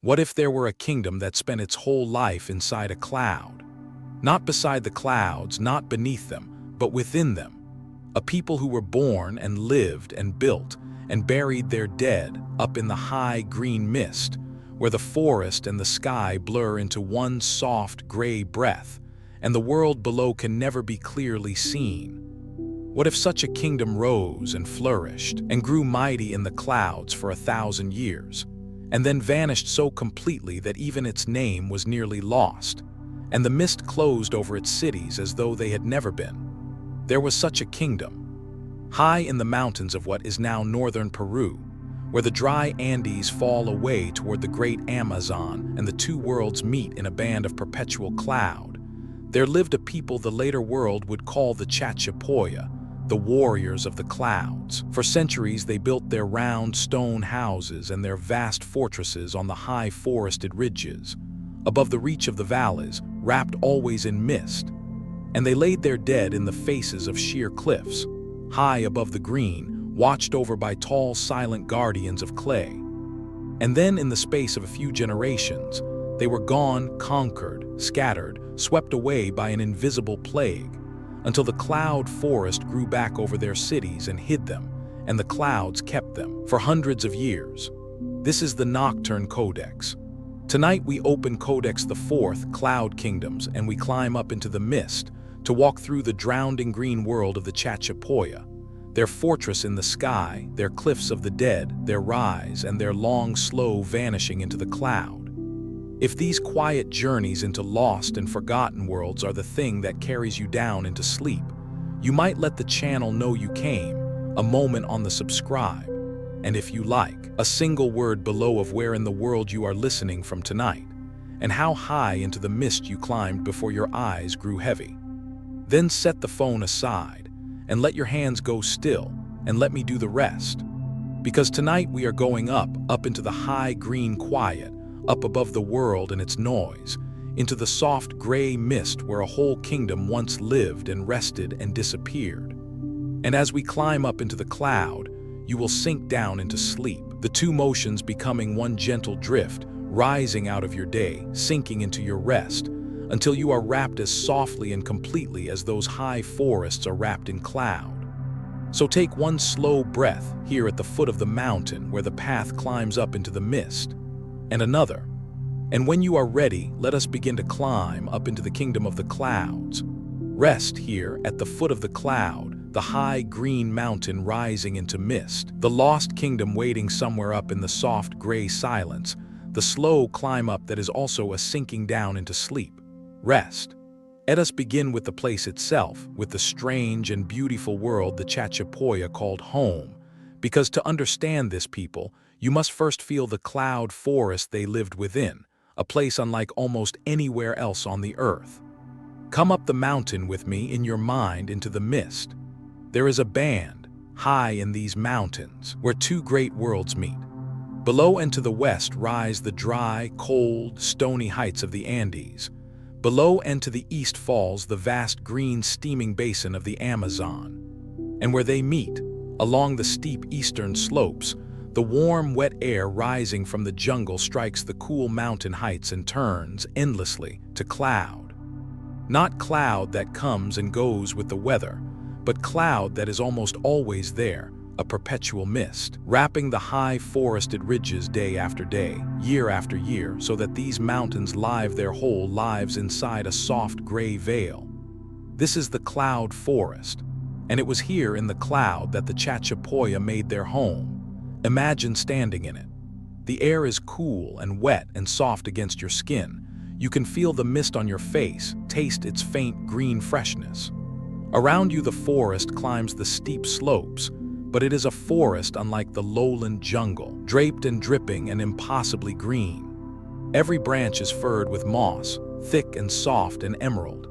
What if there were a kingdom that spent its whole life inside a cloud? Not beside the clouds, not beneath them, but within them. A people who were born and lived and built and buried their dead up in the high green mist, where the forest and the sky blur into one soft gray breath, and the world below can never be clearly seen. What if such a kingdom rose and flourished and grew mighty in the clouds for 1,000 years, and then vanished so completely that even its name was nearly lost, and the mist closed over its cities as though they had never been? There was such a kingdom, high in the mountains of what is now northern Peru, where the dry Andes fall away toward the great Amazon and the two worlds meet in a band of perpetual cloud. There lived a people the later world would call the Chachapoya, the warriors of the clouds. For centuries they built their round stone houses and their vast fortresses on the high forested ridges, above the reach of the valleys, wrapped always in mist. And they laid their dead in the faces of sheer cliffs, high above the green, watched over by tall silent guardians of clay. And then in the space of a few generations, they were gone, conquered, scattered, swept away by an invisible plague, until the cloud forest grew back over their cities and hid them, and the clouds kept them for hundreds of years. This is the Nocturne Codex. Tonight we open Codex the Fourth, Cloud Kingdoms, and we climb up into the mist to walk through the drowning green world of the Chachapoya, their fortress in the sky, their cliffs of the dead, their rise, and their long, slow vanishing into the cloud. If these quiet journeys into lost and forgotten worlds are the thing that carries you down into sleep, you might let the channel know you came, a moment on the subscribe, and if you like, a single word below of where in the world you are listening from tonight, and how high into the mist you climbed before your eyes grew heavy. Then set the phone aside, and let your hands go still, and let me do the rest. Because tonight we are going up into the high green quiet, up above the world and its noise, into the soft gray mist where a whole kingdom once lived and rested and disappeared. And as we climb up into the cloud, you will sink down into sleep, the two motions becoming one gentle drift, rising out of your day, sinking into your rest, until you are wrapped as softly and completely as those high forests are wrapped in cloud. So take one slow breath here at the foot of the mountain where the path climbs up into the mist, and another. And when you are ready, let us begin to climb up into the kingdom of the clouds. Rest here at the foot of the cloud, the high green mountain rising into mist, the lost kingdom waiting somewhere up in the soft gray silence, the slow climb up that is also a sinking down into sleep. Rest. Let us begin with the place itself, with the strange and beautiful world the Chachapoya called home, because to understand this people, you must first feel the cloud forest they lived within, a place unlike almost anywhere else on the earth. Come up the mountain with me in your mind into the mist. There is a band, high in these mountains, where two great worlds meet. Below and to the west rise the dry, cold, stony heights of the Andes. Below and to the east falls the vast green steaming basin of the Amazon. And where they meet, along the steep eastern slopes, the warm, wet air rising from the jungle strikes the cool mountain heights and turns endlessly to cloud. Not cloud that comes and goes with the weather, but cloud that is almost always there, a perpetual mist, wrapping the high forested ridges day after day, year after year, so that these mountains live their whole lives inside a soft gray veil. This is the cloud forest, and it was here in the cloud that the Chachapoya made their home. Imagine standing in it. The air is cool and wet and soft against your skin. You can feel the mist on your face, taste its faint green freshness. Around you the forest climbs the steep slopes, but it is a forest unlike the lowland jungle, draped and dripping and impossibly green. Every branch is furred with moss, thick and soft and emerald.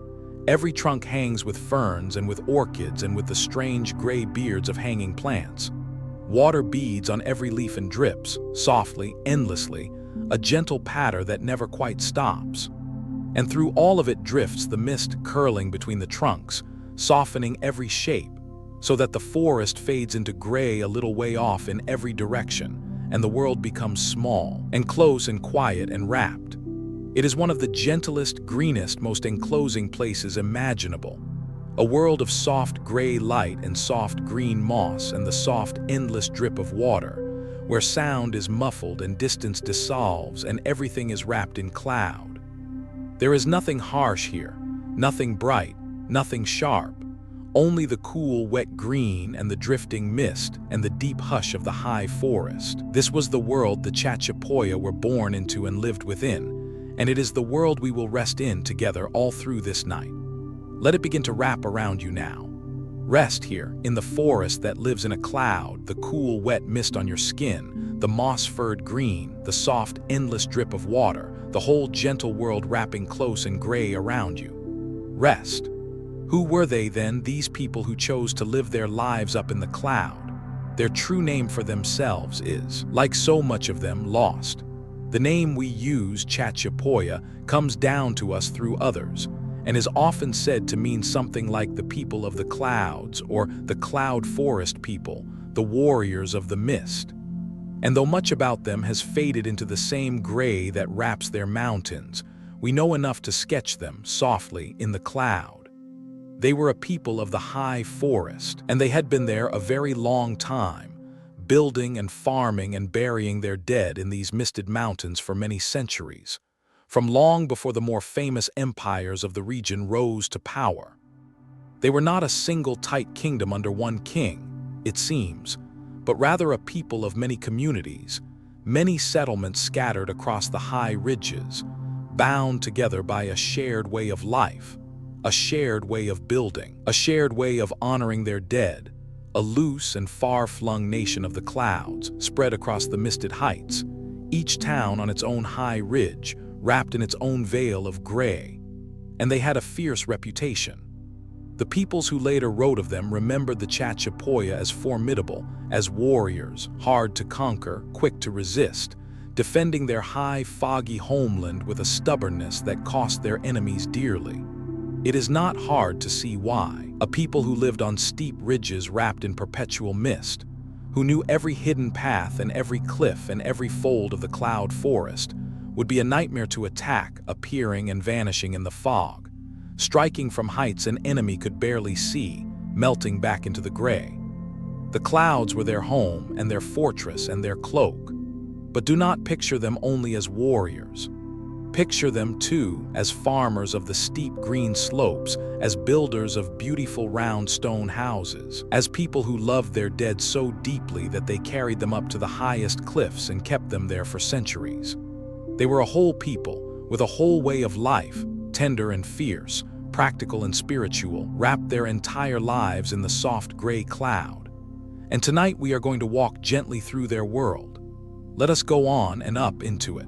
Every trunk hangs with ferns and with orchids and with the strange gray beards of hanging plants. Water beads on every leaf and drips, softly, endlessly, a gentle patter that never quite stops. And through all of it drifts the mist curling between the trunks, softening every shape, so that the forest fades into gray a little way off in every direction, and the world becomes small and close and quiet and wrapped. It is one of the gentlest, greenest, most enclosing places imaginable. A world of soft gray light and soft green moss and the soft, endless drip of water, where sound is muffled and distance dissolves and everything is wrapped in cloud. There is nothing harsh here, nothing bright, nothing sharp, only the cool, wet green and the drifting mist and the deep hush of the high forest. This was the world the Chachapoya were born into and lived within, and it is the world we will rest in together all through this night. Let it begin to wrap around you now. Rest here, in the forest that lives in a cloud, the cool, wet mist on your skin, the moss-furred green, the soft, endless drip of water, the whole gentle world wrapping close and gray around you. Rest. Who were they then, these people who chose to live their lives up in the cloud? Their true name for themselves is, like so much of them, lost. The name we use, Chachapoya, comes down to us through others, and is often said to mean something like the people of the clouds or the cloud forest people, the warriors of the mist. And though much about them has faded into the same gray that wraps their mountains, we know enough to sketch them softly in the cloud. They were a people of the high forest, and they had been there a very long time, building and farming and burying their dead in these misted mountains for many centuries, from long before the more famous empires of the region rose to power. They were not a single tight kingdom under one king, it seems, but rather a people of many communities, many settlements scattered across the high ridges, bound together by a shared way of life, a shared way of building, a shared way of honoring their dead, a loose and far-flung nation of the clouds spread across the misted heights, each town on its own high ridge, wrapped in its own veil of gray. And they had a fierce reputation. The peoples who later wrote of them remembered the Chachapoya as formidable, as warriors, hard to conquer, quick to resist, defending their high, foggy homeland with a stubbornness that cost their enemies dearly. It is not hard to see why. A people who lived on steep ridges wrapped in perpetual mist, who knew every hidden path and every cliff and every fold of the cloud forest, would be a nightmare to attack, appearing and vanishing in the fog, striking from heights an enemy could barely see, melting back into the gray. The clouds were their home and their fortress and their cloak, but do not picture them only as warriors. Picture them, too, as farmers of the steep green slopes, as builders of beautiful round stone houses, as people who loved their dead so deeply that they carried them up to the highest cliffs and kept them there for centuries. They were a whole people, with a whole way of life, tender and fierce, practical and spiritual, wrapped their entire lives in the soft gray cloud. And tonight we are going to walk gently through their world. Let us go on and up into it.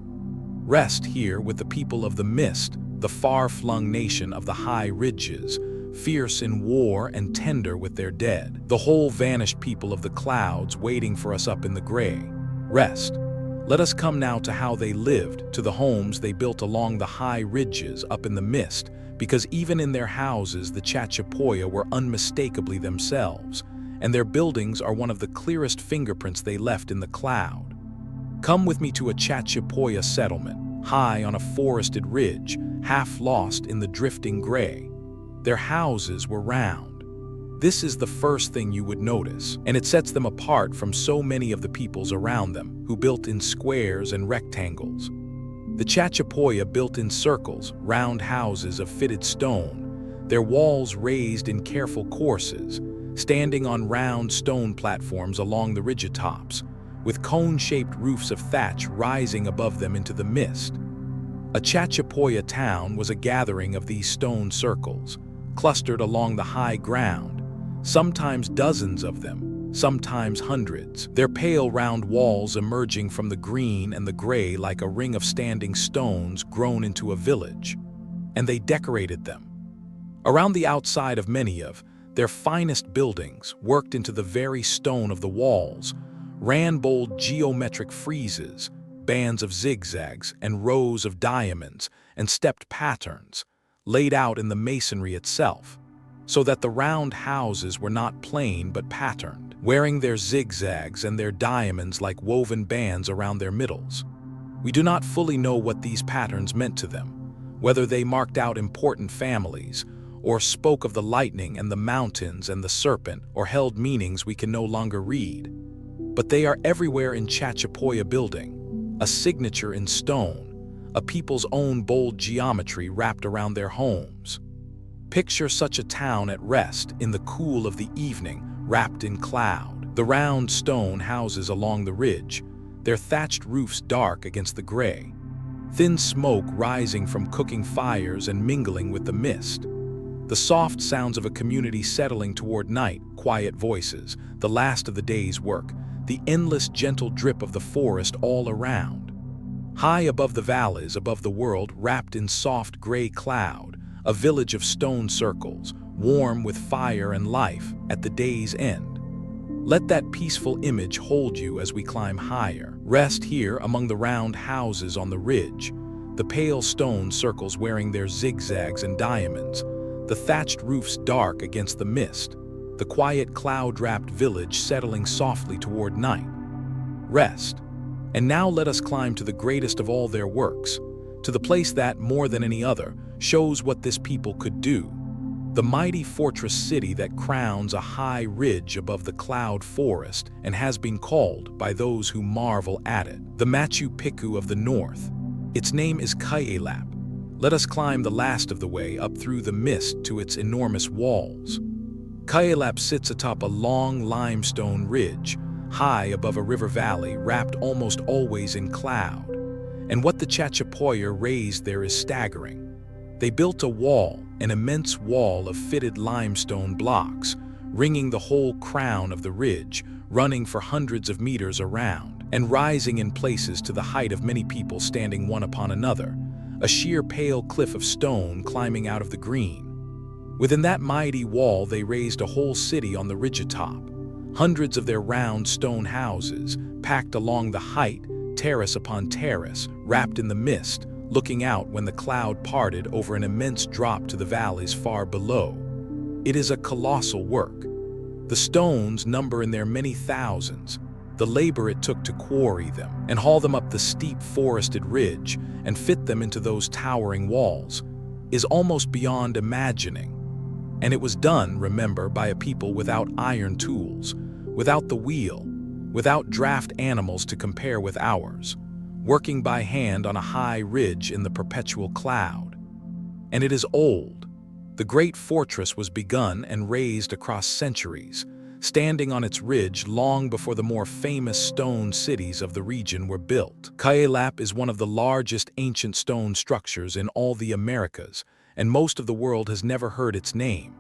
Rest here with the people of the mist, the far-flung nation of the high ridges, fierce in war and tender with their dead, the whole vanished people of the clouds waiting for us up in the gray. Rest. Let us come now to how they lived, to the homes they built along the high ridges up in the mist, because even in their houses the Chachapoya were unmistakably themselves, and their buildings are one of the clearest fingerprints they left in the cloud. Come with me to a Chachapoya settlement, high on a forested ridge, half lost in the drifting gray. Their houses were round. This is the first thing you would notice, and it sets them apart from so many of the peoples around them, who built in squares and rectangles. The Chachapoya built in circles, round houses of fitted stone, their walls raised in careful courses, standing on round stone platforms along the ridge tops, with cone-shaped roofs of thatch rising above them into the mist. A Chachapoya town was a gathering of these stone circles, clustered along the high ground, sometimes dozens of them, sometimes hundreds, their pale round walls emerging from the green and the gray like a ring of standing stones grown into a village. And they decorated them. Around the outside of many of their finest buildings, worked into the very stone of the walls, ran bold geometric friezes, bands of zigzags and rows of diamonds and stepped patterns, laid out in the masonry itself, so that the round houses were not plain but patterned. wearing their zigzags and their diamonds like woven bands around their middles. We do not fully know what these patterns meant to them, whether they marked out important families, or spoke of the lightning and the mountains and the serpent, or held meanings we can no longer read. But they are everywhere in Chachapoya building, a signature in stone, a people's own bold geometry wrapped around their homes. Picture such a town at rest in the cool of the evening, wrapped in cloud. The round stone houses along the ridge, their thatched roofs dark against the gray. Thin smoke rising from cooking fires and mingling with the mist. The soft sounds of a community settling toward night, quiet voices, the last of the day's work, the endless gentle drip of the forest all around. High above the valleys, above the world, wrapped in soft gray cloud, a village of stone circles, warm with fire and life at the day's end. Let that peaceful image hold you as we climb higher. Rest here among the round houses on the ridge, the pale stone circles wearing their zigzags and diamonds, the thatched roofs dark against the mist, the quiet cloud-wrapped village settling softly toward night. Rest. And now let us climb to the greatest of all their works, to the place that, more than any other, shows what this people could do. The mighty fortress city that crowns a high ridge above the cloud forest and has been called, by those who marvel at it, the Machu Picchu of the north. Its name is Kuelap. Let us climb the last of the way up through the mist to its enormous walls. Kuelap sits atop a long limestone ridge, high above a river valley wrapped almost always in cloud. And what the Chachapoya raised there is staggering. They built a wall, an immense wall of fitted limestone blocks, ringing the whole crown of the ridge, running for hundreds of meters around, and rising in places to the height of many people standing one upon another, a sheer pale cliff of stone climbing out of the green. Within that mighty wall they raised a whole city on the ridge atop, hundreds of their round stone houses, packed along the height, terrace upon terrace, wrapped in the mist, looking out when the cloud parted over an immense drop to the valleys far below. It is a colossal work. The stones number in their many thousands, the labor it took to quarry them and haul them up the steep forested ridge and fit them into those towering walls is almost beyond imagining. And it was done, remember, by a people without iron tools, without the wheel, without draft animals to compare with ours, working by hand on a high ridge in the perpetual cloud. And it is old. The great fortress was begun and raised across centuries, standing on its ridge long before the more famous stone cities of the region were built. Kuelap is one of the largest ancient stone structures in all the Americas, and most of the world has never heard its name.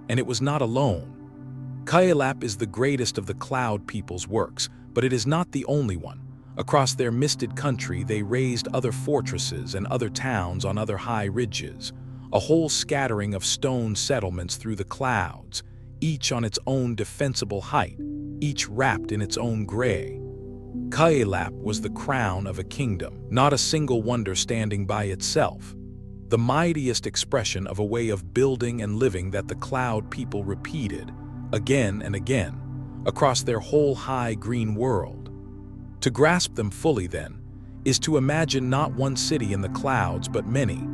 And it was not alone. Kuelap is the greatest of the cloud people's works, but it is not the only one. Across their misted country, they raised other fortresses and other towns on other high ridges, a whole scattering of stone settlements through the clouds, each on its own defensible height, each wrapped in its own gray. Kuelap was the crown of a kingdom, not a single wonder standing by itself, the mightiest expression of a way of building and living that the cloud people repeated, again and again, across their whole high green world. To grasp them fully, then, is to imagine not one city in the clouds but many,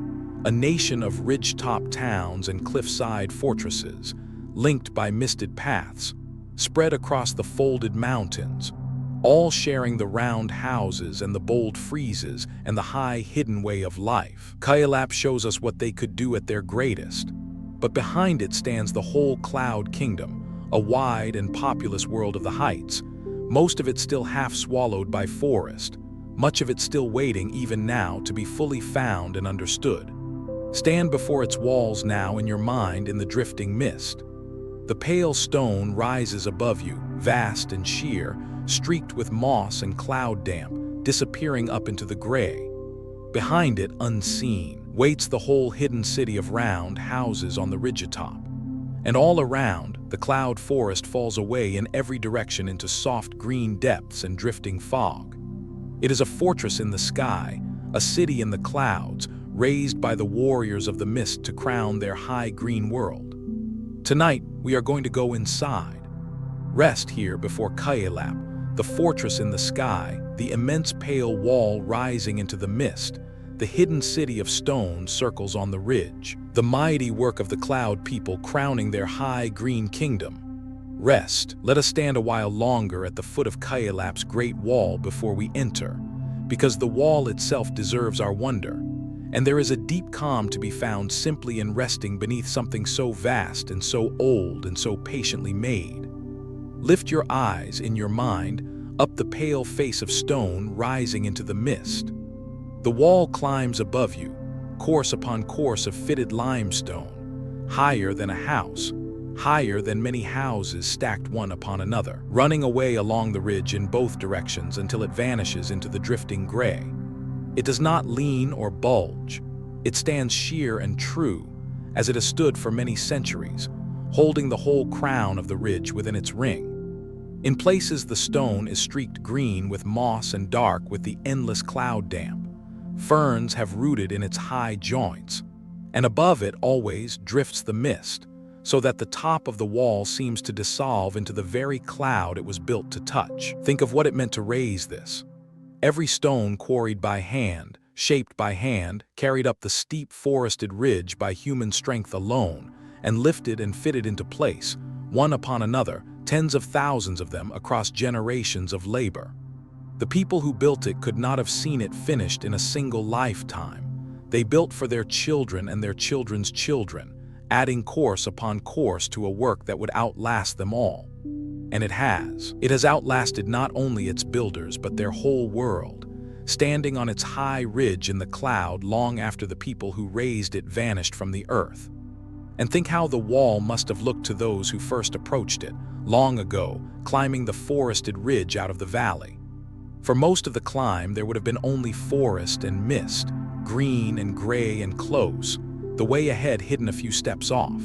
a nation of ridge-top towns and cliffside fortresses, linked by misted paths, spread across the folded mountains, all sharing the round houses and the bold friezes and the high hidden way of life. Kuelap shows us what they could do at their greatest, but behind it stands the whole cloud kingdom, a wide and populous world of the heights, most of it still half swallowed by forest, much of it still waiting even now to be fully found and understood. Stand before its walls now in your mind in the drifting mist. The pale stone rises above you, vast and sheer, streaked with moss and cloud damp, disappearing up into the gray. Behind it, unseen, waits the whole hidden city of round houses on the ridge atop. And all around, the cloud forest falls away in every direction into soft green depths and drifting fog. It is a fortress in the sky, a city in the clouds, raised by the warriors of the mist to crown their high green world. Tonight, we are going to go inside. Rest here before Kuelap, the fortress in the sky, the immense pale wall rising into the mist. The hidden city of stone circles on the ridge, the mighty work of the cloud people crowning their high green kingdom. Rest, let us stand a while longer at the foot of Kuelap's great wall before we enter, because the wall itself deserves our wonder, and there is a deep calm to be found simply in resting beneath something so vast and so old and so patiently made. Lift your eyes in your mind up the pale face of stone rising into the mist. The wall climbs above you, course upon course of fitted limestone, higher than a house, higher than many houses stacked one upon another, running away along the ridge in both directions until it vanishes into the drifting gray. It does not lean or bulge. It stands sheer and true, as it has stood for many centuries, holding the whole crown of the ridge within its ring. In places the stone is streaked green with moss and dark with the endless cloud damp. Ferns have rooted in its high joints, and above it always drifts the mist, so that the top of the wall seems to dissolve into the very cloud it was built to touch. Think of what it meant to raise this. Every stone quarried by hand, shaped by hand, carried up the steep forested ridge by human strength alone, and lifted and fitted into place, one upon another, tens of thousands of them across generations of labor. The people who built it could not have seen it finished in a single lifetime. They built for their children and their children's children, adding course upon course to a work that would outlast them all. And it has. It has outlasted not only its builders but their whole world, standing on its high ridge in the cloud long after the people who raised it vanished from the earth. And think how the wall must have looked to those who first approached it, long ago, climbing the forested ridge out of the valley. For most of the climb there would have been only forest and mist, green and gray and close, the way ahead hidden a few steps off.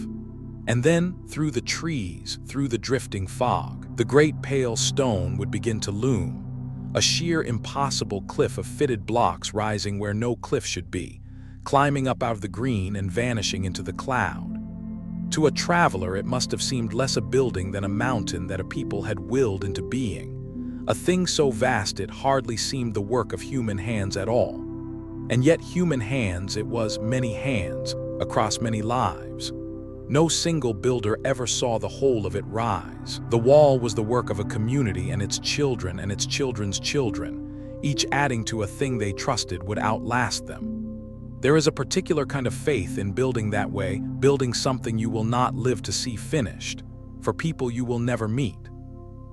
And then, through the trees, through the drifting fog, the great pale stone would begin to loom, a sheer impossible cliff of fitted blocks rising where no cliff should be, climbing up out of the green and vanishing into the cloud. To a traveler it must have seemed less a building than a mountain that a people had willed into being, a thing so vast it hardly seemed the work of human hands at all. And yet human hands it was, many hands, across many lives. No single builder ever saw the whole of it rise. The wall was the work of a community and its children and its children's children, each adding to a thing they trusted would outlast them. There is a particular kind of faith in building that way, building something you will not live to see finished, for people you will never meet.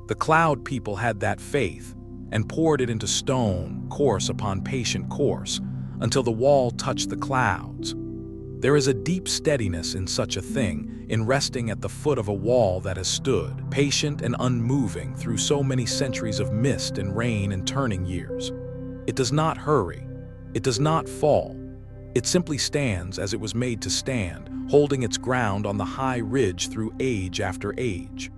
The cloud people had that faith and poured it into stone, course upon patient course, until the wall touched the clouds. There is a deep steadiness in such a thing, in resting at the foot of a wall that has stood, patient and unmoving through so many centuries of mist and rain and turning years. It does not hurry. It does not fall. It simply stands as it was made to stand, holding its ground on the high ridge through age after age.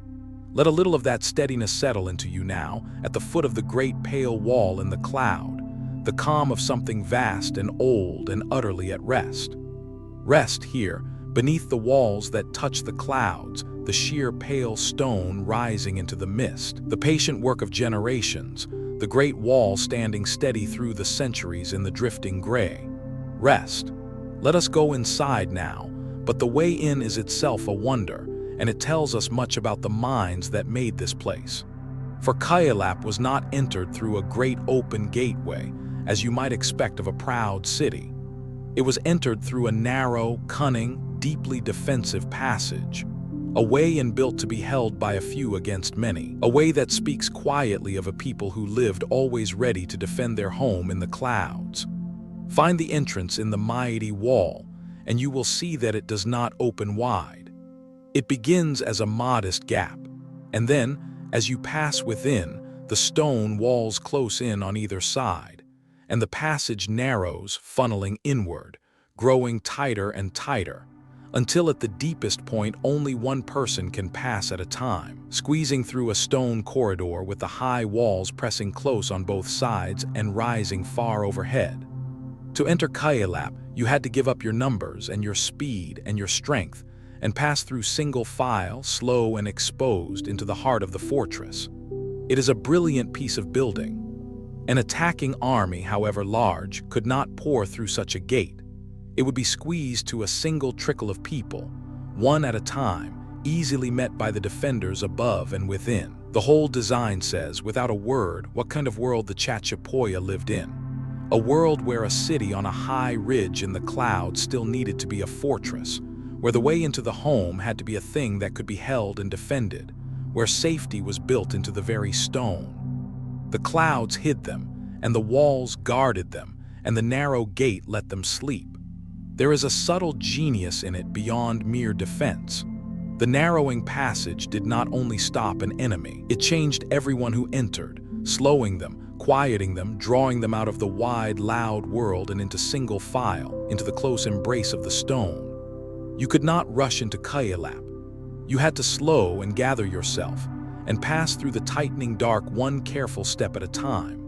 Let a little of that steadiness settle into you now, at the foot of the great pale wall in the cloud, the calm of something vast and old and utterly at rest. Rest here, beneath the walls that touch the clouds, the sheer pale stone rising into the mist, the patient work of generations, the great wall standing steady through the centuries in the drifting gray. Rest. Let us go inside now, but the way in is itself a wonder, and it tells us much about the minds that made this place. For Kuelap was not entered through a great open gateway, as you might expect of a proud city. It was entered through a narrow, cunning, deeply defensive passage, a way and built to be held by a few against many, a way that speaks quietly of a people who lived always ready to defend their home in the clouds. Find the entrance in the mighty wall, and you will see that it does not open wide. It begins as a modest gap, and then, as you pass within, the stone walls close in on either side, and the passage narrows, funneling inward, growing tighter and tighter, until at the deepest point only one person can pass at a time, squeezing through a stone corridor with the high walls pressing close on both sides and rising far overhead. To enter Kuelap, you had to give up your numbers and your speed and your strength, and pass through single file, slow and exposed, into the heart of the fortress. It is a brilliant piece of building. An attacking army, however large, could not pour through such a gate. It would be squeezed to a single trickle of people, one at a time, easily met by the defenders above and within. The whole design says, without a word, what kind of world the Chachapoya lived in. A world where a city on a high ridge in the clouds still needed to be a fortress, where the way into the home had to be a thing that could be held and defended, where safety was built into the very stone. The clouds hid them, and the walls guarded them, and the narrow gate let them sleep. There is a subtle genius in it beyond mere defense. The narrowing passage did not only stop an enemy, it changed everyone who entered, slowing them, quieting them, drawing them out of the wide, loud world and into single file, into the close embrace of the stone. You could not rush into Kuelap. You had to slow and gather yourself, and pass through the tightening dark one careful step at a time.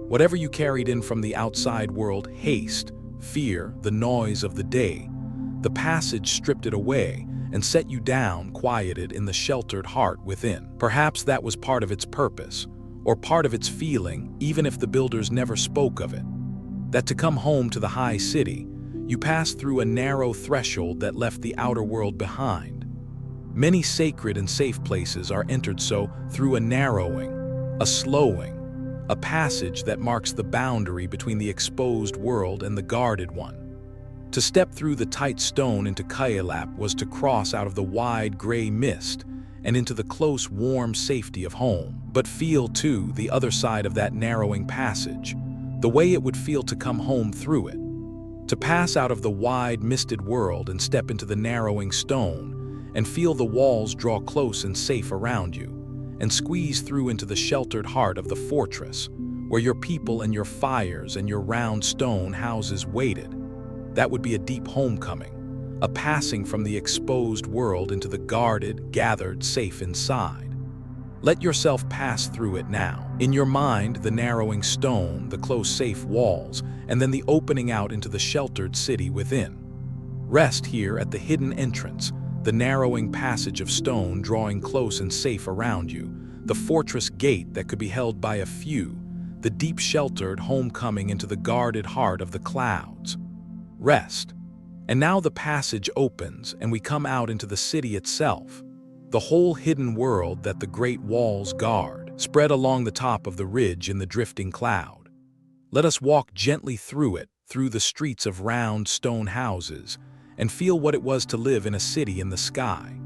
Whatever you carried in from the outside world, haste, fear, the noise of the day, the passage stripped it away and set you down, quieted in the sheltered heart within. Perhaps that was part of its purpose, or part of its feeling, even if the builders never spoke of it. That to come home to the high city, you passed through a narrow threshold that left the outer world behind. Many sacred and safe places are entered so, through a narrowing, a slowing, a passage that marks the boundary between the exposed world and the guarded one. To step through the tight stone into Kuelap was to cross out of the wide gray mist and into the close, warm safety of home, but feel, too, the other side of that narrowing passage, the way it would feel to come home through it. To pass out of the wide, misted world and step into the narrowing stone, and feel the walls draw close and safe around you, and squeeze through into the sheltered heart of the fortress, where your people and your fires and your round stone houses waited. That would be a deep homecoming, a passing from the exposed world into the guarded, gathered, safe inside. Let yourself pass through it now. In your mind, the narrowing stone, the close, safe walls, and then the opening out into the sheltered city within. Rest here at the hidden entrance, the narrowing passage of stone drawing close and safe around you, the fortress gate that could be held by a few, the deep sheltered homecoming into the guarded heart of the clouds. Rest. And now the passage opens and we come out into the city itself, the whole hidden world that the great walls guard, spread along the top of the ridge in the drifting cloud. Let us walk gently through it, through the streets of round stone houses, and feel what it was to live in a city in the sky.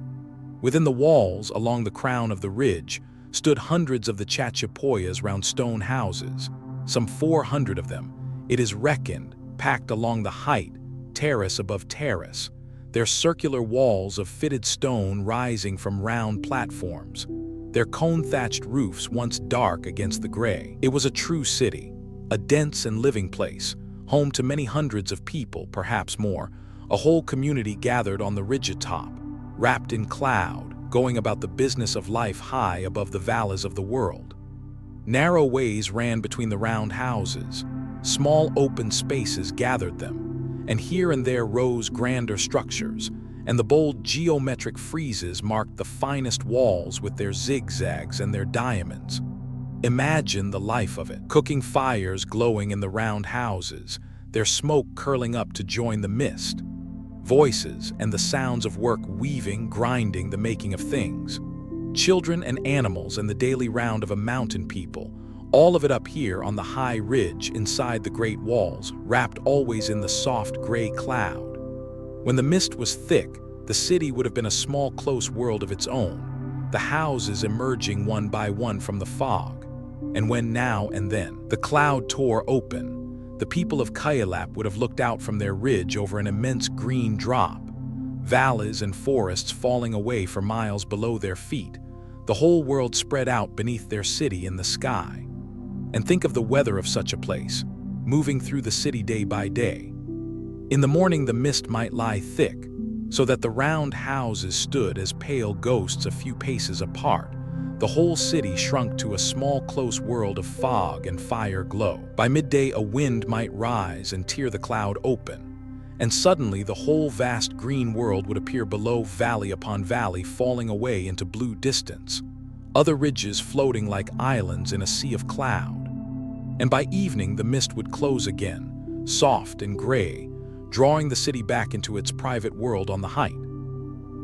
Within the walls, along the crown of the ridge, stood hundreds of the Chachapoyas round stone houses, some 400 of them, it is reckoned, packed along the height, terrace above terrace, their circular walls of fitted stone rising from round platforms, their cone-thatched roofs once dark against the gray. It was a true city, a dense and living place, home to many hundreds of people, perhaps more, a whole community gathered on the ridge atop, wrapped in cloud, going about the business of life high above the valleys of the world. Narrow ways ran between the round houses, small open spaces gathered them, and here and there rose grander structures, and the bold geometric friezes marked the finest walls with their zigzags and their diamonds. Imagine the life of it, cooking fires glowing in the round houses, their smoke curling up to join the mist. Voices and the sounds of work weaving, grinding, the making of things. Children and animals and the daily round of a mountain people, all of it up here on the high ridge inside the great walls, wrapped always in the soft gray cloud. When the mist was thick, the city would have been a small close world of its own, the houses emerging one by one from the fog. And when now and then the cloud tore open, the people of Kuelap would have looked out from their ridge over an immense green drop, valleys and forests falling away for miles below their feet, the whole world spread out beneath their city in the sky. And think of the weather of such a place, moving through the city day by day. In the morning the mist might lie thick, so that the round houses stood as pale ghosts a few paces apart. The whole city shrunk to a small close world of fog and fire glow. By midday a wind might rise and tear the cloud open, and suddenly the whole vast green world would appear below, valley upon valley falling away into blue distance, other ridges floating like islands in a sea of cloud. And by evening the mist would close again, soft and gray, drawing the city back into its private world on the height.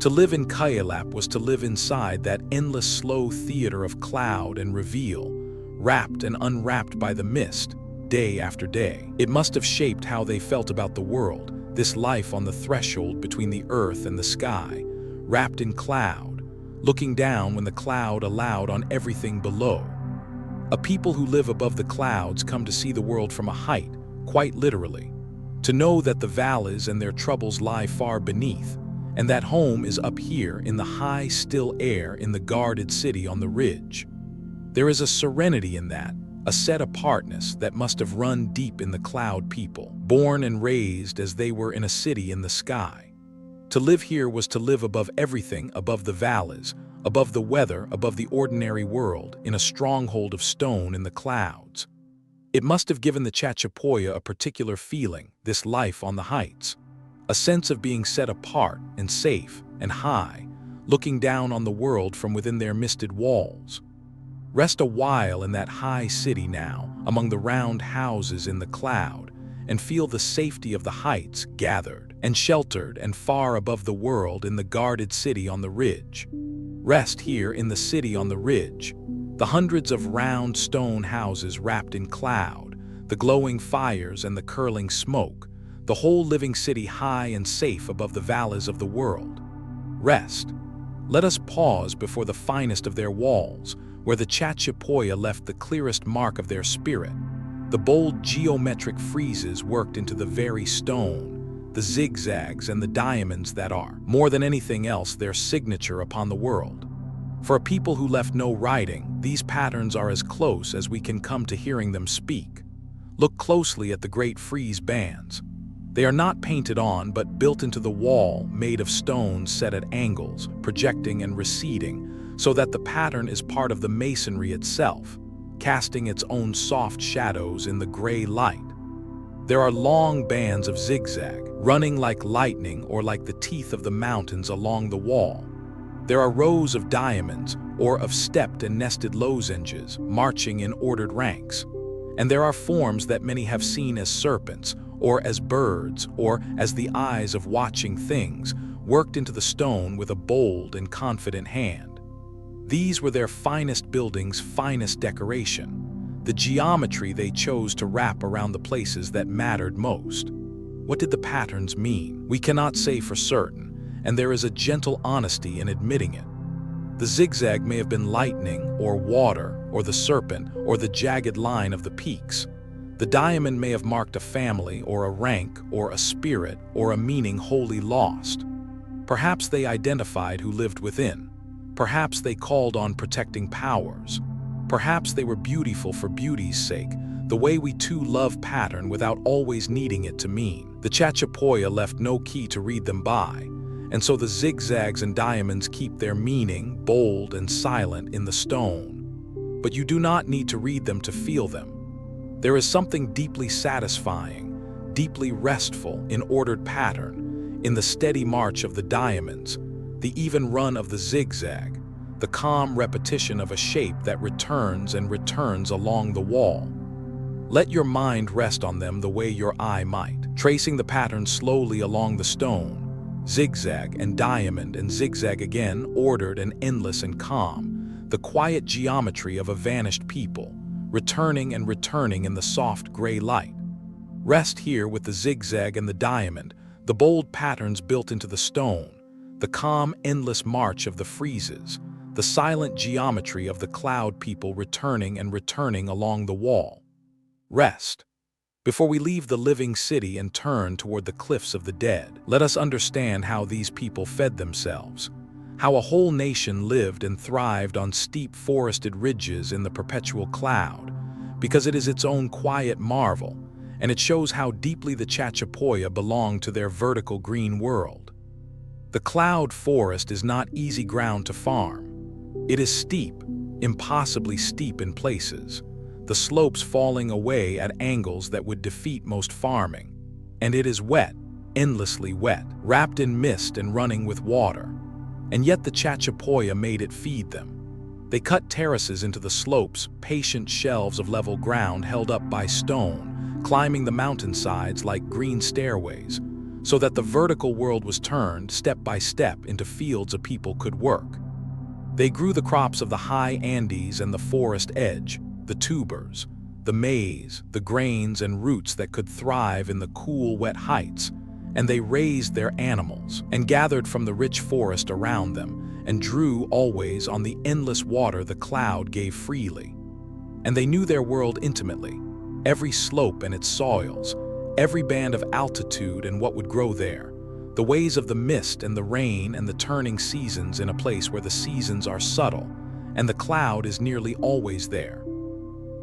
To live in Kuelap was to live inside that endless slow theater of cloud and reveal, wrapped and unwrapped by the mist, day after day. It must have shaped how they felt about the world, this life on the threshold between the earth and the sky, wrapped in cloud, looking down when the cloud allowed on everything below. A people who live above the clouds come to see the world from a height, quite literally, to know that the valleys and their troubles lie far beneath, and that home is up here in the high, still air in the guarded city on the ridge. There is a serenity in that, a set-apartness that must have run deep in the cloud people, born and raised as they were in a city in the sky. To live here was to live above everything, above the valleys, above the weather, above the ordinary world, in a stronghold of stone in the clouds. It must have given the Chachapoya a particular feeling, this life on the heights, a sense of being set apart and safe and high, looking down on the world from within their misted walls. Rest a while in that high city now, among the round houses in the cloud, and feel the safety of the heights gathered and sheltered and far above the world in the guarded city on the ridge. Rest here in the city on the ridge, the hundreds of round stone houses wrapped in cloud, the glowing fires and the curling smoke, the whole living city high and safe above the valleys of the world. Rest. Let us pause before the finest of their walls, where the Chachapoya left the clearest mark of their spirit, the bold geometric friezes worked into the very stone, the zigzags and the diamonds that are, more than anything else, their signature upon the world. For a people who left no writing, these patterns are as close as we can come to hearing them speak. Look closely at the great frieze bands. They are not painted on, but built into the wall, made of stones set at angles, projecting and receding, so that the pattern is part of the masonry itself, casting its own soft shadows in the gray light. There are long bands of zigzag, running like lightning or like the teeth of the mountains along the wall. There are rows of diamonds, or of stepped and nested lozenges, marching in ordered ranks. And there are forms that many have seen as serpents, or as birds, or as the eyes of watching things, worked into the stone with a bold and confident hand. These were their finest buildings' finest decoration, the geometry they chose to wrap around the places that mattered most. What did the patterns mean? We cannot say for certain, and there is a gentle honesty in admitting it. The zigzag may have been lightning, or water, or the serpent, or the jagged line of the peaks. The diamond may have marked a family, or a rank, or a spirit, or a meaning wholly lost. Perhaps they identified who lived within. Perhaps they called on protecting powers. Perhaps they were beautiful for beauty's sake, the way we too love pattern without always needing it to mean. The Chachapoya left no key to read them by, and so the zigzags and diamonds keep their meaning, bold and silent, in the stone. But you do not need to read them to feel them. There is something deeply satisfying, deeply restful in ordered pattern, in the steady march of the diamonds, the even run of the zigzag, the calm repetition of a shape that returns and returns along the wall. Let your mind rest on them the way your eye might, tracing the pattern slowly along the stone, zigzag and zigzag again, ordered and endless and calm, the quiet geometry of a vanished people, returning and returning in the soft gray light. Rest here with the zigzag and the diamond, the bold patterns built into the stone, the calm, endless march of the friezes, the silent geometry of the cloud people returning and returning along the wall. Rest. Before we leave the living city and turn toward the cliffs of the dead, let us understand how these people fed themselves, how a whole nation lived and thrived on steep forested ridges in the perpetual cloud, because it is its own quiet marvel, and it shows how deeply the Chachapoya belonged to their vertical green world. The cloud forest is not easy ground to farm. It is steep, impossibly steep in places, the slopes falling away at angles that would defeat most farming. And it is wet, endlessly wet, wrapped in mist and running with water. And yet the Chachapoya made it feed them. They cut terraces into the slopes, patient shelves of level ground held up by stone, climbing the mountainsides like green stairways, so that the vertical world was turned step by step into fields a people could work. They grew the crops of the high Andes and the forest edge, the tubers, the maize, the grains and roots that could thrive in the cool, wet heights, and they raised their animals and gathered from the rich forest around them and drew always on the endless water the cloud gave freely. And they knew their world intimately, every slope and its soils, every band of altitude and what would grow there, the ways of the mist and the rain and the turning seasons in a place where the seasons are subtle and the cloud is nearly always there.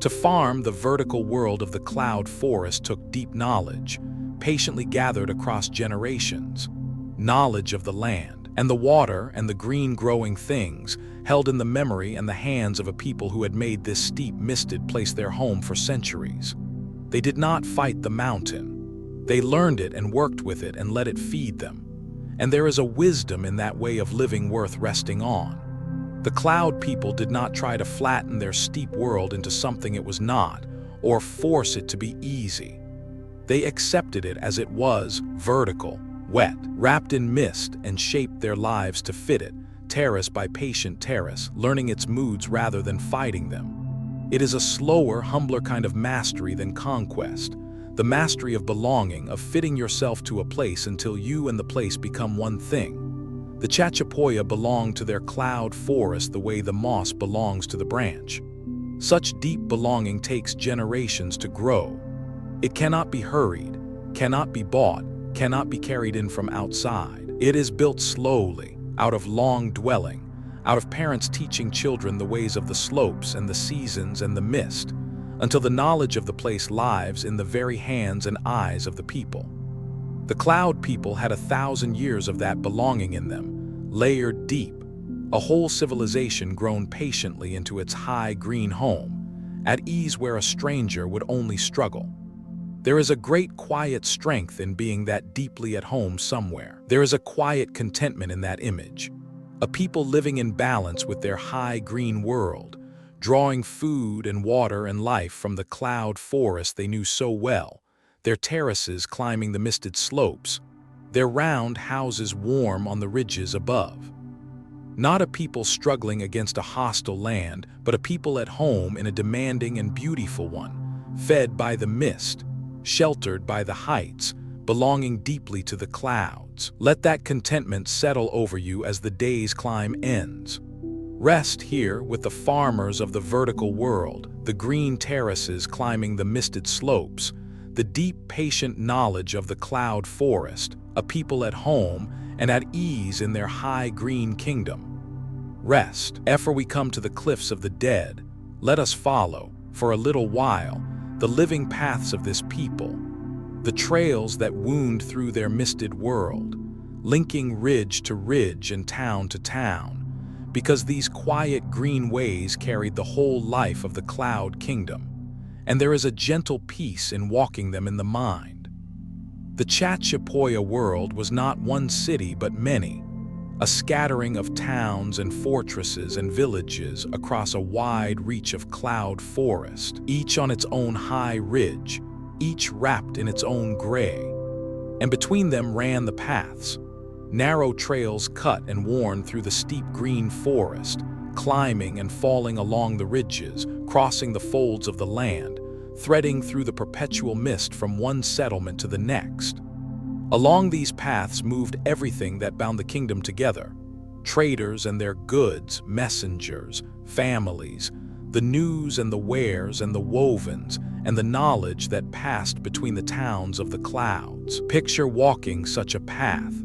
To farm the vertical world of the cloud forest took deep knowledge, patiently gathered across generations, knowledge of the land and the water and the green growing things held in the memory and the hands of a people who had made this steep misted place their home for centuries. They did not fight the mountain. They learned it and worked with it and let it feed them. And there is a wisdom in that way of living worth resting on. The cloud people did not try to flatten their steep world into something it was not, or force it to be easy. They accepted it as it was, vertical, wet, wrapped in mist, and shaped their lives to fit it, terrace by patient terrace, learning its moods rather than fighting them. It is a slower, humbler kind of mastery than conquest, the mastery of belonging, of fitting yourself to a place until you and the place become one thing. The Chachapoya belonged to their cloud forest the way the moss belongs to the branch. Such deep belonging takes generations to grow. It cannot be hurried, cannot be bought, cannot be carried in from outside. It is built slowly, out of long dwelling, out of parents teaching children the ways of the slopes and the seasons and the mist, until the knowledge of the place lives in the very hands and eyes of the people. The cloud people had 1,000 years of that belonging in them, layered deep, a whole civilization grown patiently into its high green home, at ease where a stranger would only struggle. There is a great quiet strength in being that deeply at home somewhere. There is a quiet contentment in that image, a people living in balance with their high green world, drawing food and water and life from the cloud forest they knew so well, their terraces climbing the misted slopes, their round houses warm on the ridges above. Not a people struggling against a hostile land, but a people at home in a demanding and beautiful one, fed by the mist, sheltered by the heights, belonging deeply to the clouds. Let that contentment settle over you as the day's climb ends. Rest here with the farmers of the vertical world, the green terraces climbing the misted slopes, the deep, patient knowledge of the cloud forest, a people at home and at ease in their high green kingdom. Rest. Ere we come to the cliffs of the dead, let us follow, for a little while, the living paths of this people, the trails that wound through their misted world, linking ridge to ridge and town to town, because these quiet green ways carried the whole life of the cloud kingdom, and there is a gentle peace in walking them in the mind. The Chachapoya world was not one city but many, a scattering of towns and fortresses and villages across a wide reach of cloud forest, each on its own high ridge, each wrapped in its own gray. And between them ran the paths, narrow trails cut and worn through the steep green forest, climbing and falling along the ridges, crossing the folds of the land, threading through the perpetual mist from one settlement to the next. Along these paths moved everything that bound the kingdom together, traders and their goods, messengers, families, the news and the wares and the wovens, and the knowledge that passed between the towns of the clouds. Picture walking such a path.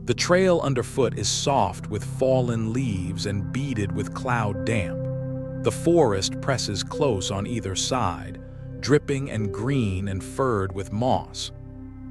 The trail underfoot is soft with fallen leaves and beaded with cloud damp. The forest presses close on either side, dripping and green and furred with moss.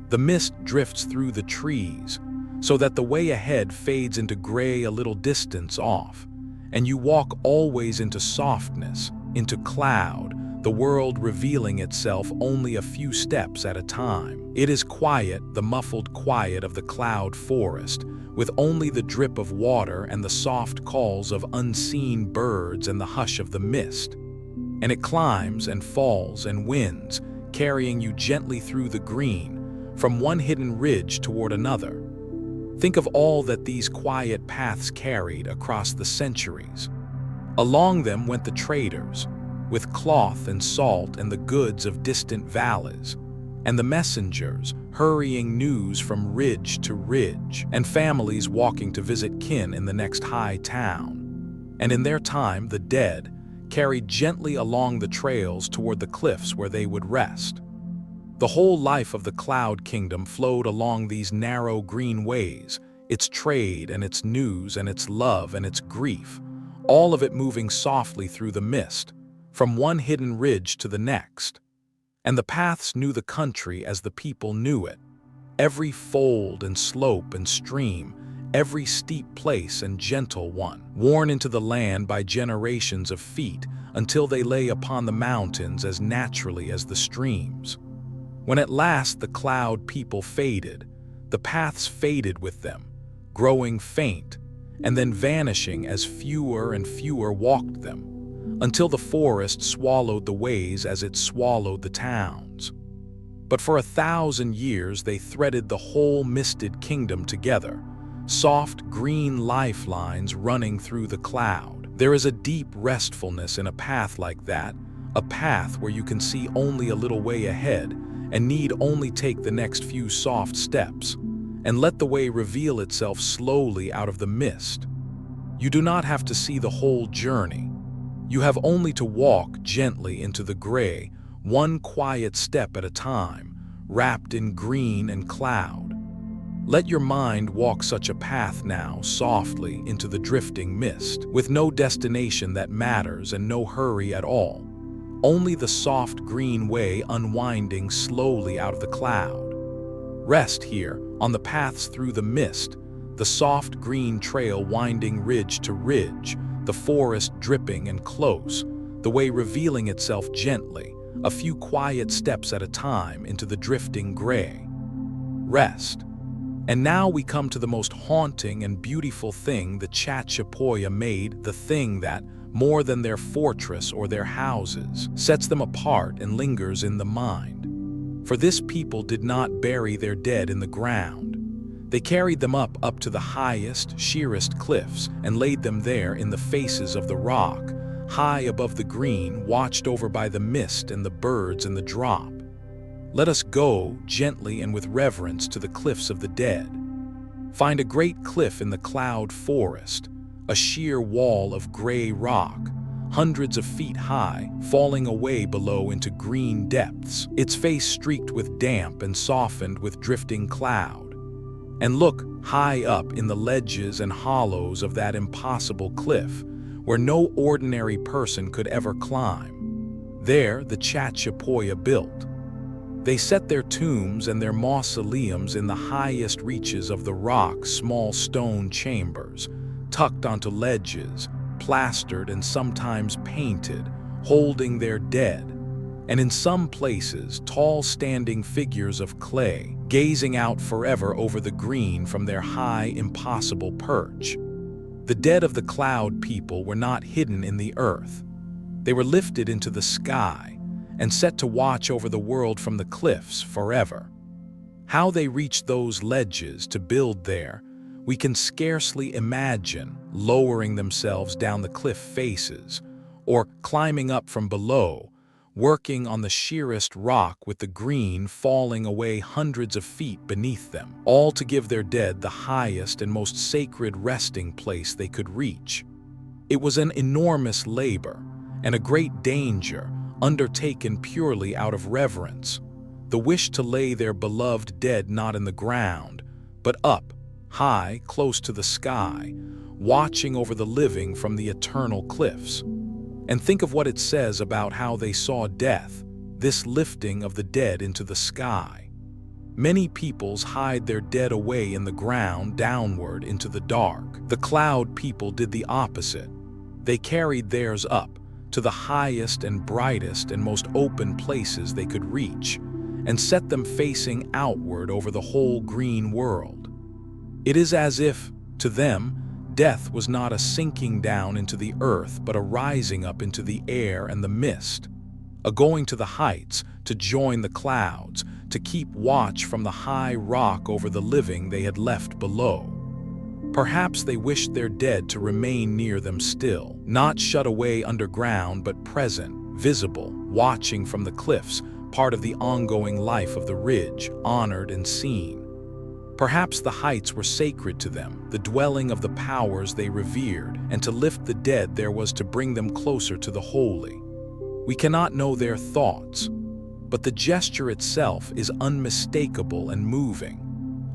The mist drifts through the trees, so that the way ahead fades into gray a little distance off, and you walk always into softness, into cloud, the world revealing itself only a few steps at a time. It is quiet, the muffled quiet of the cloud forest, with only the drip of water and the soft calls of unseen birds and the hush of the mist. And it climbs and falls and wins, carrying you gently through the green, from one hidden ridge toward another. Think of all that these quiet paths carried across the centuries. Along them went the traders, with cloth and salt and the goods of distant valleys, and the messengers hurrying news from ridge to ridge, and families walking to visit kin in the next high town. And in their time, the dead carried gently along the trails toward the cliffs where they would rest. The whole life of the Cloud Kingdom flowed along these narrow green ways, its trade and its news and its love and its grief, all of it moving softly through the mist, from one hidden ridge to the next. And the paths knew the country as the people knew it, every fold and slope and stream, every steep place and gentle one, worn into the land by generations of feet until they lay upon the mountains as naturally as the streams. When at last the cloud people faded, the paths faded with them, growing faint, and then vanishing as fewer and fewer walked them, until the forest swallowed the ways as it swallowed the towns. But for 1,000 years they threaded the whole misted kingdom together, soft green lifelines running through the cloud. There is a deep restfulness in a path like that, a path where you can see only a little way ahead and need only take the next few soft steps, and let the way reveal itself slowly out of the mist. You do not have to see the whole journey. You have only to walk gently into the gray, one quiet step at a time, wrapped in green and cloud. Let your mind walk such a path now softly into the drifting mist, with no destination that matters and no hurry at all. Only the soft green way unwinding slowly out of the cloud. Rest here, on the paths through the mist, the soft green trail winding ridge to ridge, the forest dripping and close, the way revealing itself gently, a few quiet steps at a time into the drifting gray. Rest. And now we come to the most haunting and beautiful thing the Chachapoya made, the thing that, more than their fortress or their houses, sets them apart and lingers in the mind. For this people did not bury their dead in the ground. They carried them up to the highest, sheerest cliffs and laid them there in the faces of the rock, high above the green, watched over by the mist and the birds and the drop. Let us go, gently and with reverence, to the cliffs of the dead. Find a great cliff in the cloud forest, a sheer wall of gray rock, hundreds of feet high, falling away below into green depths, its face streaked with damp and softened with drifting cloud. And look high up in the ledges and hollows of that impossible cliff, where no ordinary person could ever climb. There the Chachapoya built. They set their tombs and their mausoleums in the highest reaches of the rock, small stone chambers, tucked onto ledges, plastered and sometimes painted, holding their dead, and in some places tall standing figures of clay, gazing out forever over the green from their high, impossible perch. The dead of the cloud people were not hidden in the earth. They were lifted into the sky and set to watch over the world from the cliffs forever. How they reached those ledges to build there, we can scarcely imagine, lowering themselves down the cliff faces, or climbing up from below, working on the sheerest rock with the green falling away hundreds of feet beneath them, all to give their dead the highest and most sacred resting place they could reach. It was an enormous labor and a great danger, undertaken purely out of reverence, the wish to lay their beloved dead not in the ground, but up, high, close to the sky, watching over the living from the eternal cliffs. And think of what it says about how they saw death, this lifting of the dead into the sky. Many peoples hide their dead away in the ground downward into the dark. The cloud people did the opposite. They carried theirs up, to the highest and brightest and most open places they could reach, and set them facing outward over the whole green world. It is as if, to them, death was not a sinking down into the earth but a rising up into the air and the mist, a going to the heights, to join the clouds, to keep watch from the high rock over the living they had left below. Perhaps they wished their dead to remain near them still, not shut away underground but present, visible, watching from the cliffs, part of the ongoing life of the ridge, honored and seen. Perhaps the heights were sacred to them, the dwelling of the powers they revered, and to lift the dead there was to bring them closer to the holy. We cannot know their thoughts, but the gesture itself is unmistakable and moving.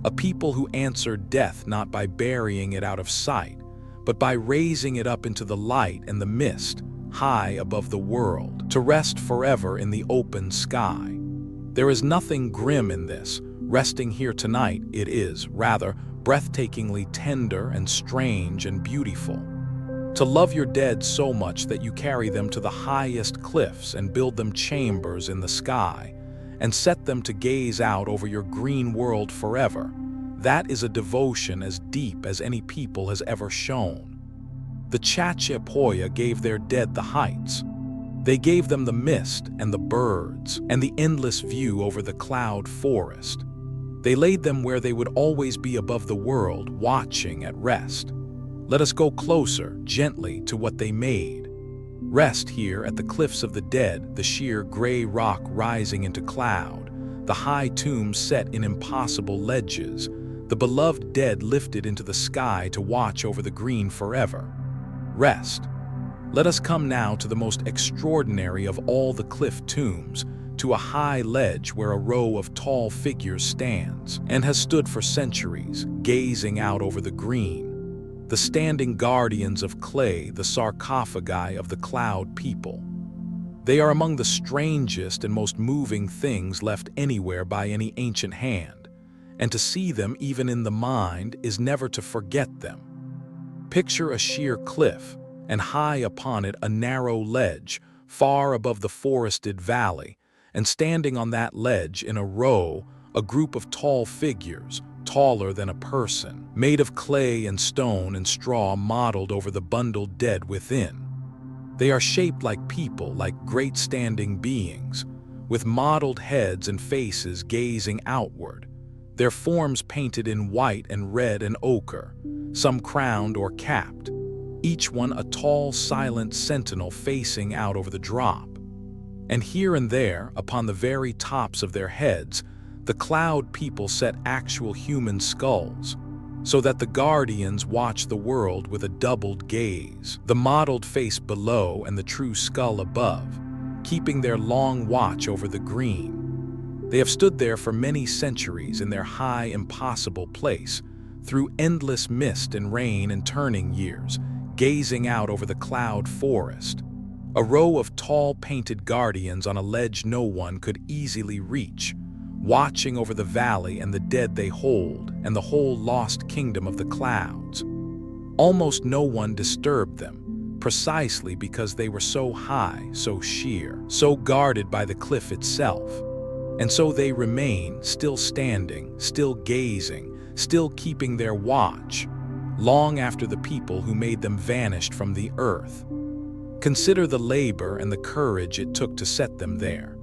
A people who answered death not by burying it out of sight, but by raising it up into the light and the mist, high above the world, to rest forever in the open sky. There is nothing grim in this. Resting here tonight, it is, rather, breathtakingly tender and strange and beautiful. To love your dead so much that you carry them to the highest cliffs and build them chambers in the sky, and set them to gaze out over your green world forever, that is a devotion as deep as any people has ever shown. The Chachapoya gave their dead the heights. They gave them the mist and the birds and the endless view over the cloud forest. They laid them where they would always be above the world, watching at rest. Let us go closer, gently, to what they made. Rest here at the cliffs of the dead, the sheer gray rock rising into cloud, the high tombs set in impossible ledges, the beloved dead lifted into the sky to watch over the green forever. Rest. Let us come now to the most extraordinary of all the cliff tombs, to a high ledge where a row of tall figures stands, and has stood for centuries, gazing out over the green. The standing guardians of clay, the sarcophagi of the cloud people. They are among the strangest and most moving things left anywhere by any ancient hand, and to see them even in the mind is never to forget them. Picture a sheer cliff, and high upon it a narrow ledge, far above the forested valley, and standing on that ledge in a row, a group of tall figures, taller than a person, made of clay and stone and straw modeled over the bundled dead within. They are shaped like people, like great standing beings, with modeled heads and faces gazing outward, their forms painted in white and red and ochre, some crowned or capped, each one a tall, silent sentinel facing out over the drop. And here and there, upon the very tops of their heads, the cloud people set actual human skulls, so that the guardians watch the world with a doubled gaze, the modeled face below and the true skull above, keeping their long watch over the green. They have stood there for many centuries in their high, impossible place, through endless mist and rain and turning years, gazing out over the cloud forest. A row of tall painted guardians on a ledge no one could easily reach, watching over the valley and the dead they hold and the whole lost kingdom of the clouds. Almost no one disturbed them, precisely because they were so high, so sheer, so guarded by the cliff itself. And so they remain, still standing, still gazing, still keeping their watch, long after the people who made them vanished from the earth. Consider the labor and the courage it took to set them there.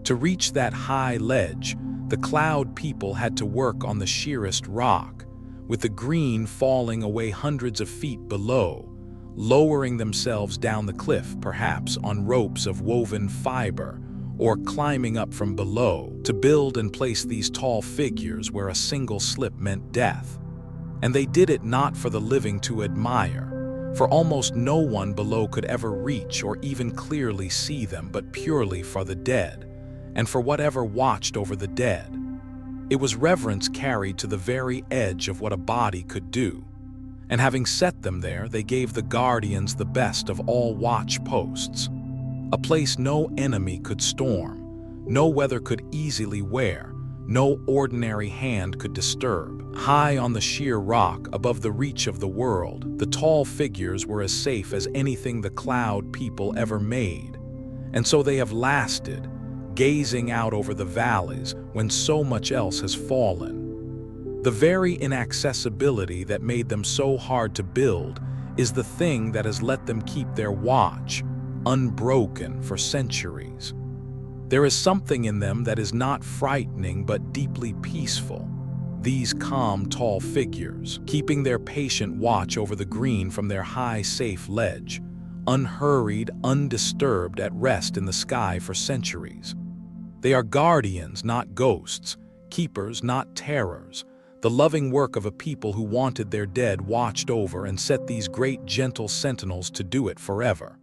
To reach that high ledge, the cloud people had to work on the sheerest rock, with the green falling away hundreds of feet below, lowering themselves down the cliff, perhaps on ropes of woven fiber, or climbing up from below to build and place these tall figures where a single slip meant death. And they did it not for the living to admire, for almost no one below could ever reach or even clearly see them, but purely for the dead, and for whatever watched over the dead. It was reverence carried to the very edge of what a body could do. And having set them there, they gave the guardians the best of all watch posts, a place no enemy could storm, no weather could easily wear, no ordinary hand could disturb. High on the sheer rock above the reach of the world, the tall figures were as safe as anything the cloud people ever made. And so they have lasted, gazing out over the valleys when so much else has fallen. The very inaccessibility that made them so hard to build is the thing that has let them keep their watch, unbroken for centuries. There is something in them that is not frightening but deeply peaceful. These calm, tall figures, keeping their patient watch over the green from their high, safe ledge, unhurried, undisturbed, at rest in the sky for centuries. They are guardians, not ghosts, keepers, not terrors, the loving work of a people who wanted their dead watched over and set these great gentle sentinels to do it forever.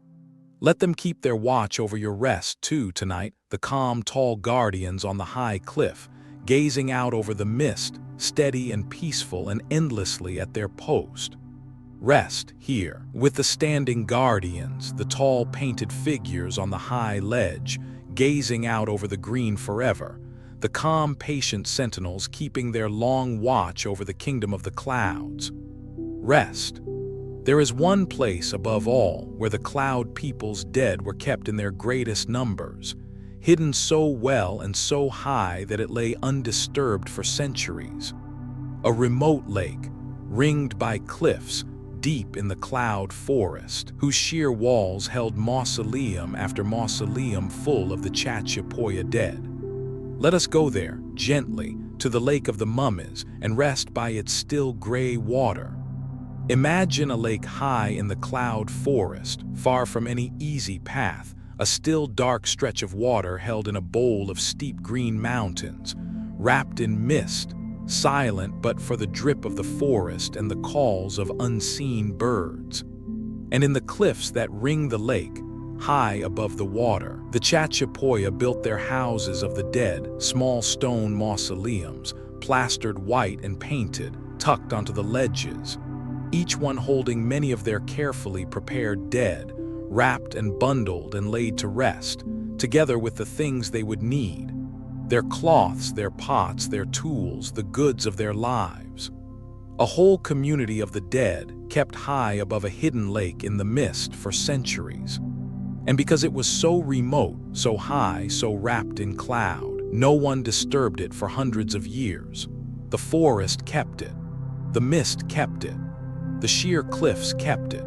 Let them keep their watch over your rest, too, tonight, the calm, tall guardians on the high cliff, gazing out over the mist, steady and peaceful and endlessly at their post. Rest here, with the standing guardians, the tall painted figures on the high ledge, gazing out over the green forever, the calm, patient sentinels keeping their long watch over the kingdom of the clouds. Rest. There is one place above all where the cloud people's dead were kept in their greatest numbers, hidden so well and so high that it lay undisturbed for centuries. A remote lake, ringed by cliffs, deep in the cloud forest, whose sheer walls held mausoleum after mausoleum full of the Chachapoya dead. Let us go there, gently, to the lake of the mummies and rest by its still gray water. Imagine a lake high in the cloud forest, far from any easy path, a still dark stretch of water held in a bowl of steep green mountains, wrapped in mist, silent but for the drip of the forest and the calls of unseen birds. And in the cliffs that ring the lake, high above the water, the Chachapoya built their houses of the dead, small stone mausoleums, plastered white and painted, tucked onto the ledges, each one holding many of their carefully prepared dead, wrapped and bundled and laid to rest, together with the things they would need, their cloths, their pots, their tools, the goods of their lives. A whole community of the dead kept high above a hidden lake in the mist for centuries. And because it was so remote, so high, so wrapped in cloud, no one disturbed it for hundreds of years. The forest kept it. The mist kept it. The sheer cliffs kept it.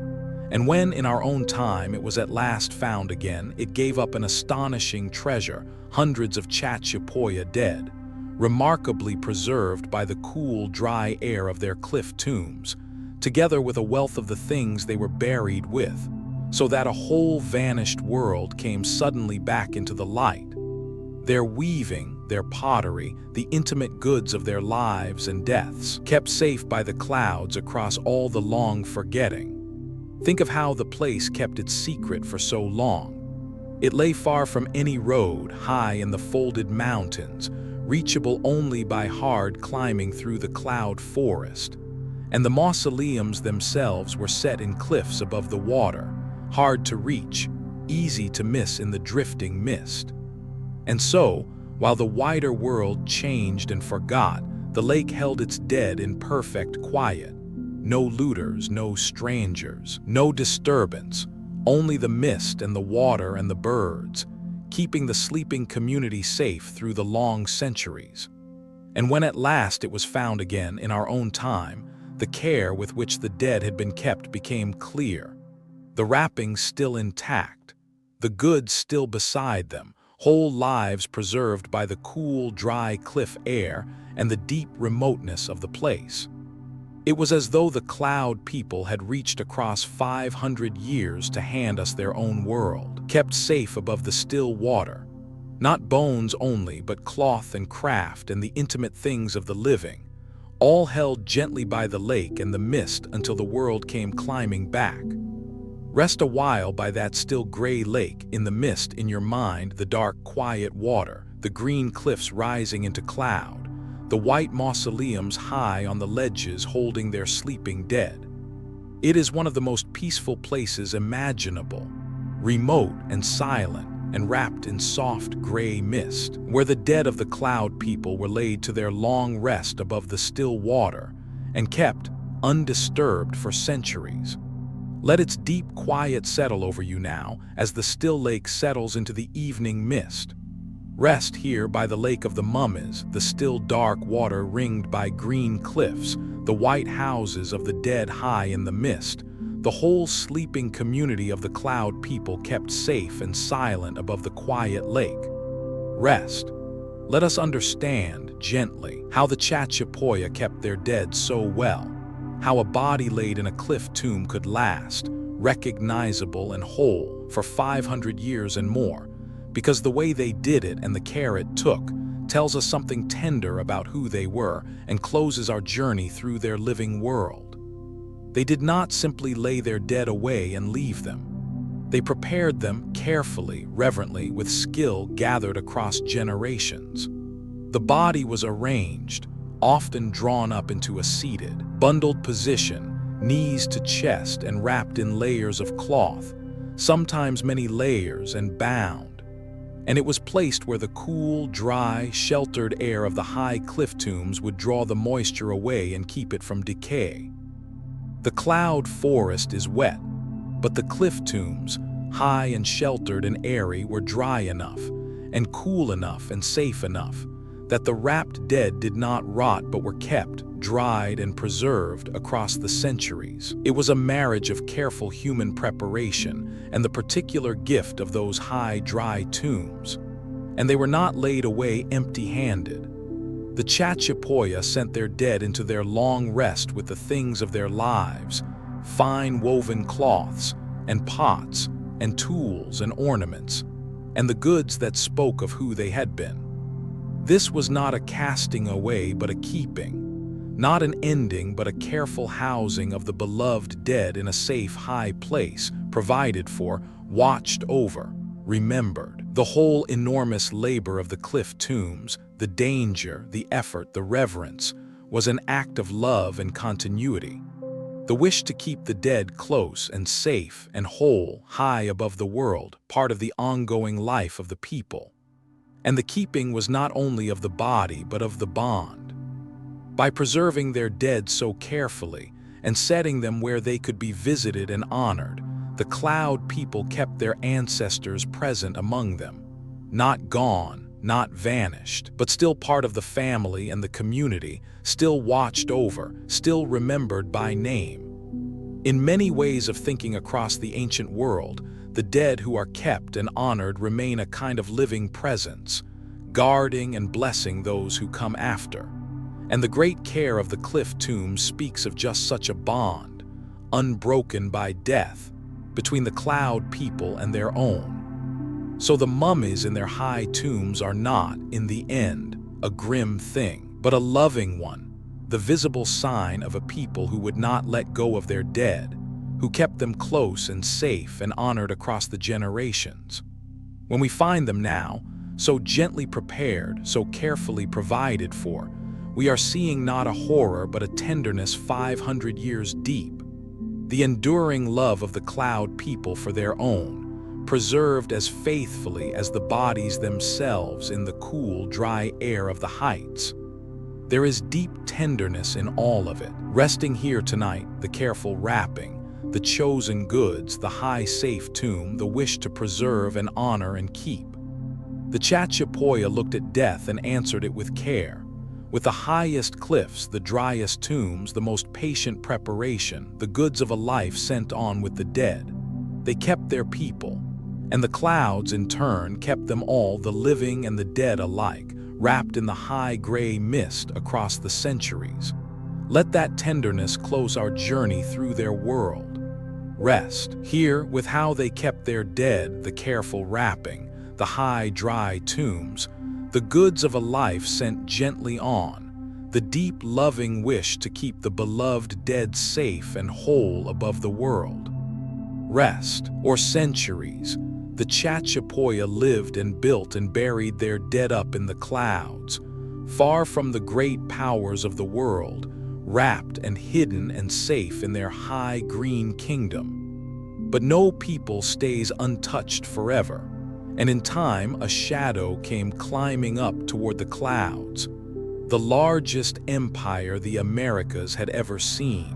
And when, in our own time, it was at last found again, it gave up an astonishing treasure, hundreds of Chachapoya dead, remarkably preserved by the cool, dry air of their cliff tombs, together with a wealth of the things they were buried with, so that a whole vanished world came suddenly back into the light. Their weaving, their pottery, the intimate goods of their lives and deaths, kept safe by the clouds across all the long forgetting. Think of how the place kept its secret for so long. It lay far from any road, high in the folded mountains, reachable only by hard climbing through the cloud forest. And the mausoleums themselves were set in cliffs above the water, hard to reach, easy to miss in the drifting mist. And so, while the wider world changed and forgot, the lake held its dead in perfect quiet. No looters, no strangers, no disturbance, only the mist and the water and the birds, keeping the sleeping community safe through the long centuries. And when at last it was found again in our own time, the care with which the dead had been kept became clear. The wrappings still intact, the goods still beside them, whole lives preserved by the cool, dry cliff air and the deep remoteness of the place. It was as though the cloud people had reached across 500 years to hand us their own world, kept safe above the still water. Not bones only, but cloth and craft and the intimate things of the living, all held gently by the lake and the mist until the world came climbing back. Rest a while by that still gray lake, in the mist in your mind, the dark, quiet water, the green cliffs rising into cloud, the white mausoleums high on the ledges holding their sleeping dead. It is one of the most peaceful places imaginable, remote and silent, and wrapped in soft gray mist, where the dead of the cloud people were laid to their long rest above the still water and kept undisturbed for centuries. Let its deep quiet settle over you now as the still lake settles into the evening mist. Rest here by the lake of the mummies, the still dark water ringed by green cliffs, the white houses of the dead high in the mist, the whole sleeping community of the cloud people kept safe and silent above the quiet lake. Rest. Let us understand, gently, how the Chachapoya kept their dead so well, how a body laid in a cliff tomb could last, recognizable and whole, for 500 years and more, because the way they did it and the care it took tells us something tender about who they were and closes our journey through their living world. They did not simply lay their dead away and leave them. They prepared them carefully, reverently, with skill gathered across generations. The body was arranged, often drawn up into a seated, bundled position, knees to chest and wrapped in layers of cloth, sometimes many layers, and bound. And it was placed where the cool, dry, sheltered air of the high cliff tombs would draw the moisture away and keep it from decay. The cloud forest is wet, but the cliff tombs, high and sheltered and airy, were dry enough, and cool enough and safe enough, that the wrapped dead did not rot but were kept, dried and preserved across the centuries. It was a marriage of careful human preparation and the particular gift of those high, dry tombs. And they were not laid away empty-handed. The Chachapoya sent their dead into their long rest with the things of their lives, fine woven cloths and pots and tools and ornaments, and the goods that spoke of who they had been. This was not a casting away but a keeping, not an ending but a careful housing of the beloved dead in a safe high place, provided for, watched over, remembered. The whole enormous labor of the cliff tombs, the danger, the effort, the reverence, was an act of love and continuity. The wish to keep the dead close and safe and whole, high above the world, part of the ongoing life of the people. And the keeping was not only of the body but of the bond. By preserving their dead so carefully and setting them where they could be visited and honored, the cloud people kept their ancestors present among them, not gone, not vanished, but still part of the family and the community, still watched over, still remembered by name. In many ways of thinking across the ancient world, the dead who are kept and honored remain a kind of living presence, guarding and blessing those who come after. And the great care of the cliff tombs speaks of just such a bond, unbroken by death, between the cloud people and their own. So the mummies in their high tombs are not, in the end, a grim thing, but a loving one, the visible sign of a people who would not let go of their dead, who kept them close and safe and honored across the generations. When we find them now, so gently prepared, so carefully provided for, we are seeing not a horror but a tenderness 500 years deep. The enduring love of the cloud people for their own, preserved as faithfully as the bodies themselves in the cool, dry air of the heights. There is deep tenderness in all of it. Resting here tonight, the careful wrapping, the chosen goods, the high safe tomb, the wish to preserve and honor and keep. The Chachapoya looked at death and answered it with care. With the highest cliffs, the driest tombs, the most patient preparation, the goods of a life sent on with the dead. They kept their people, and the clouds in turn kept them all, the living and the dead alike, wrapped in the high gray mist across the centuries. Let that tenderness close our journey through their world. Rest here with how they kept their dead, the careful wrapping, the high dry tombs, the goods of a life sent gently on, the deep loving wish to keep the beloved dead safe and whole above the world. Rest, or centuries, the Chachapoya lived and built and buried their dead up in the clouds, far from the great powers of the world, wrapped and hidden and safe in their high green kingdom. But no people stays untouched forever, and in time a shadow came climbing up toward the clouds, the largest empire the Americas had ever seen,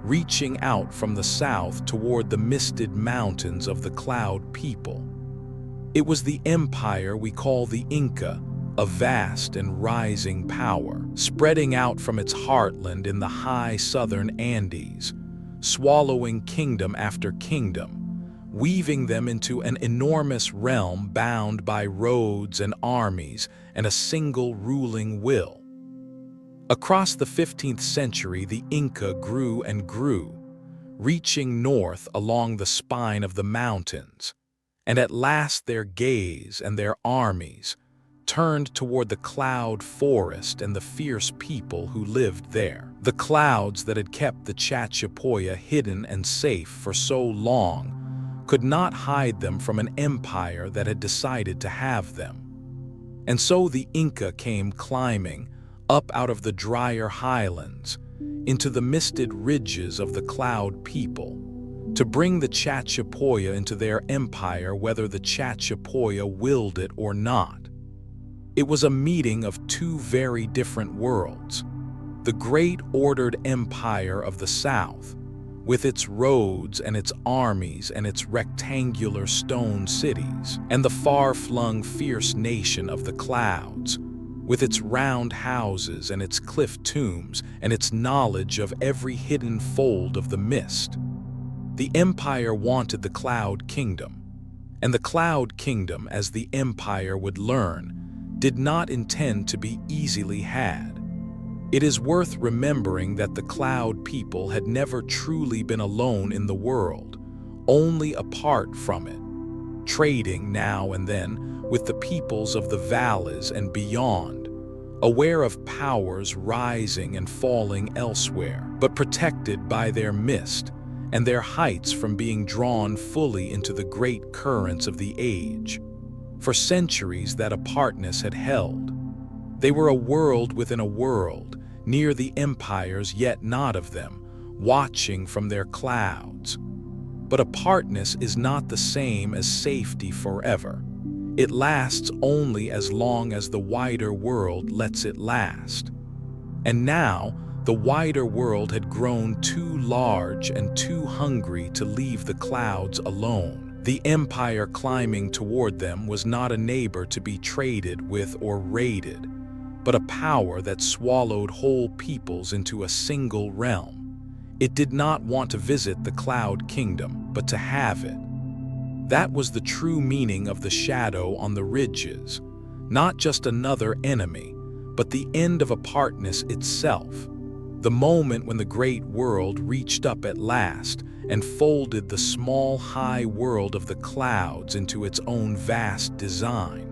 reaching out from the south toward the misted mountains of the Cloud People. It was the empire we call the Inca, a vast and rising power, spreading out from its heartland in the high southern Andes, swallowing kingdom after kingdom, weaving them into an enormous realm bound by roads and armies and a single ruling will. Across the 15th century, the Inca grew and grew, reaching north along the spine of the mountains, and at last their gaze and their armies turned toward the cloud forest and the fierce people who lived there. The clouds that had kept the Chachapoya hidden and safe for so long could not hide them from an empire that had decided to have them. And so the Inca came climbing up out of the drier highlands into the misted ridges of the Cloud People to bring the Chachapoya into their empire, whether the Chachapoya willed it or not. It was a meeting of two very different worlds: the great ordered empire of the south, with its roads and its armies and its rectangular stone cities, and the far-flung fierce nation of the clouds, with its round houses and its cliff tombs and its knowledge of every hidden fold of the mist. The empire wanted the Cloud Kingdom, and the Cloud Kingdom, as the empire would learn, did not intend to be easily had. It is worth remembering that the Cloud People had never truly been alone in the world, only apart from it, trading now and then with the peoples of the valleys and beyond, aware of powers rising and falling elsewhere, but protected by their mist and their heights from being drawn fully into the great currents of the age. For centuries that apartness had held. They were a world within a world, near the empires yet not of them, watching from their clouds. But apartness is not the same as safety forever. It lasts only as long as the wider world lets it last. And now, the wider world had grown too large and too hungry to leave the clouds alone. The empire climbing toward them was not a neighbor to be traded with or raided, but a power that swallowed whole peoples into a single realm. It did not want to visit the Cloud Kingdom, but to have it. That was the true meaning of the shadow on the ridges, not just another enemy, but the end of apartness itself, the moment when the great world reached up at last and folded the small, high world of the clouds into its own vast design.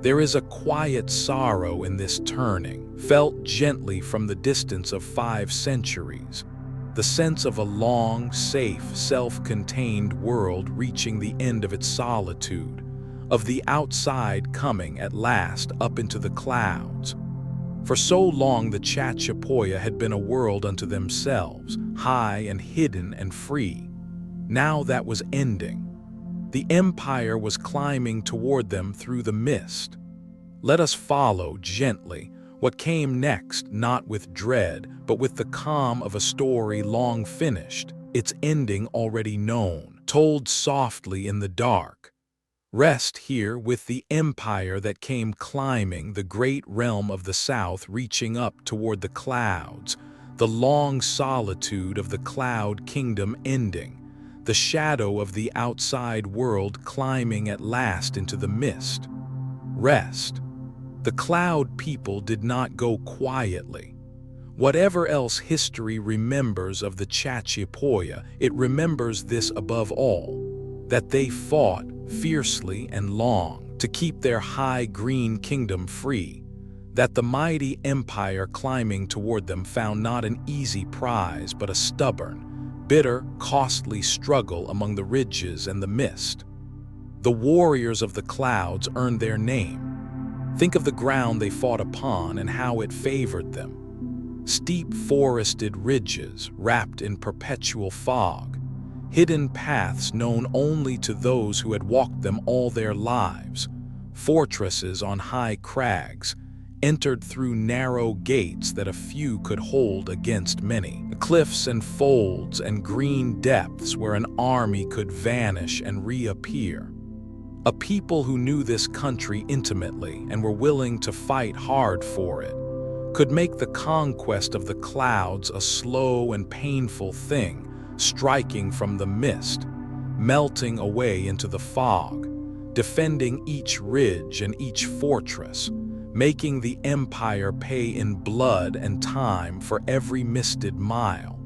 There is a quiet sorrow in this turning, felt gently from the distance of 5 centuries, the sense of a long, safe, self-contained world reaching the end of its solitude, of the outside coming at last up into the clouds. For so long the Chachapoya had been a world unto themselves, high and hidden and free. Now that was ending. The empire was climbing toward them through the mist. Let us follow gently what came next, not with dread, but with the calm of a story long finished, its ending already known, told softly in the dark. Rest here with the empire that came climbing, the great realm of the south reaching up toward the clouds, the long solitude of the Cloud Kingdom ending, the shadow of the outside world climbing at last into the mist. Rest. The Cloud People did not go quietly. Whatever else history remembers of the Chachapoya, it remembers this above all, that they fought fiercely and long to keep their high green kingdom free, that the mighty empire climbing toward them found not an easy prize but a stubborn, bitter, costly struggle among the ridges and the mist. The warriors of the clouds earned their name. Think of the ground they fought upon and how it favored them. Steep forested ridges wrapped in perpetual fog, hidden paths known only to those who had walked them all their lives, fortresses on high crags, entered through narrow gates that a few could hold against many, cliffs and folds and green depths where an army could vanish and reappear. A people who knew this country intimately and were willing to fight hard for it could make the conquest of the clouds a slow and painful thing, striking from the mist, melting away into the fog, defending each ridge and each fortress, making the empire pay in blood and time for every misted mile.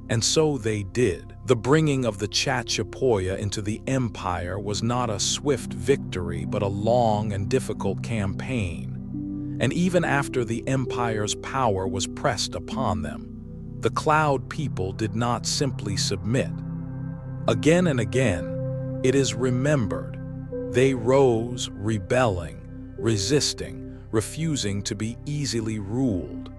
And so they did. The bringing of the Chachapoya into the empire was not a swift victory but a long and difficult campaign. And even after the empire's power was pressed upon them, the Cloud people did not simply submit. Again and again, it is remembered, they rose, rebelling, resisting, refusing to be easily ruled,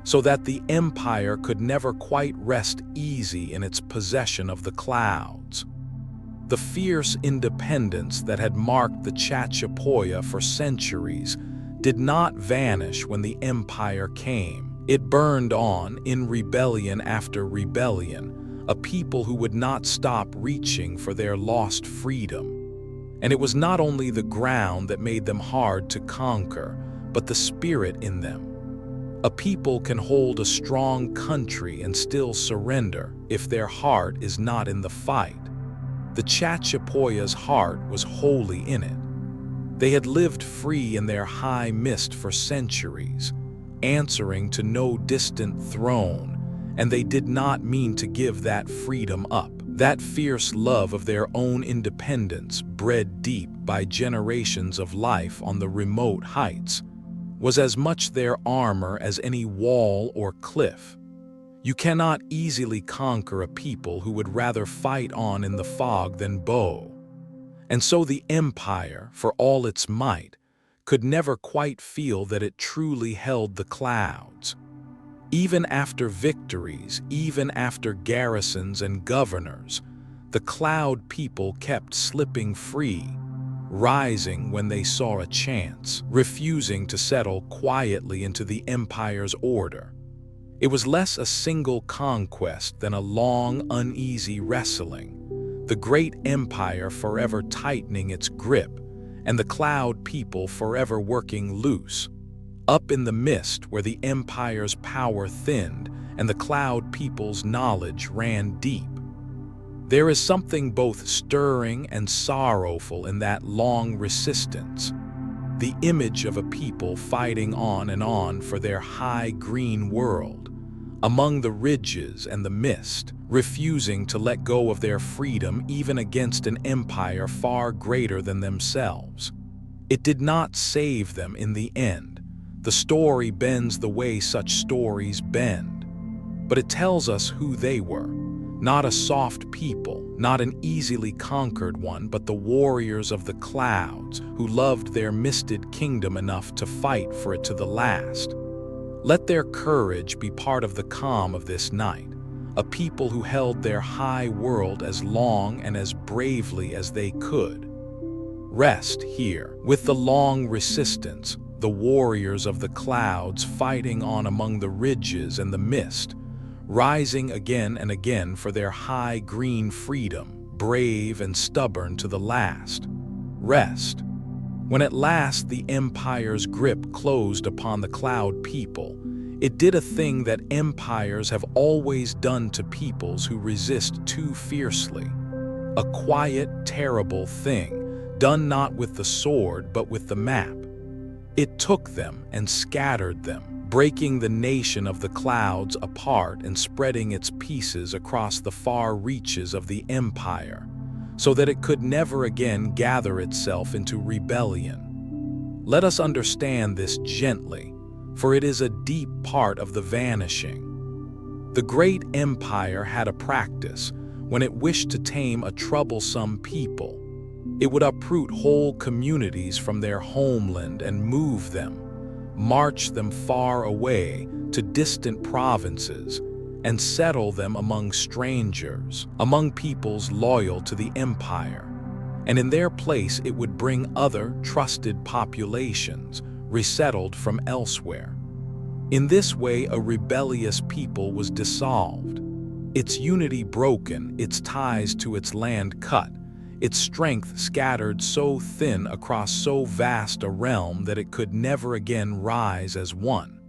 so that the empire could never quite rest easy in its possession of the clouds. The fierce independence that had marked the Chachapoya for centuries did not vanish when the empire came. It burned on in rebellion after rebellion, a people who would not stop reaching for their lost freedom. And it was not only the ground that made them hard to conquer, but the spirit in them. A people can hold a strong country and still surrender if their heart is not in the fight. The Chachapoya's heart was wholly in it. They had lived free in their high mist for centuries, answering to no distant throne, and they did not mean to give that freedom up. That fierce love of their own independence, bred deep by generations of life on the remote heights, was as much their armor as any wall or cliff. You cannot easily conquer a people who would rather fight on in the fog than bow. And so the empire, for all its might, could never quite feel that it truly held the clouds. Even after victories, even after garrisons and governors, the Cloud people kept slipping free, rising when they saw a chance, refusing to settle quietly into the empire's order. It was less a single conquest than a long, uneasy wrestling, the great empire forever tightening its grip, and the Cloud people forever working loose, up in the mist where the empire's power thinned and the Cloud people's knowledge ran deep. There is something both stirring and sorrowful in that long resistance, the image of a people fighting on and on for their high green world, among the ridges and the mist, refusing to let go of their freedom even against an empire far greater than themselves. It did not save them in the end. The story bends the way such stories bend, but it tells us who they were. Not a soft people, not an easily conquered one, but the warriors of the clouds who loved their misted kingdom enough to fight for it to the last. Let their courage be part of the calm of this night, a people who held their high world as long and as bravely as they could. Rest here, with the long resistance, the warriors of the clouds fighting on among the ridges and the mist, rising again and again for their high green freedom, brave and stubborn to the last. Rest. When at last the empire's grip closed upon the Cloud people, it did a thing that empires have always done to peoples who resist too fiercely. A quiet, terrible thing, done not with the sword but with the map. It took them and scattered them, breaking the nation of the clouds apart and spreading its pieces across the far reaches of the empire, so that it could never again gather itself into rebellion. Let us understand this gently, for it is a deep part of the vanishing. The great empire had a practice when it wished to tame a troublesome people. It would uproot whole communities from their homeland and move them, march them far away to distant provinces, and settle them among strangers, among peoples loyal to the empire. And in their place it would bring other trusted populations, resettled from elsewhere. In this way, a rebellious people was dissolved, its unity broken, its ties to its land cut, its strength scattered so thin across so vast a realm that it could never again rise as one.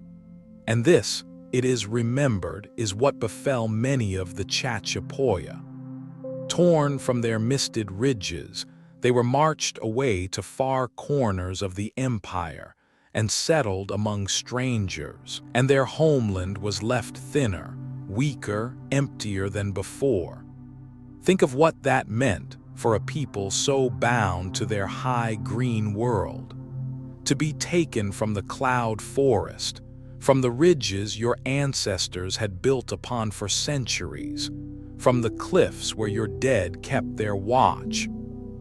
And this, it is remembered, is what befell many of the Chachapoya. Torn from their misted ridges, they were marched away to far corners of the empire and settled among strangers, and their homeland was left thinner, weaker, emptier than before. Think of what that meant for a people so bound to their high green world. To be taken from the cloud forest, from the ridges your ancestors had built upon for centuries, from the cliffs where your dead kept their watch,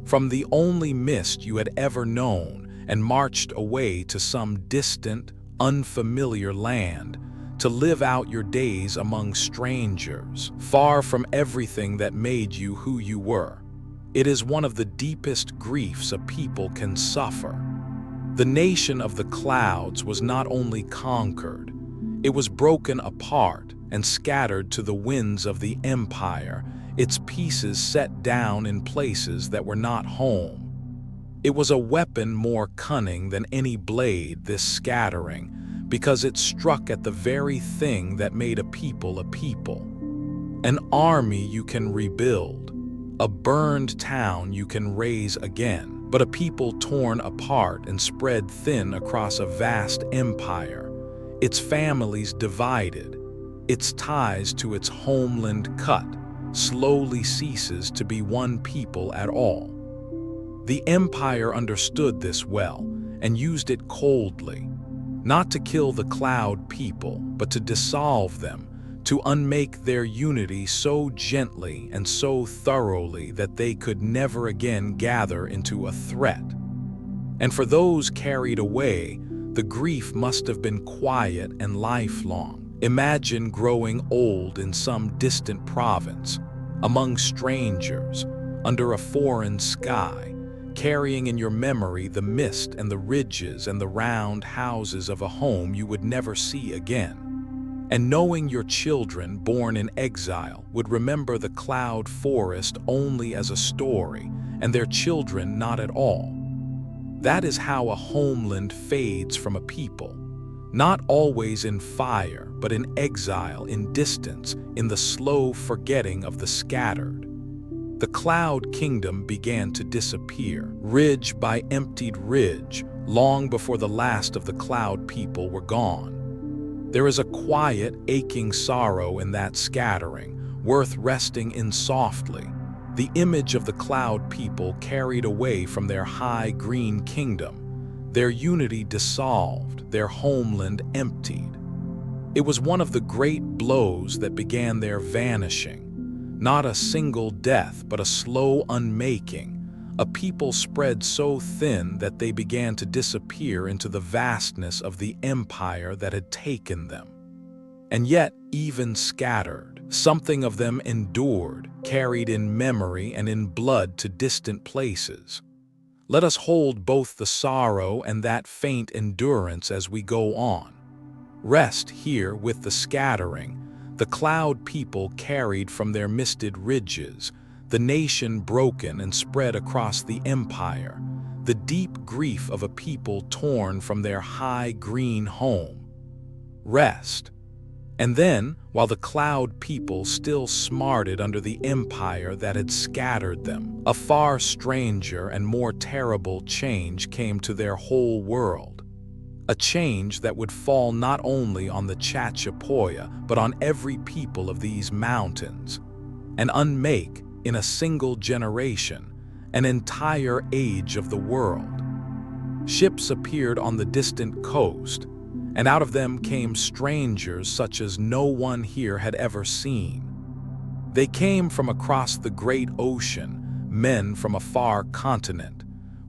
from the only mist you had ever known, and marched away to some distant, unfamiliar land, to live out your days among strangers, far from everything that made you who you were. It is one of the deepest griefs a people can suffer. The nation of the clouds was not only conquered, it was broken apart and scattered to the winds of the empire, its pieces set down in places that were not home. It was a weapon more cunning than any blade, this scattering, because it struck at the very thing that made a people. An army you can rebuild, a burned town you can raise again, but a people torn apart and spread thin across a vast empire, its families divided, its ties to its homeland cut, slowly ceases to be one people at all. The empire understood this well and used it coldly, not to kill the cloud people, but to dissolve them, to unmake their unity so gently and so thoroughly that they could never again gather into a threat. And for those carried away, the grief must have been quiet and lifelong. Imagine growing old in some distant province, among strangers, under a foreign sky, carrying in your memory the mist and the ridges and the round houses of a home you would never see again. And knowing your children born in exile would remember the cloud forest only as a story, and their children not at all. That is how a homeland fades from a people, not always in fire, but in exile, in distance, in the slow forgetting of the scattered. The cloud kingdom began to disappear, ridge by emptied ridge, long before the last of the cloud people were gone. There is a quiet, aching sorrow in that scattering, worth resting in softly. The image of the cloud people carried away from their high green kingdom, their unity dissolved, their homeland emptied. It was one of the great blows that began their vanishing. Not a single death, but a slow unmaking. A people spread so thin that they began to disappear into the vastness of the empire that had taken them. And yet, even scattered, something of them endured, carried in memory and in blood to distant places. Let us hold both the sorrow and that faint endurance as we go on. Rest here with the scattering, the cloud people carried from their misted ridges, the nation broken and spread across the empire, the deep grief of a people torn from their high green home. Rest. And then, while the cloud people still smarted under the empire that had scattered them, a far stranger and more terrible change came to their whole world. A change that would fall not only on the Chachapoya, but on every people of these mountains, and unmake, in a single generation, an entire age of the world. Ships appeared on the distant coast, and out of them came strangers such as no one here had ever seen. They came from across the great ocean, men from a far continent,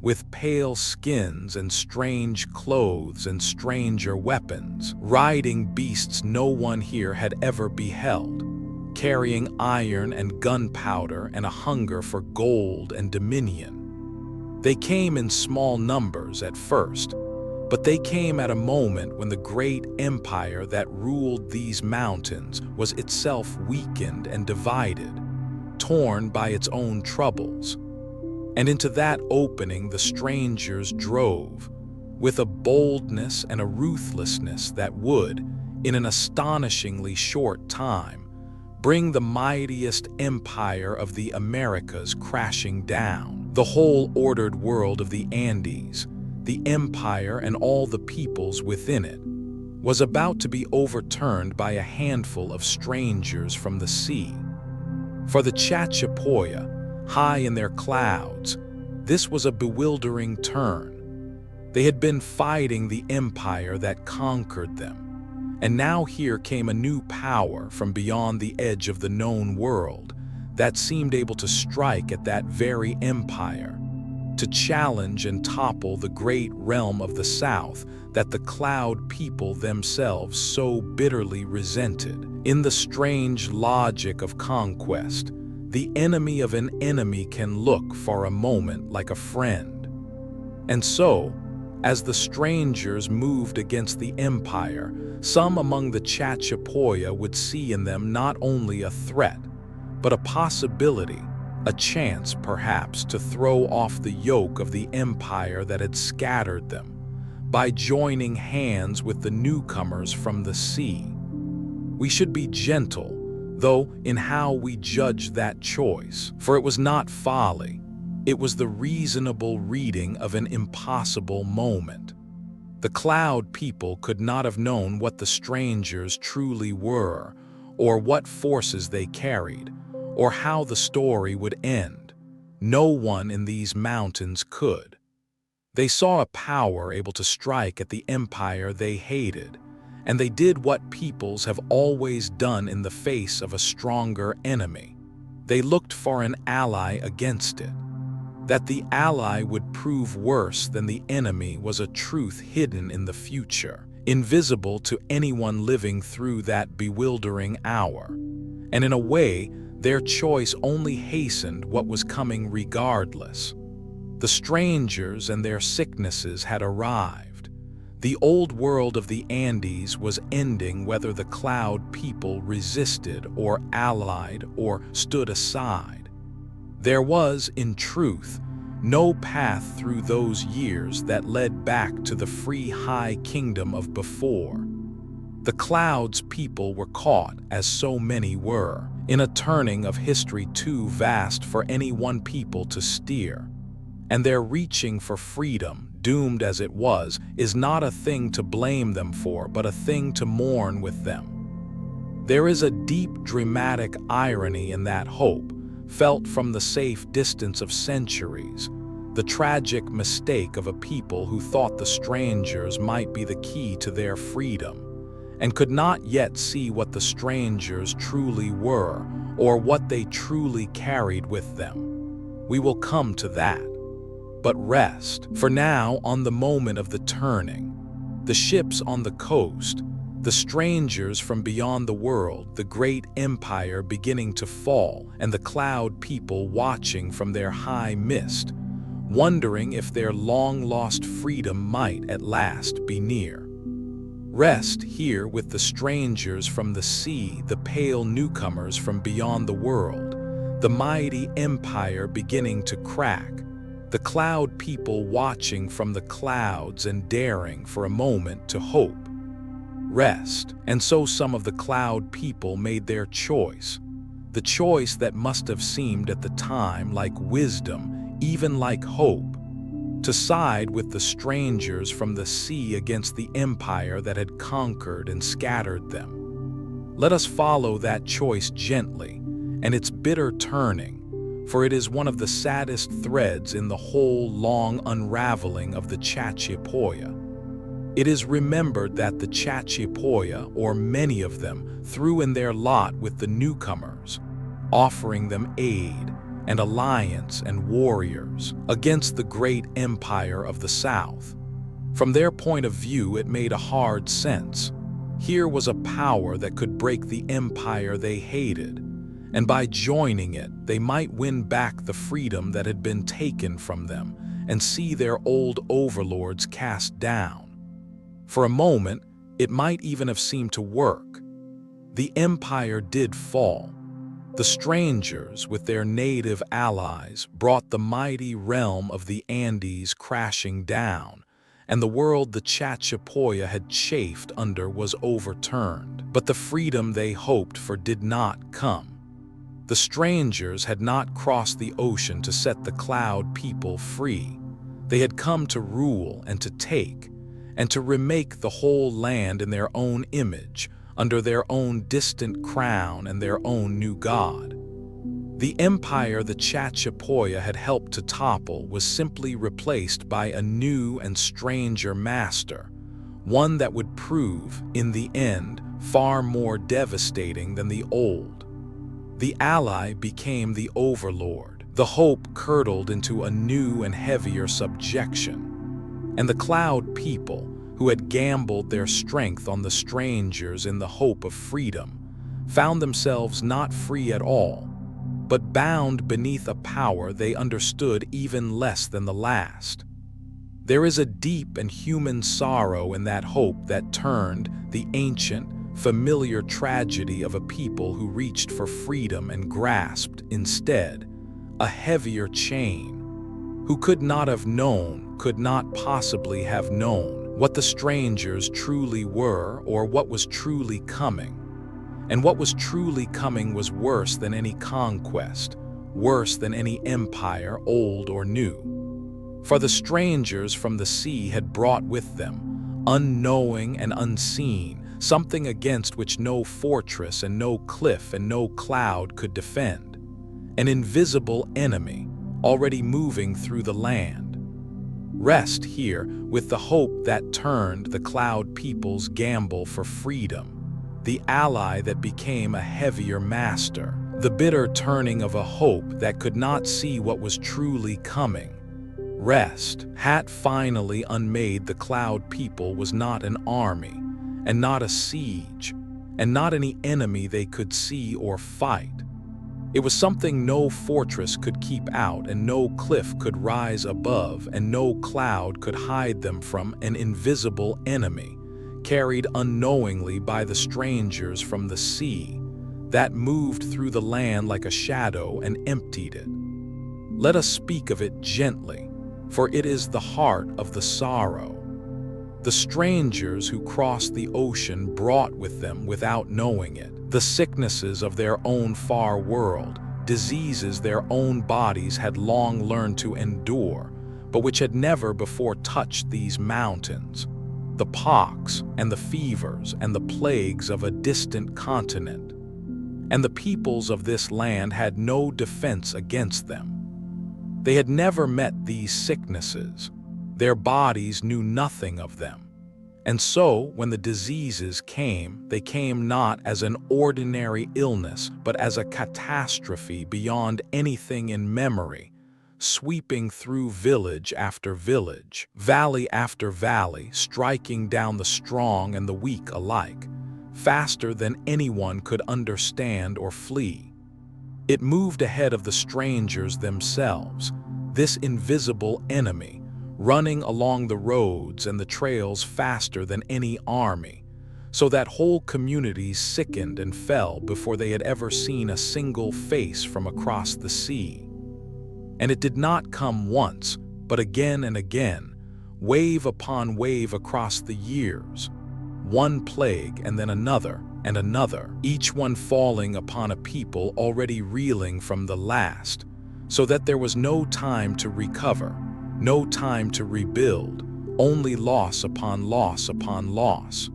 with pale skins and strange clothes and stranger weapons, riding beasts no one here had ever beheld, carrying iron and gunpowder and a hunger for gold and dominion. They came in small numbers at first, but they came at a moment when the great empire that ruled these mountains was itself weakened and divided, torn by its own troubles. And into that opening the strangers drove, with a boldness and a ruthlessness that would, in an astonishingly short time, bring the mightiest empire of the Americas crashing down. The whole ordered world of the Andes, the empire and all the peoples within it, was about to be overturned by a handful of strangers from the sea. For the Chachapoya, high in their clouds, this was a bewildering turn. They had been fighting the empire that conquered them, and now here came a new power from beyond the edge of the known world that seemed able to strike at that very empire, to challenge and topple the great realm of the South that the cloud people themselves so bitterly resented. In the strange logic of conquest, the enemy of an enemy can look for a moment like a friend. And so, as the strangers moved against the empire, some among the Chachapoya would see in them not only a threat, but a possibility, a chance perhaps to throw off the yoke of the empire that had scattered them, by joining hands with the newcomers from the sea. We should be gentle, though, in how we judge that choice, for it was not folly, it was the reasonable reading of an impossible moment. The cloud people could not have known what the strangers truly were, or what forces they carried, or how the story would end. No one in these mountains could. They saw a power able to strike at the empire they hated, and they did what peoples have always done in the face of a stronger enemy. They looked for an ally against it. That the ally would prove worse than the enemy was a truth hidden in the future, invisible to anyone living through that bewildering hour. And in a way, their choice only hastened what was coming regardless. The strangers and their sicknesses had arrived. The old world of the Andes was ending whether the cloud people resisted or allied or stood aside. There was, in truth, no path through those years that led back to the free high kingdom of before. The clouds people were caught, as so many were, in a turning of history too vast for any one people to steer. And their reaching for freedom, doomed as it was, is not a thing to blame them for, but a thing to mourn with them. There is a deep dramatic irony in that hope, felt from the safe distance of centuries, the tragic mistake of a people who thought the strangers might be the key to their freedom, and could not yet see what the strangers truly were, or what they truly carried with them. We will come to that. But rest, for now, on the moment of the turning. The ships on the coast, the strangers from beyond the world, the great empire beginning to fall, and the cloud people watching from their high mist, wondering if their long-lost freedom might at last be near. Rest here with the strangers from the sea, the pale newcomers from beyond the world, the mighty empire beginning to crack, the cloud people watching from the clouds and daring for a moment to hope. Rest, and so some of the cloud people made their choice, the choice that must have seemed at the time like wisdom, even like hope, to side with the strangers from the sea against the empire that had conquered and scattered them. Let us follow that choice gently, and its bitter turning, for it is one of the saddest threads in the whole long unraveling of the Chachapoya. It is remembered that the Chachapoya, or many of them, threw in their lot with the newcomers, offering them aid, and alliance and warriors against the great empire of the South. From their point of view, it made a hard sense. Here was a power that could break the empire they hated, and by joining it, they might win back the freedom that had been taken from them and see their old overlords cast down. For a moment, it might even have seemed to work. The empire did fall. The strangers, with their native allies, brought the mighty realm of the Andes crashing down, and the world the Chachapoya had chafed under was overturned. But the freedom they hoped for did not come. The strangers had not crossed the ocean to set the cloud people free. They had come to rule and to take, and to remake the whole land in their own image, under their own distant crown and their own new god. The empire the Chachapoya had helped to topple was simply replaced by a new and stranger master, one that would prove, in the end, far more devastating than the old. The ally became the overlord. The hope curdled into a new and heavier subjection. And the cloud people, who had gambled their strength on the strangers in the hope of freedom, found themselves not free at all, but bound beneath a power they understood even less than the last. There is a deep and human sorrow in that hope that turned the ancient, familiar tragedy of a people who reached for freedom and grasped, instead, a heavier chain. Who could not have known, could not possibly have known, what the strangers truly were or what was truly coming. And what was truly coming was worse than any conquest, worse than any empire, old or new. For the strangers from the sea had brought with them, unknowing and unseen, something against which no fortress and no cliff and no cloud could defend. An invisible enemy, already moving through the land. Rest here with the hope that turned the cloud people's gamble for freedom, the ally that became a heavier master, the bitter turning of a hope that could not see what was truly coming. Rest had finally unmade the cloud people was not an army, and not a siege, and not any enemy they could see or fight. It was something no fortress could keep out, and no cliff could rise above, and no cloud could hide them from an invisible enemy, carried unknowingly by the strangers from the sea, that moved through the land like a shadow and emptied it. Let us speak of it gently, for it is the heart of the sorrow. The strangers who crossed the ocean brought with them, without knowing it, the sicknesses of their own far world, diseases their own bodies had long learned to endure, but which had never before touched these mountains, the pox and the fevers and the plagues of a distant continent. And the peoples of this land had no defense against them. They had never met these sicknesses. Their bodies knew nothing of them. And so, when the diseases came, they came not as an ordinary illness, but as a catastrophe beyond anything in memory, sweeping through village after village, valley after valley, striking down the strong and the weak alike, faster than anyone could understand or flee. It moved ahead of the strangers themselves, this invisible enemy, running along the roads and the trails faster than any army, so that whole communities sickened and fell before they had ever seen a single face from across the sea. And it did not come once, but again and again, wave upon wave across the years, one plague and then another and another, each one falling upon a people already reeling from the last, so that there was no time to recover, no time to rebuild, only loss upon loss upon loss.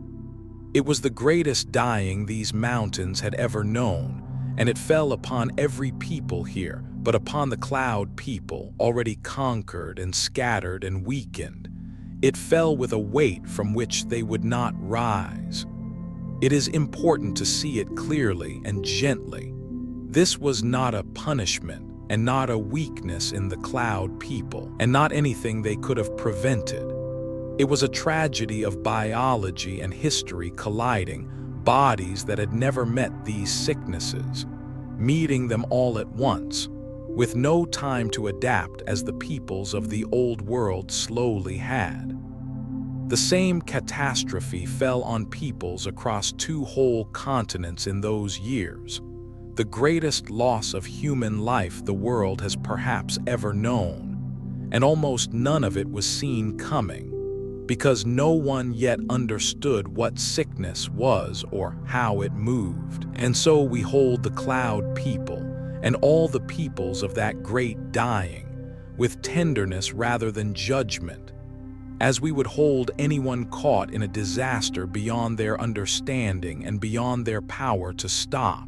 It was the greatest dying these mountains had ever known, and it fell upon every people here, but upon the cloud people, already conquered and scattered and weakened. It fell with a weight from which they would not rise. It is important to see it clearly and gently. This was not a punishment, and not a weakness in the cloud people, and not anything they could have prevented. It was a tragedy of biology and history colliding, bodies that had never met these sicknesses, meeting them all at once, with no time to adapt as the peoples of the old world slowly had. The same catastrophe fell on peoples across 2 whole continents in those years, the greatest loss of human life the world has perhaps ever known, and almost none of it was seen coming, because no one yet understood what sickness was or how it moved. And so we hold the cloud people and all the peoples of that great dying with tenderness rather than judgment, as we would hold anyone caught in a disaster beyond their understanding and beyond their power to stop.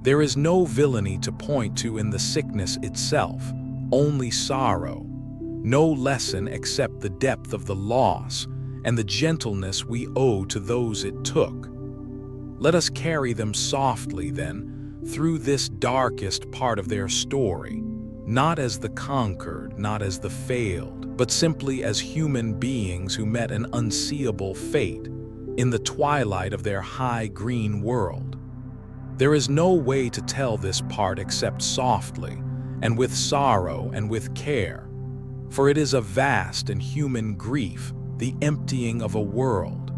There is no villainy to point to in the sickness itself, only sorrow, no lesson except the depth of the loss and the gentleness we owe to those it took. Let us carry them softly, then, through this darkest part of their story, not as the conquered, not as the failed, but simply as human beings who met an unseeable fate in the twilight of their high green world. There is no way to tell this part except softly, and with sorrow and with care, for it is a vast and human grief, the emptying of a world.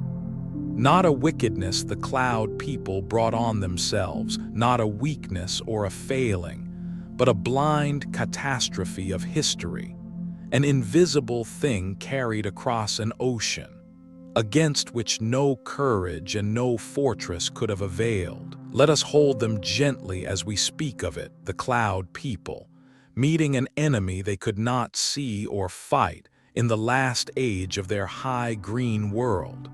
Not a wickedness the cloud people brought on themselves, not a weakness or a failing, but a blind catastrophe of history, an invisible thing carried across an ocean, against which no courage and no fortress could have availed. Let us hold them gently as we speak of it, the cloud people, meeting an enemy they could not see or fight in the last age of their high green world.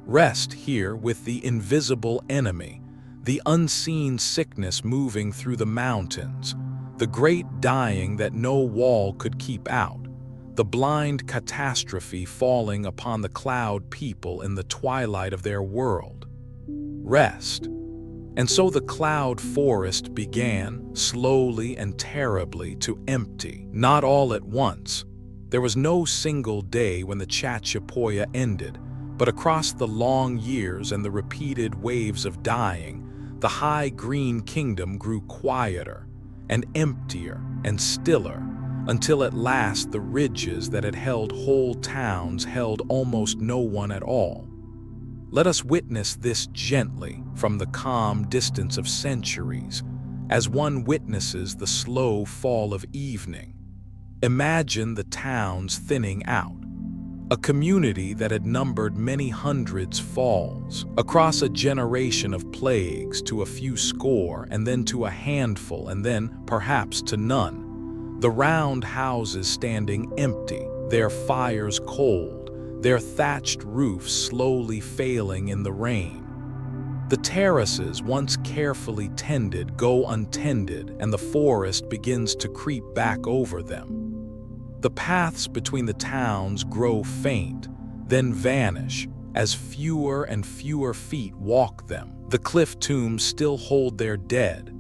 Rest here with the invisible enemy, the unseen sickness moving through the mountains, the great dying that no wall could keep out, the blind catastrophe falling upon the cloud people in the twilight of their world. Rest. And so the cloud forest began, slowly and terribly, to empty, not all at once. There was no single day when the Chachapoya ended, but across the long years and the repeated waves of dying, the high green kingdom grew quieter and emptier and stiller, until at last the ridges that had held whole towns held almost no one at all. Let us witness this gently from the calm distance of centuries, as one witnesses the slow fall of evening. Imagine the towns thinning out. A community that had numbered many hundreds falls, across a generation of plagues to a few score, and then to a handful, and then perhaps to none. The round houses standing empty, their fires cold, their thatched roofs slowly failing in the rain. The terraces, once carefully tended, go untended, and the forest begins to creep back over them. The paths between the towns grow faint, then vanish, as fewer and fewer feet walk them. The cliff tombs still hold their dead,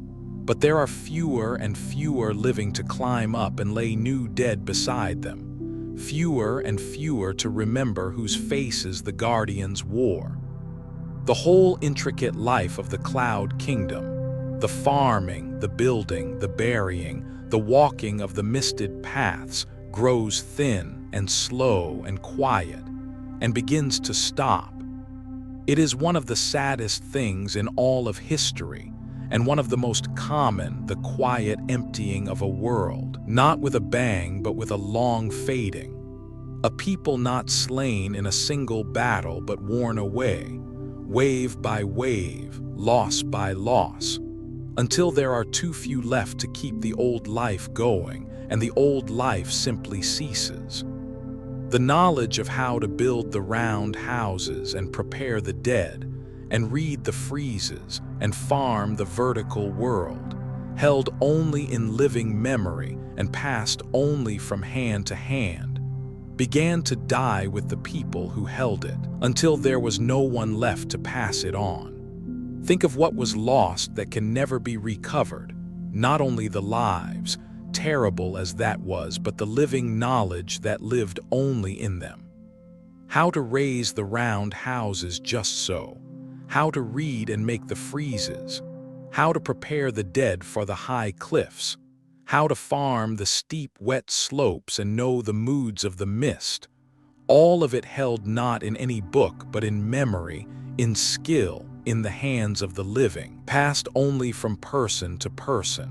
but there are fewer and fewer living to climb up and lay new dead beside them. Fewer and fewer to remember whose faces the guardians wore. The whole intricate life of the cloud kingdom, the farming, the building, the burying, the walking of the misted paths, grows thin and slow and quiet, and begins to stop. It is one of the saddest things in all of history, and one of the most common, the quiet emptying of a world, not with a bang but with a long fading. A people not slain in a single battle but worn away, wave by wave, loss by loss, until there are too few left to keep the old life going, and the old life simply ceases. The knowledge of how to build the round houses and prepare the dead, and read the friezes, and farm the vertical world, held only in living memory and passed only from hand to hand, began to die with the people who held it, until there was no one left to pass it on. Think of what was lost that can never be recovered, not only the lives, terrible as that was, but the living knowledge that lived only in them. How to raise the round houses just so, how to read and make the friezes, how to prepare the dead for the high cliffs, how to farm the steep wet slopes and know the moods of the mist, all of it held not in any book but in memory, in skill, in the hands of the living, passed only from person to person.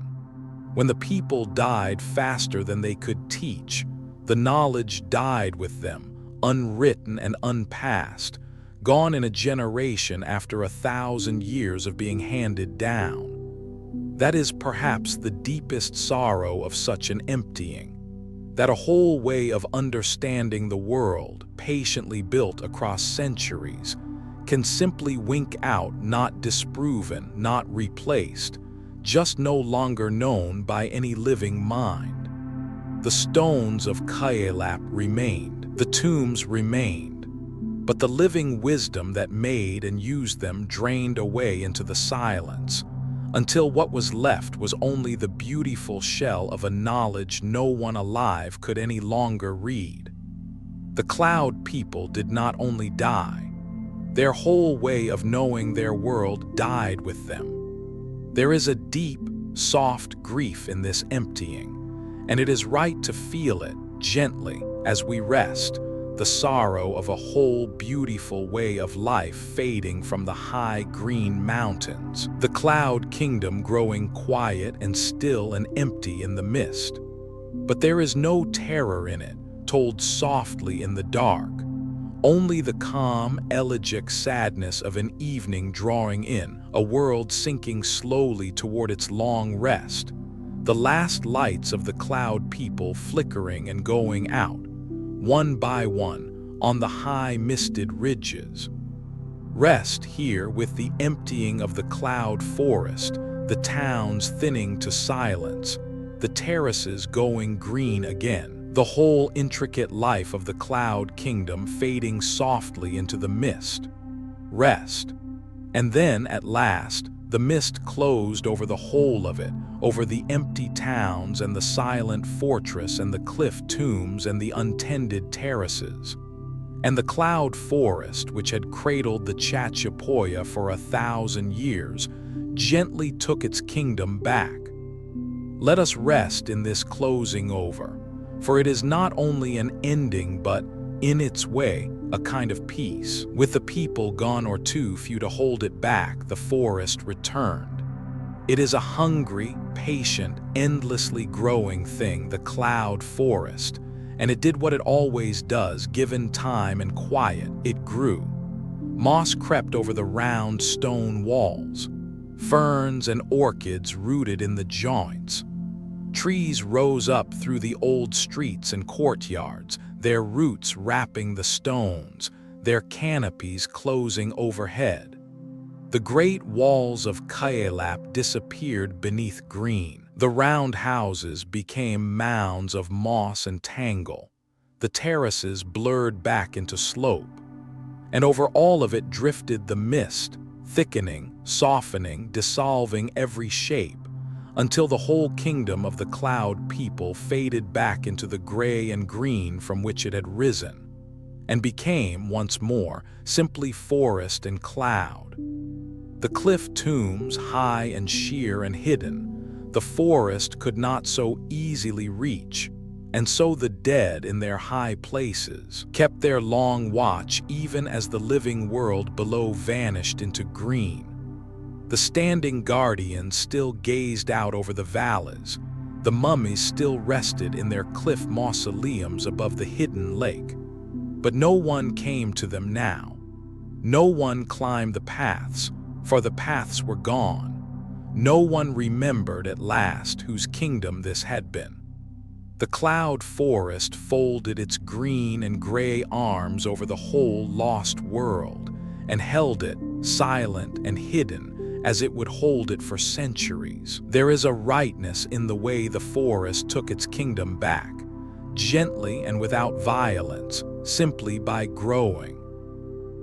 When the people died faster than they could teach, the knowledge died with them, unwritten and unpassed, gone in a generation after 1,000 years of being handed down. That is perhaps the deepest sorrow of such an emptying, that a whole way of understanding the world, patiently built across centuries, can simply wink out, not disproven, not replaced, just no longer known by any living mind. The stones of Kuelap remained, the tombs remained, but the living wisdom that made and used them drained away into the silence, until what was left was only the beautiful shell of a knowledge no one alive could any longer read. The cloud people did not only die, their whole way of knowing their world died with them. There is a deep, soft grief in this emptying, and it is right to feel it gently as we rest, the sorrow of a whole beautiful way of life fading from the high green mountains, the cloud kingdom growing quiet and still and empty in the mist. But there is no terror in it, told softly in the dark, only the calm, elegiac sadness of an evening drawing in, a world sinking slowly toward its long rest, the last lights of the cloud people flickering and going out, one by one, on the high misted ridges. Rest here with the emptying of the cloud forest, the towns thinning to silence, the terraces going green again, the whole intricate life of the cloud kingdom fading softly into the mist. Rest. And then, at last, the mist closed over the whole of it, over the empty towns and the silent fortress and the cliff tombs and the untended terraces. And the cloud forest, which had cradled the Chachapoya for 1,000 years, gently took its kingdom back. Let us rest in this closing over, for it is not only an ending but, in its way, a kind of peace. With the people gone or too few to hold it back, the forest returned. It is a hungry, patient, endlessly growing thing, the cloud forest, and it did what it always does, given time and quiet, it grew. Moss crept over the round stone walls. Ferns and orchids rooted in the joints. Trees rose up through the old streets and courtyards, their roots wrapping the stones, their canopies closing overhead. The great walls of Kuelap disappeared beneath green. The round houses became mounds of moss and tangle. The terraces blurred back into slope. And over all of it drifted the mist, thickening, softening, dissolving every shape, until the whole kingdom of the cloud people faded back into the gray and green from which it had risen, and became, once more, simply forest and cloud. The cliff tombs, high and sheer and hidden, the forest could not so easily reach, and so the dead in their high places kept their long watch even as the living world below vanished into green. The standing guardians still gazed out over the valleys. The mummies still rested in their cliff mausoleums above the hidden lake. But no one came to them now. No one climbed the paths, for the paths were gone. No one remembered at last whose kingdom this had been. The cloud forest folded its green and gray arms over the whole lost world and held it, silent and hidden, as it would hold it for centuries. There is a rightness in the way the forest took its kingdom back, gently and without violence, simply by growing.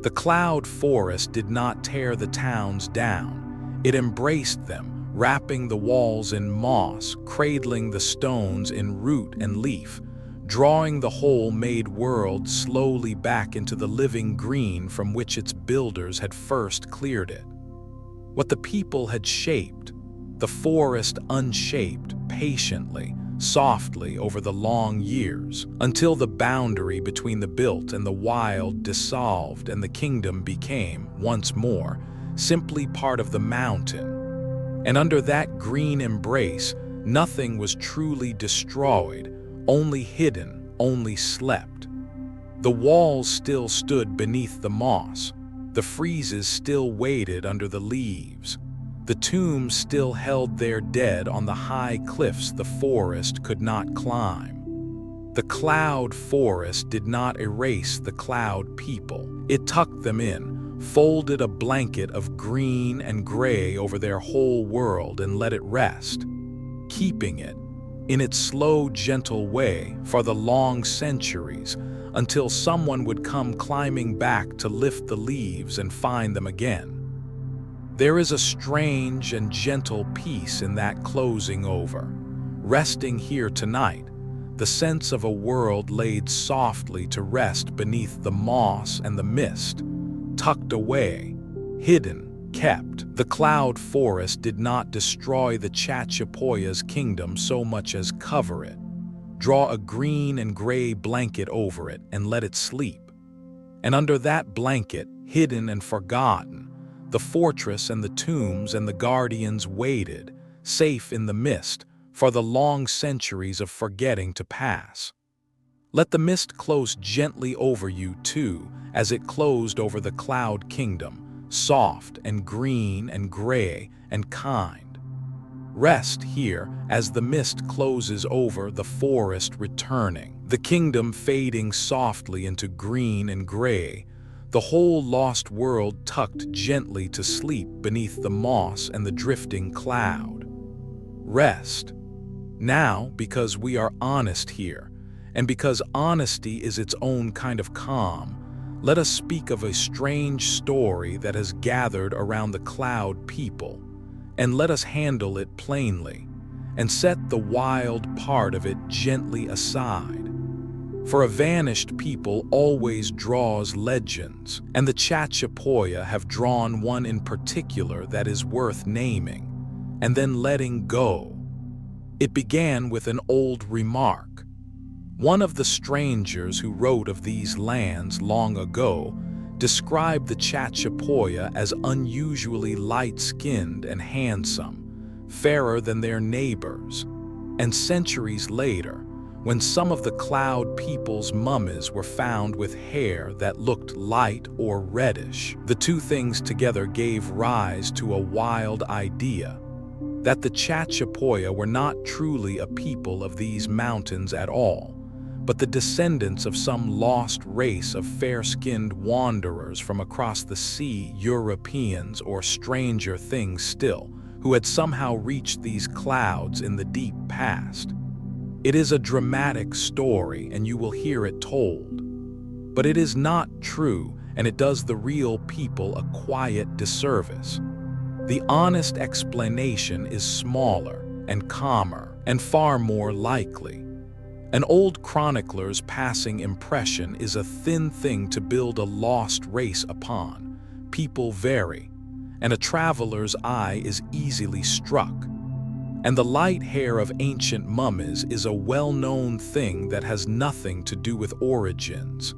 The cloud forest did not tear the towns down. It embraced them, wrapping the walls in moss, cradling the stones in root and leaf, drawing the whole-made world slowly back into the living green from which its builders had first cleared it. What the people had shaped, the forest unshaped patiently, softly over the long years, until the boundary between the built and the wild dissolved and the kingdom became, once more, simply part of the mountain. And under that green embrace, nothing was truly destroyed, only hidden, only slept. The walls still stood beneath the moss, the friezes still waited under the leaves. The tombs still held their dead on the high cliffs the forest could not climb. The cloud forest did not erase the cloud people. It tucked them in, folded a blanket of green and gray over their whole world and let it rest, keeping it, in its slow, gentle way, for the long centuries, until someone would come climbing back to lift the leaves and find them again. There is a strange and gentle peace in that closing over, resting here tonight, the sense of a world laid softly to rest beneath the moss and the mist, tucked away, hidden, kept. The cloud forest did not destroy the Chachapoya's kingdom so much as cover it, draw a green and gray blanket over it and let it sleep. And under that blanket, hidden and forgotten, the fortress and the tombs and the guardians waited, safe in the mist, for the long centuries of forgetting to pass. Let the mist close gently over you too, as it closed over the cloud kingdom, soft and green and gray and kind. Rest here as the mist closes over the forest returning, the kingdom fading softly into green and gray, the whole lost world tucked gently to sleep beneath the moss and the drifting cloud. Rest. Now, because we are honest here, and because honesty is its own kind of calm, let us speak of a strange story that has gathered around the cloud people, and let us handle it plainly, and set the wild part of it gently aside. For a vanished people always draws legends, and the Chachapoya have drawn one in particular that is worth naming, and then letting go. It began with an old remark. One of the strangers who wrote of these lands long ago described the Chachapoya as unusually light-skinned and handsome, fairer than their neighbors, and centuries later, when some of the cloud people's mummies were found with hair that looked light or reddish, the two things together gave rise to a wild idea that the Chachapoya were not truly a people of these mountains at all, but the descendants of some lost race of fair-skinned wanderers from across the sea, Europeans or stranger things still, who had somehow reached these clouds in the deep past. It is a dramatic story, and you will hear it told. But it is not true, and it does the real people a quiet disservice. The honest explanation is smaller and calmer and far more likely. An old chronicler's passing impression is a thin thing to build a lost race upon. People vary, and a traveler's eye is easily struck. And the light hair of ancient mummies is a well-known thing that has nothing to do with origins.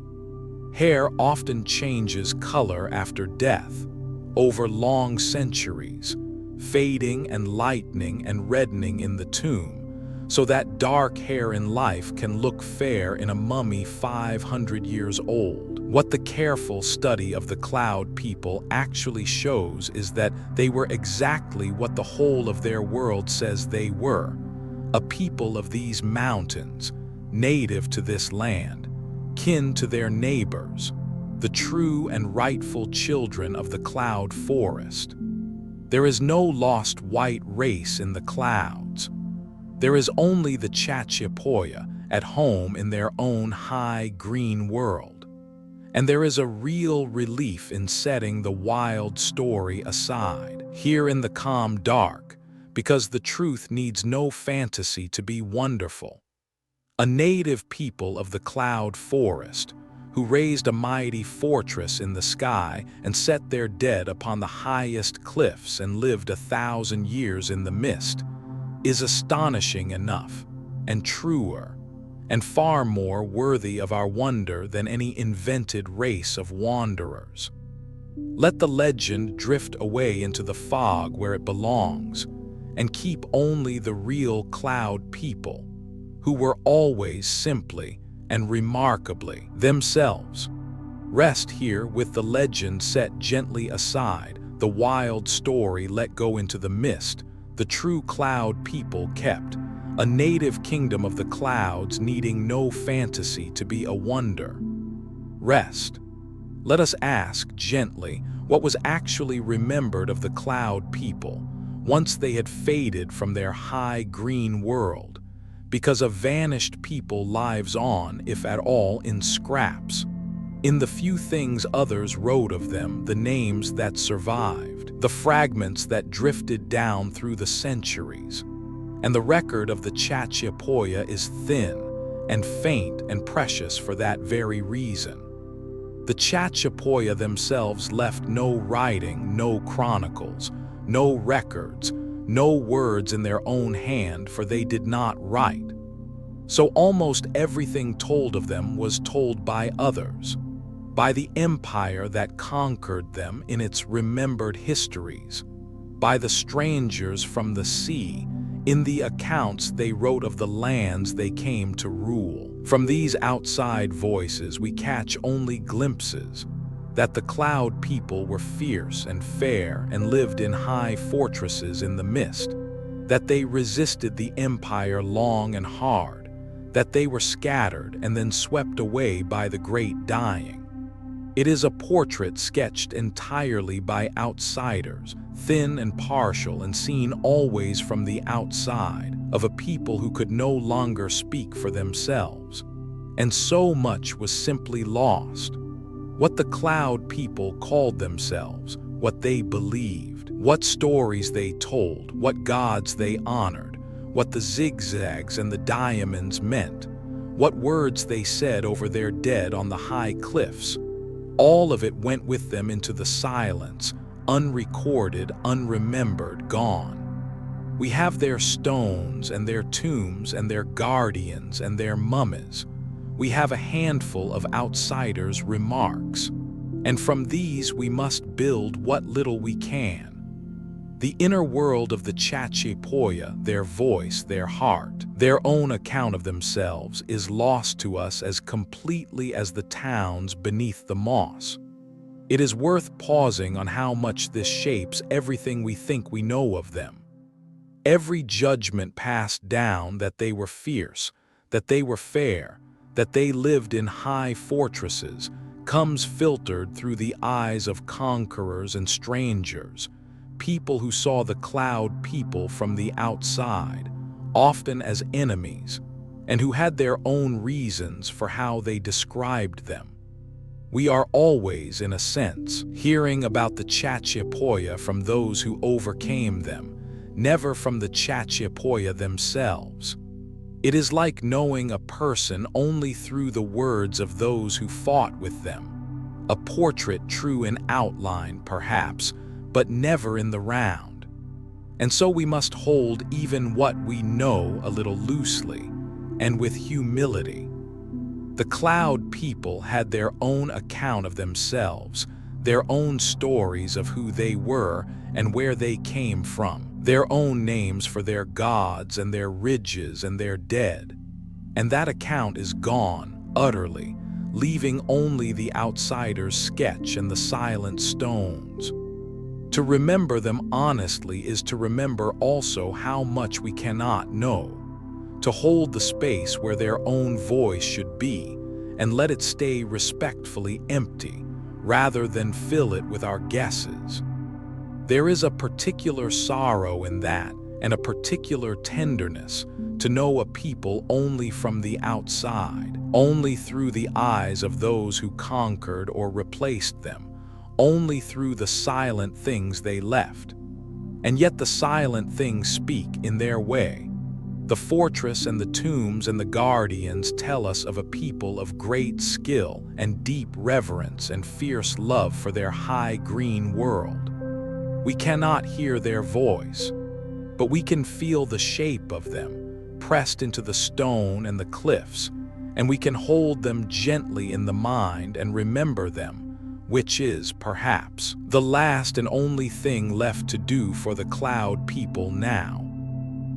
Hair often changes color after death, over long centuries, fading and lightening and reddening in the tomb, so that dark hair in life can look fair in a mummy 500 years old. What the careful study of the cloud people actually shows is that they were exactly what the whole of their world says they were, a people of these mountains, native to this land, kin to their neighbors, the true and rightful children of the cloud forest. There is no lost white race in the clouds. There is only the Chachapoya at home in their own high green world. And there is a real relief in setting the wild story aside. Here in the calm dark, because the truth needs no fantasy to be wonderful. A native people of the cloud forest, who raised a mighty fortress in the sky and set their dead upon the highest cliffs and lived 1,000 years in the mist, is astonishing enough, and truer, and far more worthy of our wonder than any invented race of wanderers. Let the legend drift away into the fog where it belongs, and keep only the real cloud people, who were always simply and remarkably themselves. Rest here with the legend set gently aside, the wild story let go into the mist, the true cloud people kept, a native kingdom of the clouds needing no fantasy to be a wonder. Rest. Let us ask gently what was actually remembered of the cloud people once they had faded from their high green world, because a vanished people lives on, if at all, in scraps. In the few things others wrote of them, the names that survived, the fragments that drifted down through the centuries. And the record of the Chachapoya is thin and faint and precious for that very reason. The Chachapoya themselves left no writing, no chronicles, no records, no words in their own hand, for they did not write. So almost everything told of them was told by others, by the empire that conquered them in its remembered histories, by the strangers from the sea, in the accounts they wrote of the lands they came to rule. From these outside voices we catch only glimpses that the cloud people were fierce and fair and lived in high fortresses in the mist, that they resisted the empire long and hard, that they were scattered and then swept away by the great dying. It is a portrait sketched entirely by outsiders, thin and partial and seen always from the outside, of a people who could no longer speak for themselves. And so much was simply lost. What the cloud people called themselves, what they believed, what stories they told, what gods they honored, what the zigzags and the diamonds meant, what words they said over their dead on the high cliffs. All of it went with them into the silence, unrecorded, unremembered, gone. We have their stones and their tombs and their guardians and their mummies. We have a handful of outsiders' remarks, and from these we must build what little we can. The inner world of the Chachapoya, their voice, their heart, their own account of themselves, is lost to us as completely as the towns beneath the moss. It is worth pausing on how much this shapes everything we think we know of them. Every judgment passed down, that they were fierce, that they were fair, that they lived in high fortresses, comes filtered through the eyes of conquerors and strangers, people who saw the cloud people from the outside, often as enemies, and who had their own reasons for how they described them. We are always, in a sense, hearing about the Chachapoya from those who overcame them, never from the Chachapoya themselves. It is like knowing a person only through the words of those who fought with them, a portrait true in outline, perhaps, but never in the round. And so we must hold even what we know a little loosely, and with humility. The cloud people had their own account of themselves, their own stories of who they were and where they came from, their own names for their gods and their ridges and their dead. And that account is gone, utterly, leaving only the outsider's sketch and the silent stones. To remember them honestly is to remember also how much we cannot know, to hold the space where their own voice should be, and let it stay respectfully empty, rather than fill it with our guesses. There is a particular sorrow in that, and a particular tenderness, to know a people only from the outside, only through the eyes of those who conquered or replaced them, only through the silent things they left. And yet the silent things speak in their way. The fortress and the tombs and the guardians tell us of a people of great skill and deep reverence and fierce love for their high green world. We cannot hear their voice, but we can feel the shape of them, pressed into the stone and the cliffs, and we can hold them gently in the mind and remember them, which is, perhaps, the last and only thing left to do for the Cloud people now.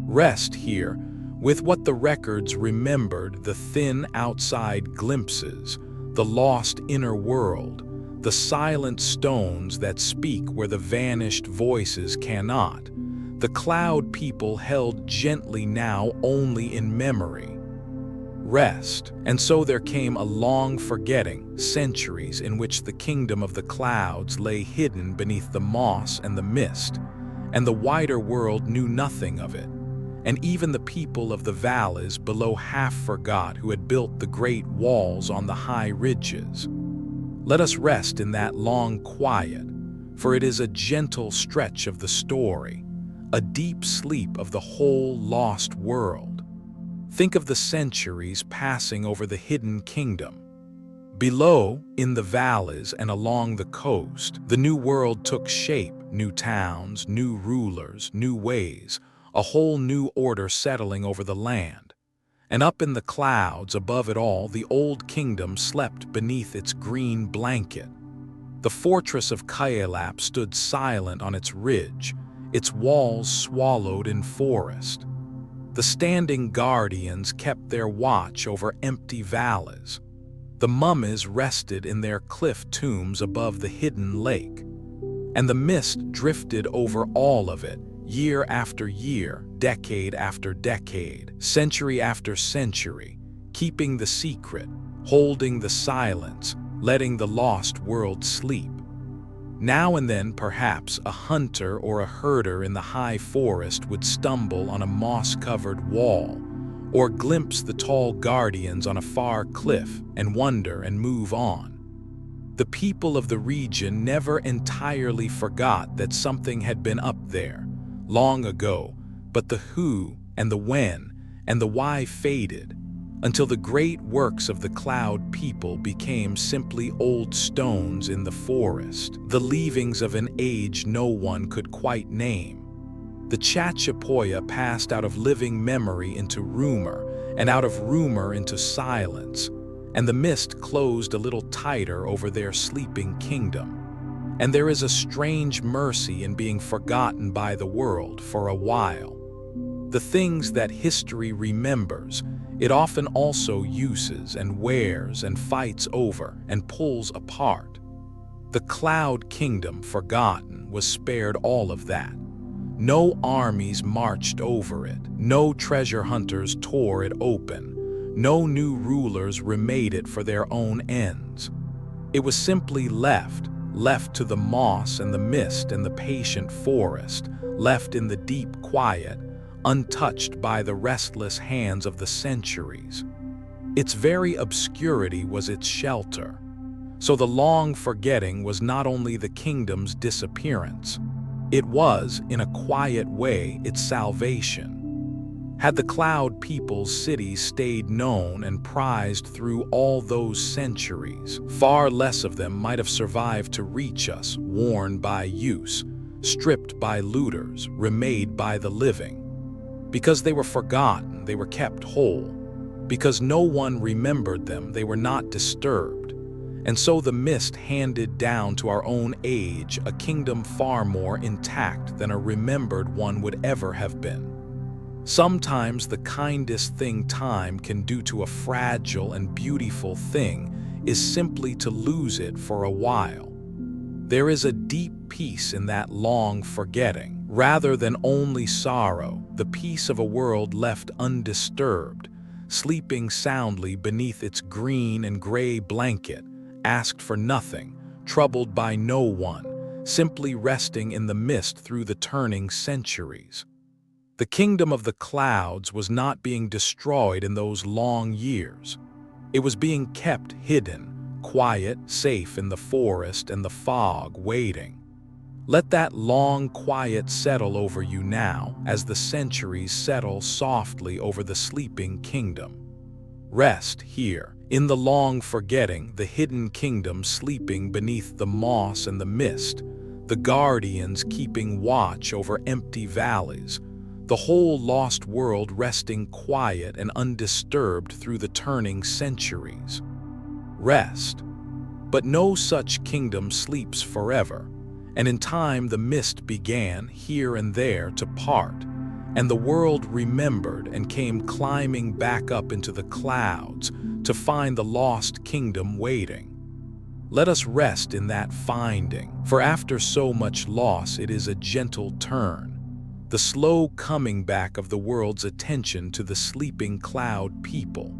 Rest here with what the records remembered, the thin outside glimpses, the lost inner world, the silent stones that speak where the vanished voices cannot. The Cloud people held gently now only in memory. Rest. And so there came a long forgetting, centuries in which the kingdom of the clouds lay hidden beneath the moss and the mist, and the wider world knew nothing of it. And even the people of the valleys below half forgot who had built the great walls on the high ridges. Let us rest in that long quiet, for it is a gentle stretch of the story, a deep sleep of the whole lost world. Think of the centuries passing over the hidden kingdom. Below, in the valleys and along the coast, the new world took shape, new towns, new rulers, new ways, a whole new order settling over the land. And up in the clouds above it all, the old kingdom slept beneath its green blanket. The fortress of Kuelap stood silent on its ridge, its walls swallowed in forest. The standing guardians kept their watch over empty valleys. The mummies rested in their cliff tombs above the hidden lake. And the mist drifted over all of it, year after year, decade after decade, century after century, keeping the secret, holding the silence, letting the lost world sleep. Now and then, perhaps, a hunter or a herder in the high forest would stumble on a moss-covered wall, or glimpse the tall guardians on a far cliff and wonder and move on. The people of the region never entirely forgot that something had been up there, long ago, but the who and the when and the why faded, until the great works of the Cloud people became simply old stones in the forest, the leavings of an age no one could quite name. The Chachapoya passed out of living memory into rumor, and out of rumor into silence, and the mist closed a little tighter over their sleeping kingdom. And there is a strange mercy in being forgotten by the world for a while. The things that history remembers, it often also uses and wears and fights over and pulls apart. The Cloud Kingdom, forgotten, was spared all of that. No armies marched over it, no treasure hunters tore it open, no new rulers remade it for their own ends. It was simply left to the moss and the mist and the patient forest, left in the deep quiet, untouched by the restless hands of the centuries. Its very obscurity was its shelter. So the long forgetting was not only the kingdom's disappearance, it was, in a quiet way, its salvation. Had the Cloud people's cities stayed known and prized through all those centuries, far less of them might have survived to reach us, worn by use, stripped by looters, remade by the living. Because they were forgotten, they were kept whole. Because no one remembered them, they were not disturbed. And so the mist handed down to our own age a kingdom far more intact than a remembered one would ever have been. Sometimes the kindest thing time can do to a fragile and beautiful thing is simply to lose it for a while. There is a deep peace in that long forgetting, rather than only sorrow, the peace of a world left undisturbed, sleeping soundly beneath its green and gray blanket, asked for nothing, troubled by no one, simply resting in the mist through the turning centuries. The kingdom of the clouds was not being destroyed in those long years. It was being kept hidden, quiet, safe in the forest and the fog, waiting. Let that long quiet settle over you now as the centuries settle softly over the sleeping kingdom. Rest here, in the long forgetting, the hidden kingdom sleeping beneath the moss and the mist, the guardians keeping watch over empty valleys, the whole lost world resting quiet and undisturbed through the turning centuries. Rest. But no such kingdom sleeps forever, and in time the mist began here and there to part, and the world remembered and came climbing back up into the clouds to find the lost kingdom waiting. Let us rest in that finding, for after so much loss it is a gentle turn, the slow coming back of the world's attention to the sleeping cloud people.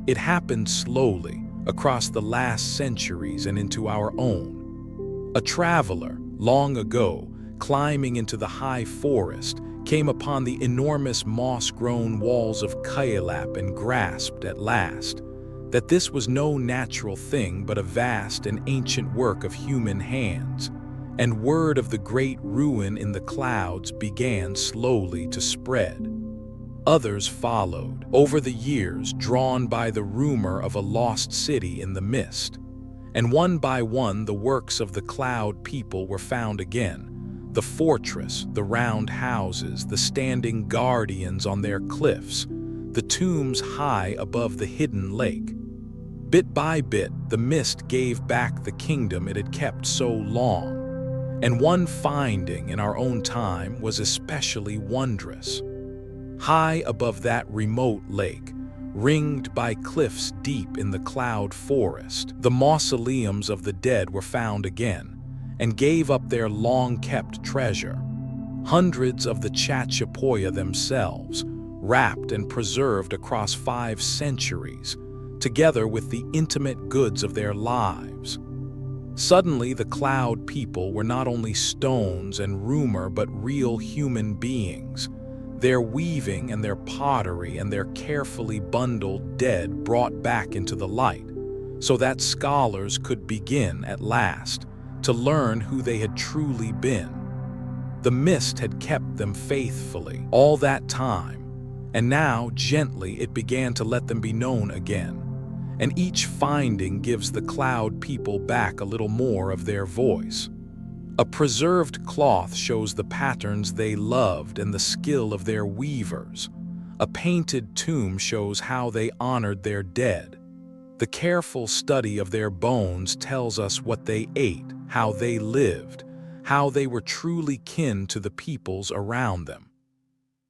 It happened slowly, across the last centuries and into our own. A traveler, long ago, climbing into the high forest, came upon the enormous moss-grown walls of Kuelap and grasped at last that this was no natural thing but a vast and ancient work of human hands, and word of the great ruin in the clouds began slowly to spread. Others followed, over the years drawn by the rumor of a lost city in the mist, and one by one the works of the cloud people were found again, the fortress, the round houses, the standing guardians on their cliffs, the tombs high above the hidden lake. Bit by bit, the mist gave back the kingdom it had kept so long, and one finding in our own time was especially wondrous. High above that remote lake, ringed by cliffs deep in the cloud forest, the mausoleums of the dead were found again, and gave up their long-kept treasure. Hundreds of the Chachapoya themselves, wrapped and preserved across 5 centuries, together with the intimate goods of their lives. Suddenly the cloud people were not only stones and rumor but real human beings, their weaving and their pottery and their carefully bundled dead brought back into the light, so that scholars could begin, at last, to learn who they had truly been. The mist had kept them faithfully all that time, and now gently it began to let them be known again, and each finding gives the cloud people back a little more of their voice. A preserved cloth shows the patterns they loved and the skill of their weavers. A painted tomb shows how they honored their dead. The careful study of their bones tells us what they ate, how they lived, how they were truly kin to the peoples around them.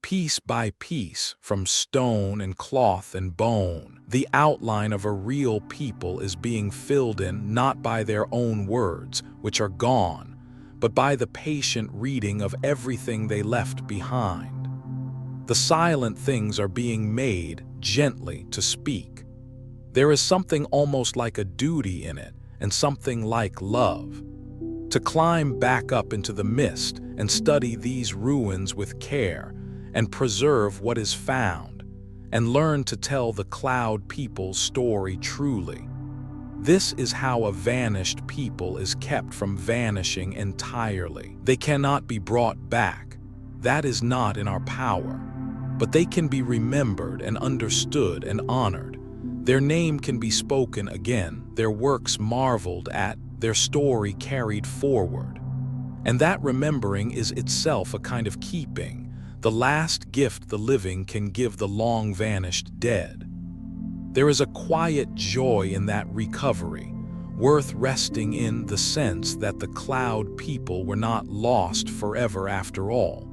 Piece by piece, from stone and cloth and bone, the outline of a real people is being filled in not by their own words, which are gone, but by the patient reading of everything they left behind. The silent things are being made gently to speak. There is something almost like a duty in it, and something like love. To climb back up into the mist and study these ruins with care, and preserve what is found, and learn to tell the cloud people's story truly. This is how a vanished people is kept from vanishing entirely. They cannot be brought back. That is not in our power. But they can be remembered and understood and honored. Their name can be spoken again, their works marveled at, their story carried forward. And that remembering is itself a kind of keeping, the last gift the living can give the long-vanished dead. There is a quiet joy in that recovery, worth resting in the sense that the cloud people were not lost forever after all,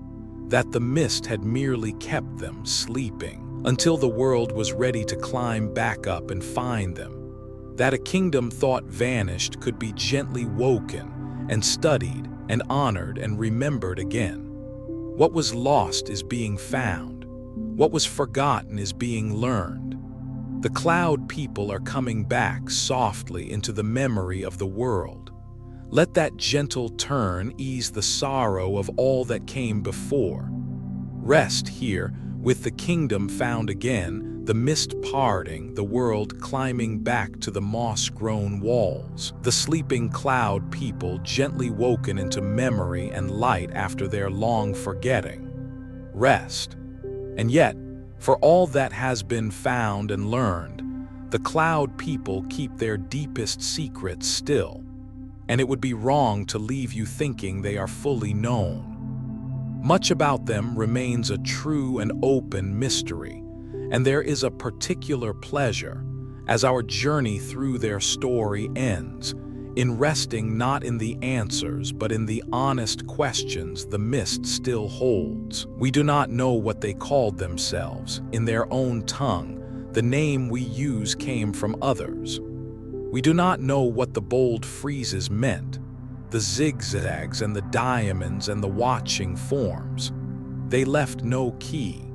that the mist had merely kept them sleeping until the world was ready to climb back up and find them, that a kingdom thought vanished could be gently woken and studied and honored and remembered again. What was lost is being found. What was forgotten is being learned. The cloud people are coming back softly into the memory of the world. Let that gentle turn ease the sorrow of all that came before. Rest here with the kingdom found again, the mist parting, the world climbing back to the moss-grown walls, the sleeping cloud people gently woken into memory and light after their long forgetting. Rest. And yet, for all that has been found and learned, the cloud people keep their deepest secrets still, and it would be wrong to leave you thinking they are fully known. Much about them remains a true and open mystery, and there is a particular pleasure, as our journey through their story ends, in resting not in the answers but in the honest questions the mist still holds. We do not know what they called themselves. In their own tongue, the name we use came from others. We do not know what the bold friezes meant, the zigzags and the diamonds and the watching forms. They left no key.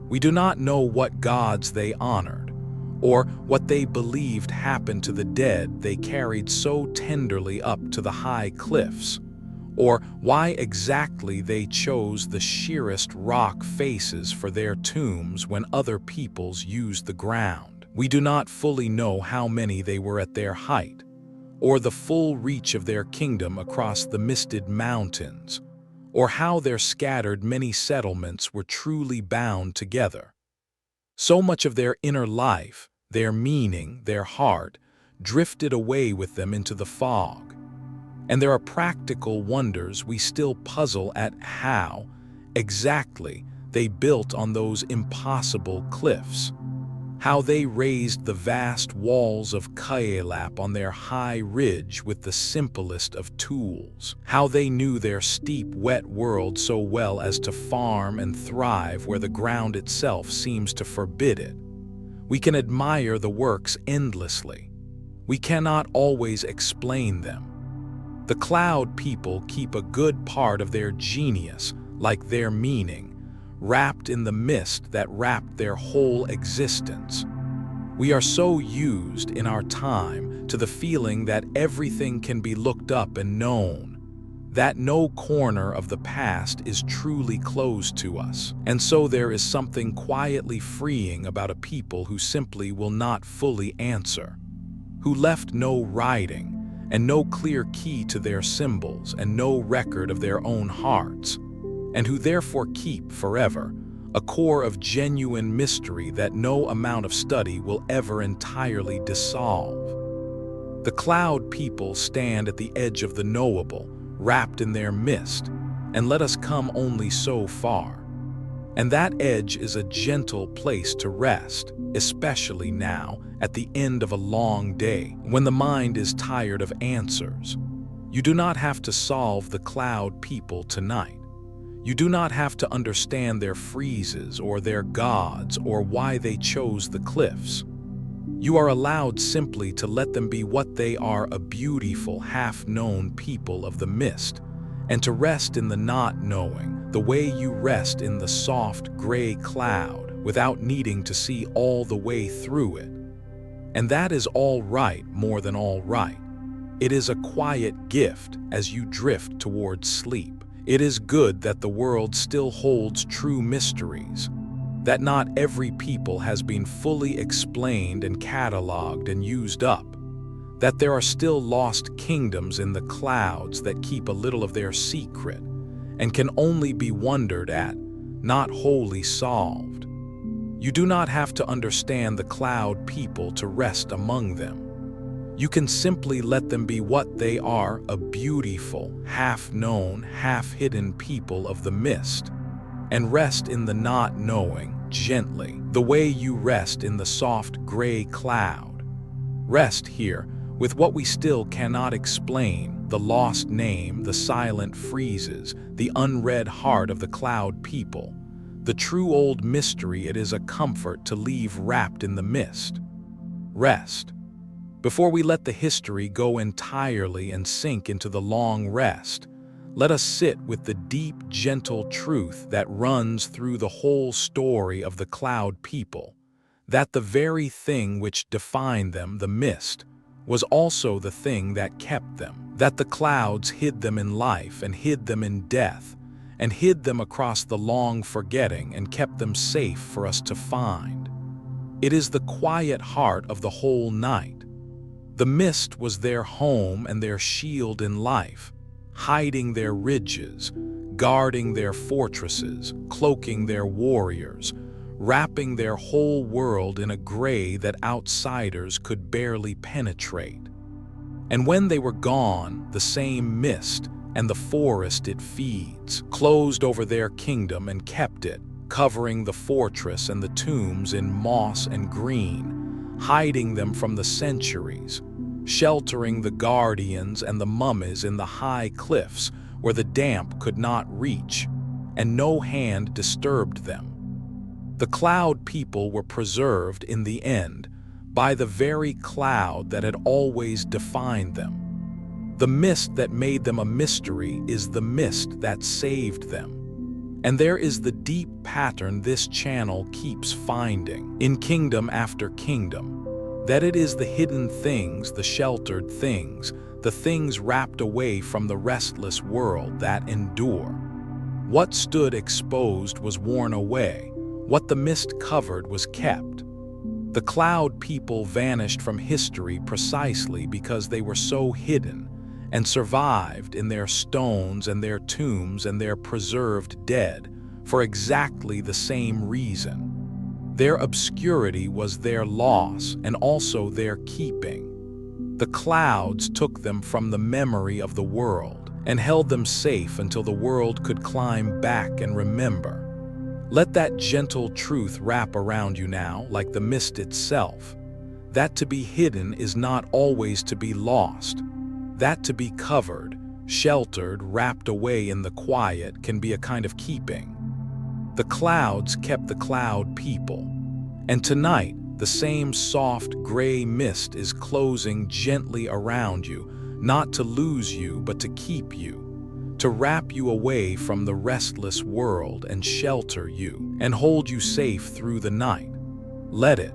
We do not know what gods they honored, or what they believed happened to the dead they carried so tenderly up to the high cliffs, or why exactly they chose the sheerest rock faces for their tombs when other peoples used the ground. We do not fully know how many they were at their height, or the full reach of their kingdom across the misted mountains, or how their scattered many settlements were truly bound together. So much of their inner life, their meaning, their heart, drifted away with them into the fog. And there are practical wonders we still puzzle at how, exactly, they built on those impossible cliffs, how they raised the vast walls of Kuelap on their high ridge with the simplest of tools, how they knew their steep, wet world so well as to farm and thrive where the ground itself seems to forbid it. We can admire the works endlessly. We cannot always explain them. The cloud people keep a good part of their genius, like their meaning, wrapped in the mist that wrapped their whole existence. We are so used in our time to the feeling that everything can be looked up and known, that no corner of the past is truly closed to us. And so there is something quietly freeing about a people who simply will not fully answer, who left no writing and no clear key to their symbols and no record of their own hearts, and who therefore keep forever a core of genuine mystery that no amount of study will ever entirely dissolve. The cloud people stand at the edge of the knowable, wrapped in their mist, and let us come only so far. And that edge is a gentle place to rest, especially now, at the end of a long day, when the mind is tired of answers. You do not have to solve the cloud people tonight. You do not have to understand their friezes or their gods or why they chose the cliffs. You are allowed simply to let them be what they are, a beautiful, half-known people of the mist, and to rest in the not knowing, the way you rest in the soft gray cloud without needing to see all the way through it. And that is all right, more than all right. It is a quiet gift as you drift towards sleep. It is good that the world still holds true mysteries, that not every people has been fully explained and catalogued and used up, that there are still lost kingdoms in the clouds that keep a little of their secret and can only be wondered at, not wholly solved. You do not have to understand the cloud people to rest among them. You can simply let them be what they are, a beautiful, half-known, half-hidden people of the mist, and rest in the not knowing, gently, the way you rest in the soft gray cloud. Rest here with what we still cannot explain, the lost name, the silent friezes, the unread heart of the cloud people. The true old mystery it is a comfort to leave wrapped in the mist. Rest. Before we let the history go entirely and sink into the long rest, let us sit with the deep, gentle truth that runs through the whole story of the cloud people, that the very thing which defined them, the mist, was also the thing that kept them, that the clouds hid them in life and hid them in death, and hid them across the long forgetting and kept them safe for us to find. It is the quiet heart of the whole night. The mist was their home and their shield in life, hiding their ridges, guarding their fortresses, cloaking their warriors, wrapping their whole world in a gray that outsiders could barely penetrate. And when they were gone, the same mist and the forest it feeds closed over their kingdom and kept it, covering the fortress and the tombs in moss and green, hiding them from the centuries, sheltering the guardians and the mummies in the high cliffs where the damp could not reach, and no hand disturbed them. The cloud people were preserved in the end by the very cloud that had always defined them. The mist that made them a mystery is the mist that saved them. And there is the deep pattern this channel keeps finding, in kingdom after kingdom, that it is the hidden things, the sheltered things, the things wrapped away from the restless world that endure. What stood exposed was worn away, what the mist covered was kept. The cloud people vanished from history precisely because they were so hidden, and survived in their stones and their tombs and their preserved dead for exactly the same reason. Their obscurity was their loss and also their keeping. The clouds took them from the memory of the world and held them safe until the world could climb back and remember. Let that gentle truth wrap around you now like the mist itself, that to be hidden is not always to be lost. That to be covered, sheltered, wrapped away in the quiet can be a kind of keeping. The clouds kept the cloud people, and tonight the same soft gray mist is closing gently around you, not to lose you but to keep you, to wrap you away from the restless world and shelter you, and hold you safe through the night. Let it.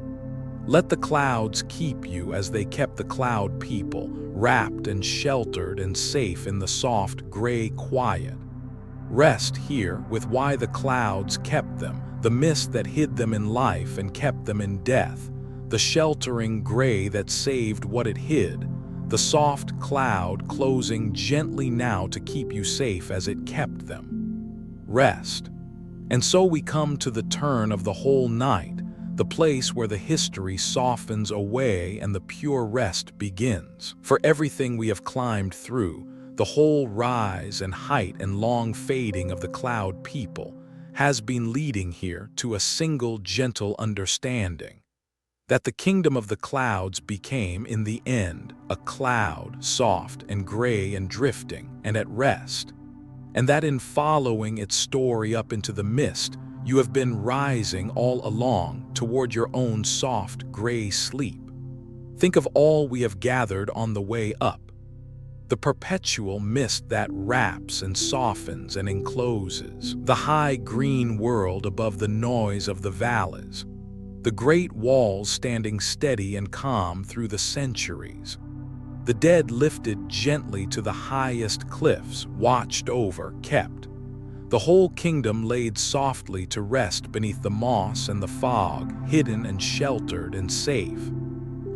Let the clouds keep you as they kept the cloud people, wrapped and sheltered and safe in the soft gray quiet. Rest here with why the clouds kept them, the mist that hid them in life and kept them in death, the sheltering gray that saved what it hid, the soft cloud closing gently now to keep you safe as it kept them. Rest. And so we come to the turn of the whole night, the place where the history softens away and the pure rest begins. For everything we have climbed through, the whole rise and height and long fading of the cloud people, has been leading here to a single gentle understanding. That the kingdom of the clouds became, in the end, a cloud, soft and gray and drifting and at rest. And that in following its story up into the mist, you have been rising all along toward your own soft gray sleep. Think of all we have gathered on the way up. The perpetual mist that wraps and softens and encloses, the high green world above the noise of the valleys, the great walls standing steady and calm through the centuries, the dead lifted gently to the highest cliffs, watched over, kept, the whole kingdom laid softly to rest beneath the moss and the fog, hidden and sheltered and safe.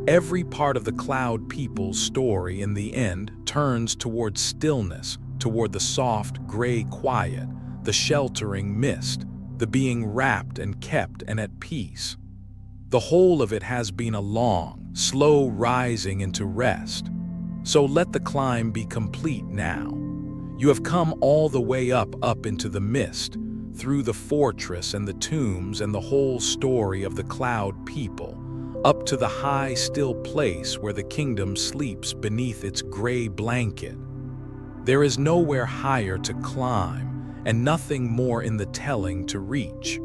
Every part of the cloud people's story in the end turns toward stillness, toward the soft gray quiet, the sheltering mist, the being wrapped and kept and at peace. The whole of it has been a long, slow rising into rest. So let the climb be complete now. You have come all the way up into the mist, through the fortress and the tombs and the whole story of the cloud people, up to the high still place where the kingdom sleeps beneath its gray blanket. There is nowhere higher to climb, and nothing more in the telling to reach.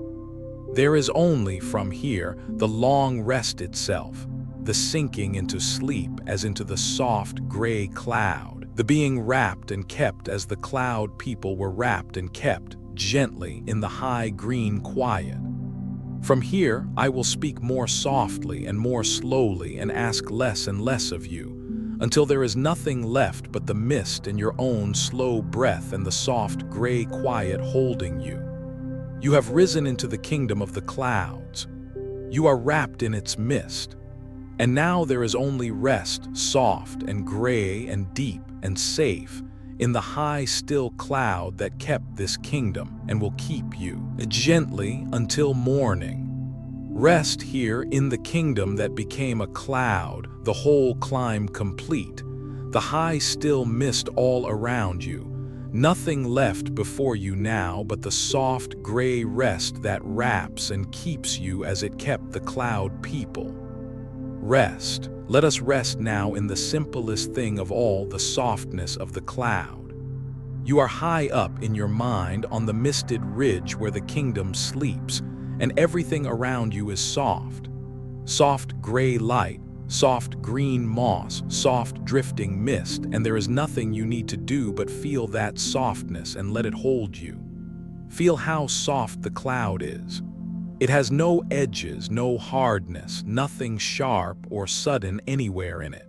There is only from here the long rest itself, the sinking into sleep as into the soft gray cloud, the being wrapped and kept as the cloud people were wrapped and kept gently in the high green quiet. From here I will speak more softly and more slowly and ask less and less of you, until there is nothing left but the mist and your own slow breath and the soft gray quiet holding you. You have risen into the kingdom of the clouds. You are wrapped in its mist. And now there is only rest, soft and gray and deep and safe, in the high, still cloud that kept this kingdom and will keep you, gently until morning. Rest here in the kingdom that became a cloud, the whole climb complete, the high still mist all around you, nothing left before you now but the soft gray rest that wraps and keeps you as it kept the cloud people. Rest. Let us rest now in the simplest thing of all, the softness of the cloud. You are high up in your mind on the misted ridge where the kingdom sleeps, and everything around you is soft. Soft gray light, soft green moss, soft drifting mist, and there is nothing you need to do but feel that softness and let it hold you. Feel how soft the cloud is. It has no edges, no hardness, nothing sharp or sudden anywhere in it.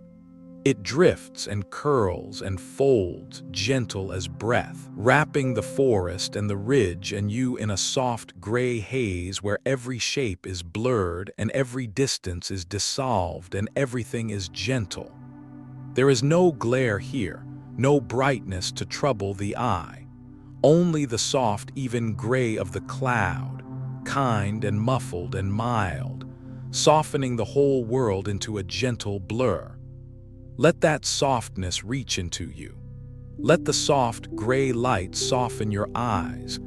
It drifts and curls and folds, gentle as breath, wrapping the forest and the ridge and you in a soft gray haze where every shape is blurred and every distance is dissolved and everything is gentle. There is no glare here, no brightness to trouble the eye, only the soft, even gray of the cloud, kind and muffled and mild, softening the whole world into a gentle blur. Let that softness reach into you. Let the soft gray light soften your eyes,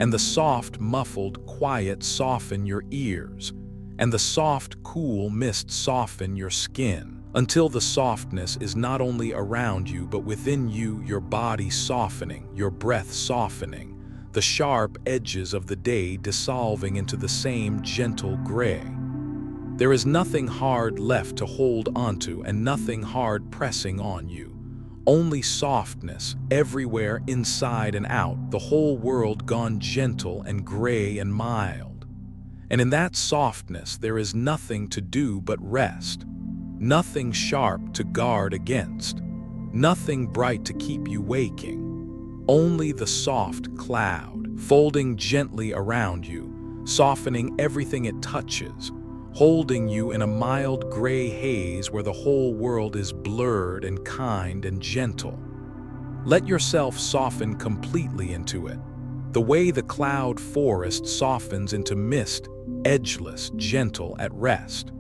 and the soft muffled quiet soften your ears, and the soft cool mist soften your skin, until the softness is not only around you but within you, your body softening, your breath softening, the sharp edges of the day dissolving into the same gentle gray. There is nothing hard left to hold onto and nothing hard pressing on you. Only softness everywhere, inside and out, the whole world gone gentle and gray and mild. And in that softness there is nothing to do but rest. Nothing sharp to guard against. Nothing bright to keep you waking. Only the soft cloud, folding gently around you, softening everything it touches, holding you in a mild gray haze where the whole world is blurred and kind and gentle. Let yourself soften completely into it, the way the cloud forest softens into mist, edgeless, gentle, at rest.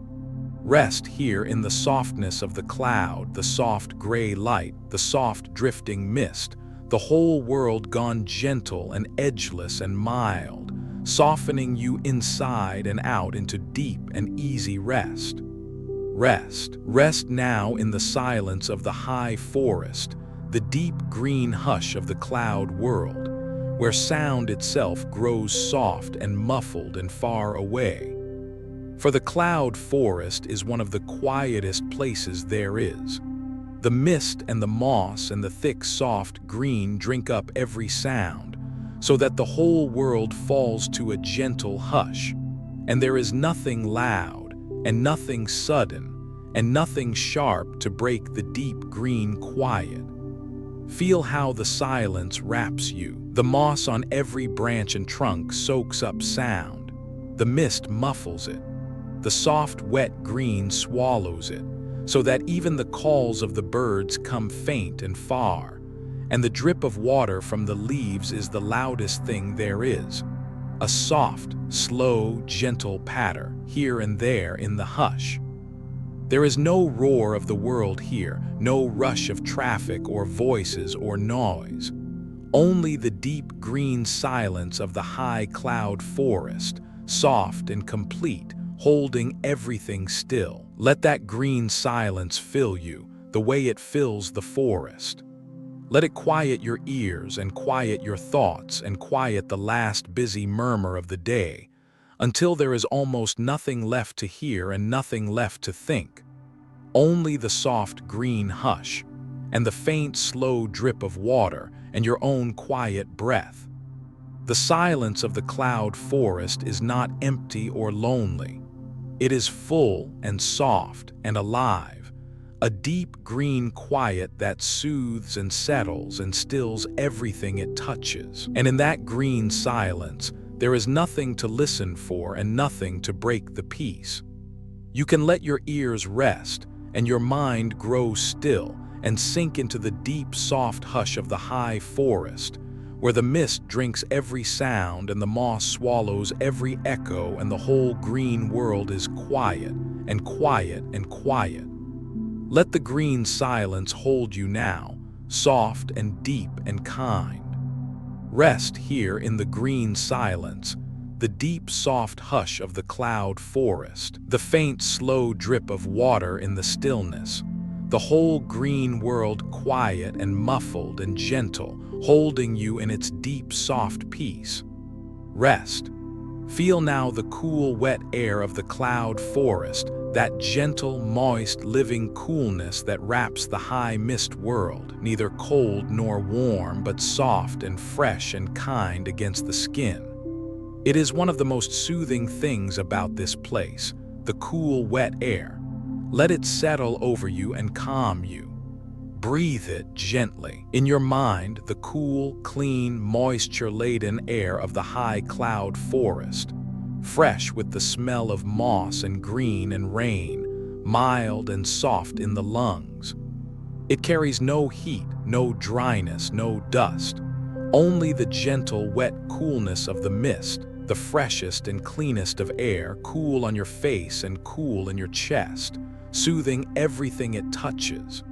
Rest here in the softness of the cloud, the soft gray light, the soft drifting mist, the whole world gone gentle and edgeless and mild, softening you inside and out into deep and easy rest. Rest. Rest now in the silence of the high forest, the deep green hush of the cloud world, where sound itself grows soft and muffled and far away. For the cloud forest is one of the quietest places there is. The mist and the moss and the thick soft green drink up every sound, so that the whole world falls to a gentle hush, and there is nothing loud, and nothing sudden, and nothing sharp to break the deep green quiet. Feel how the silence wraps you. The moss on every branch and trunk soaks up sound. The mist muffles it. The soft, wet green swallows it, so that even the calls of the birds come faint and far, and the drip of water from the leaves is the loudest thing there is. A soft, slow, gentle patter here and there in the hush. There is no roar of the world here, no rush of traffic or voices or noise. Only the deep green silence of the high cloud forest, soft and complete, holding everything still. Let that green silence fill you, the way it fills the forest. Let it quiet your ears and quiet your thoughts and quiet the last busy murmur of the day, until there is almost nothing left to hear and nothing left to think. Only the soft green hush, and the faint slow drip of water and your own quiet breath. The silence of the cloud forest is not empty or lonely. It is full and soft and alive. A deep green quiet that soothes and settles and stills everything it touches. And in that green silence, There is nothing to listen for and nothing to break the peace. You can let your ears rest and your mind grow still and sink into the deep, soft hush of the high forest, where the mist drinks every sound and the moss swallows every echo and the whole green world is quiet and quiet and quiet. Let the green silence hold you now, soft and deep and kind. Rest here in the green silence, the deep, soft hush of the cloud forest, the faint, slow drip of water in the stillness, the whole green world quiet and muffled and gentle, holding you in its deep, soft peace. Rest. Feel now the cool, wet air of the cloud forest, that gentle, moist, living coolness that wraps the high mist world, neither cold nor warm, but soft and fresh and kind against the skin. It is one of the most soothing things about this place, the cool, wet air. Let it settle over you and calm you. Breathe it gently. In your mind, the cool, clean, moisture-laden air of the high cloud forest, fresh with the smell of moss and green and rain, mild and soft in the lungs. It carries no heat, no dryness, no dust, only the gentle, wet coolness of the mist, the freshest and cleanest of air, cool on your face and cool in your chest, soothing everything it touches.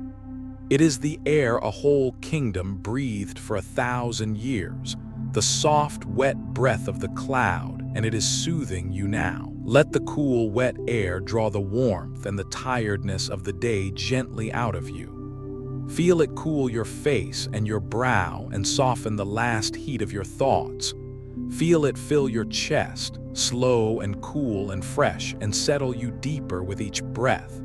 It is the air a whole kingdom breathed for 1,000 years, the soft, wet breath of the cloud, and it is soothing you now. Let the cool, wet air draw the warmth and the tiredness of the day gently out of you. Feel it cool your face and your brow and soften the last heat of your thoughts. Feel it fill your chest, slow and cool and fresh, and settle you deeper with each breath.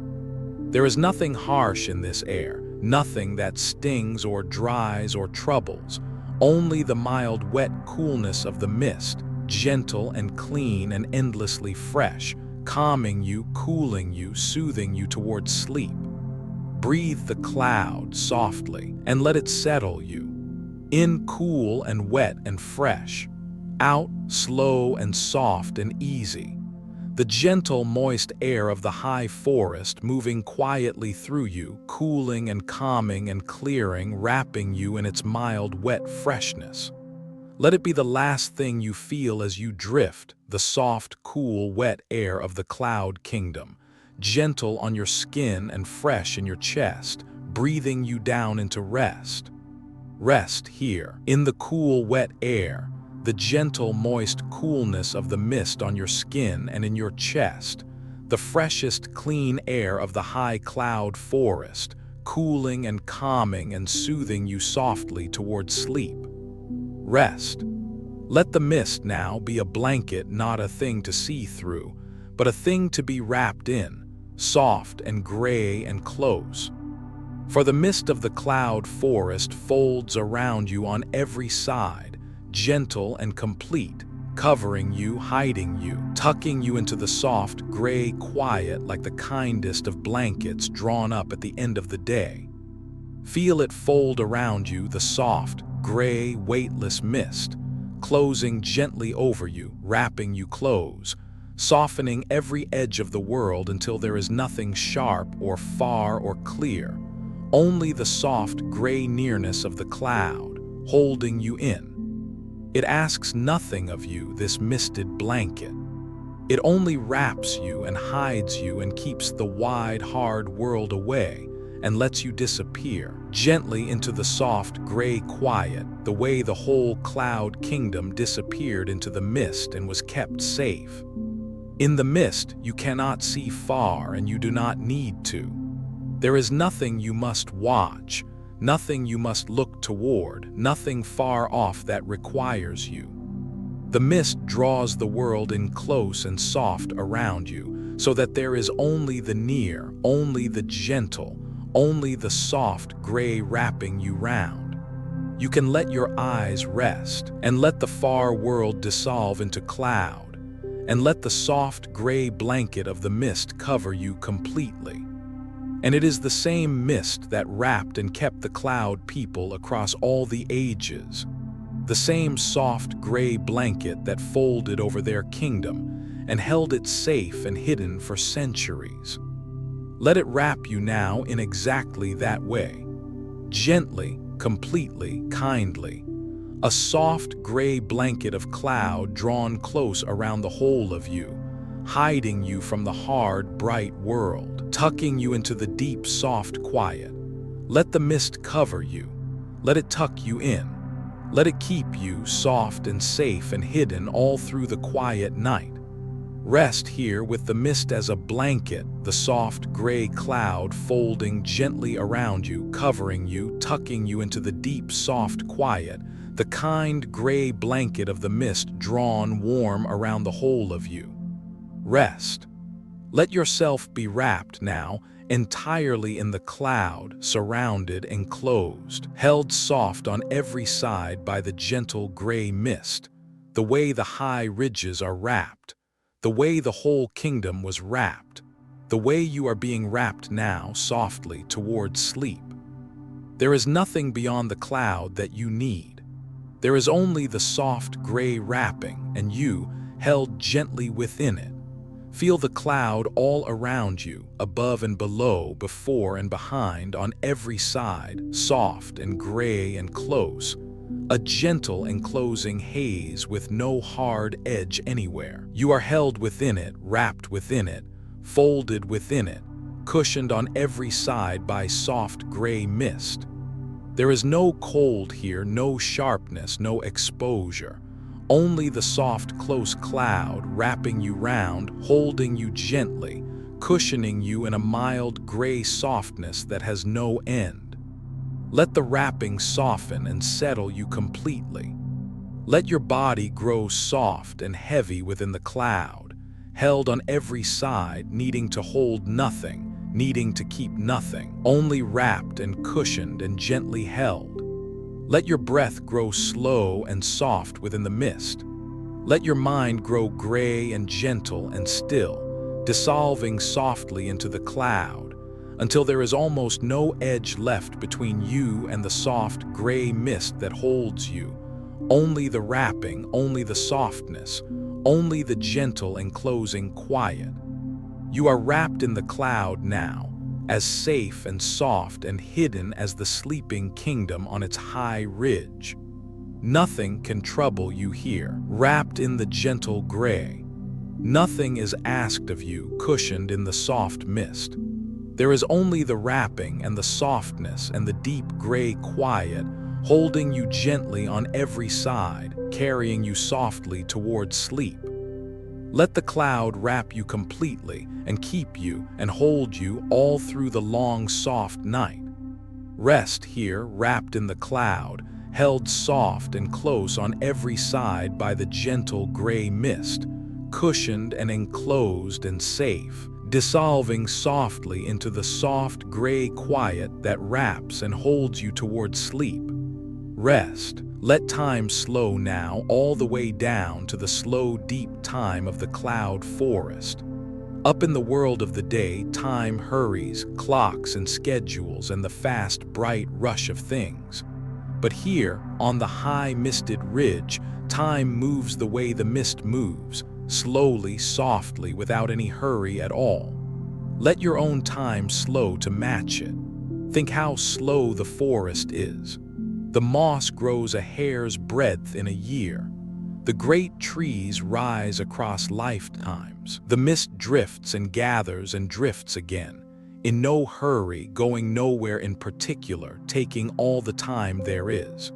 There is nothing harsh in this air, nothing that stings or dries or troubles, only the mild, wet coolness of the mist, gentle and clean and endlessly fresh, calming you, cooling you, soothing you towards sleep. Breathe the cloud softly and let it settle you. In cool and wet and fresh. Out slow and soft and easy. The gentle, moist air of the high forest moving quietly through you, cooling and calming and clearing, wrapping you in its mild, wet freshness. Let it be the last thing you feel as you drift, the soft, cool, wet air of the cloud kingdom, gentle on your skin and fresh in your chest, breathing you down into rest. Rest here, in the cool, wet air, the gentle, moist coolness of the mist on your skin and in your chest, the freshest, clean air of the high cloud forest, cooling and calming and soothing you softly towards sleep. Rest. Let the mist now be a blanket, not a thing to see through, but a thing to be wrapped in, soft and gray and close. For the mist of the cloud forest folds around you on every side, gentle and complete, covering you, hiding you, tucking you into the soft, gray quiet like the kindest of blankets drawn up at the end of the day. Feel it fold around you, the soft, gray, weightless mist, closing gently over you, wrapping you close, softening every edge of the world until there is nothing sharp or far or clear, only the soft, gray nearness of the cloud, holding you in. It asks nothing of you, this misted blanket. It only wraps you and hides you and keeps the wide, hard world away and lets you disappear gently into the soft, gray quiet, the way the whole cloud kingdom disappeared into the mist and was kept safe. In the mist, you cannot see far and you do not need to. There is nothing you must watch, nothing you must look toward, nothing far off that requires you. The mist draws the world in close and soft around you, so that there is only the near, only the gentle, only the soft gray wrapping you round. You can let your eyes rest, and let the far world dissolve into cloud, and let the soft gray blanket of the mist cover you completely. And it is the same mist that wrapped and kept the cloud people across all the ages. The the same soft gray blanket that folded over their kingdom and held it safe and hidden for centuries. Let it wrap you now in exactly that way. Gently, completely, kindly. A soft gray blanket of cloud drawn close around the whole of you, hiding you from the hard, bright world, tucking you into the deep, soft quiet. Let the mist cover you. Let it tuck you in. Let it keep you soft and safe and hidden all through the quiet night. Rest here with the mist as a blanket, the soft gray cloud folding gently around you, covering you, tucking you into the deep, soft quiet, the kind gray blanket of the mist drawn warm around the whole of you. Rest. Let yourself be wrapped now entirely in the cloud, surrounded, enclosed, held soft on every side by the gentle gray mist, the way the high ridges are wrapped, the way the whole kingdom was wrapped, the way you are being wrapped now softly towards sleep. There is nothing beyond the cloud that you need. There is only the soft gray wrapping, and you held gently within it. Feel the cloud all around you, above and below, before and behind, on every side, soft and gray and close. A gentle enclosing haze with no hard edge anywhere. You are held within it, wrapped within it, folded within it, cushioned on every side by soft gray mist. There is no cold here, no sharpness, no exposure. Only the soft, close cloud wrapping you round, holding you gently, cushioning you in a mild gray softness that has no end. Let the wrapping soften and settle you completely. Let your body grow soft and heavy within the cloud, held on every side, needing to hold nothing, needing to keep nothing, only wrapped and cushioned and gently held. Let your breath grow slow and soft within the mist. Let your mind grow gray and gentle and still, dissolving softly into the cloud, until there is almost no edge left between you and the soft gray mist that holds you. Only the wrapping, only the softness, only the gentle enclosing quiet. You are wrapped in the cloud now, as safe and soft and hidden as the sleeping kingdom on its high ridge. Nothing can trouble you here, wrapped in the gentle gray. Nothing is asked of you, cushioned in the soft mist. There is only the wrapping and the softness and the deep gray quiet, holding you gently on every side, carrying you softly towards sleep. Let the cloud wrap you completely and keep you and hold you all through the long, soft night. Rest here, wrapped in the cloud, held soft and close on every side by the gentle gray mist, cushioned and enclosed and safe, dissolving softly into the soft gray quiet that wraps and holds you towards sleep. Rest. Let time slow now all the way down to the slow, deep time of the cloud forest. Up in the world of the day, time hurries, clocks and schedules and the fast, bright rush of things. But here, on the high misted ridge, time moves the way the mist moves, slowly, softly, without any hurry at all. Let your own time slow to match it. Think how slow the forest is. The moss grows a hair's breadth in a year. The great trees rise across lifetimes. The mist drifts and gathers and drifts again, in no hurry, going nowhere in particular, taking all the time there is.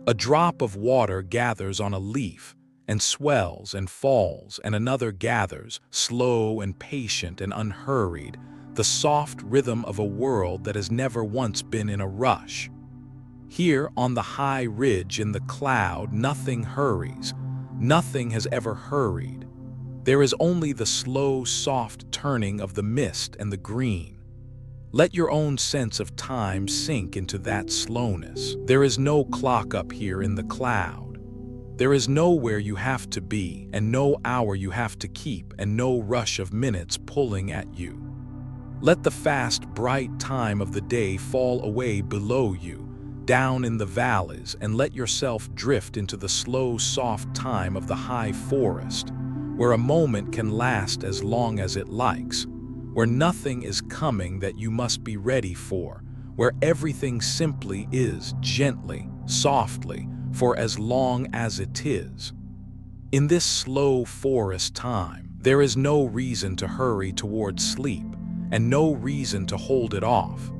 A drop of water gathers on a leaf and swells and falls, and another gathers, slow and patient and unhurried, the soft rhythm of a world that has never once been in a rush. Here on the high ridge in the cloud, nothing hurries. Nothing has ever hurried. There is only the slow, soft turning of the mist and the green. Let your own sense of time sink into that slowness. There is no clock up here in the cloud. There is nowhere you have to be, and no hour you have to keep, and no rush of minutes pulling at you. Let the fast, bright time of the day fall away below you, down in the valleys, and let yourself drift into the slow, soft time of the high forest, where a moment can last as long as it likes, where nothing is coming that you must be ready for, where everything simply is, gently, softly, for as long as it is. In this slow forest time, there is no reason to hurry towards sleep, and no reason to hold it off.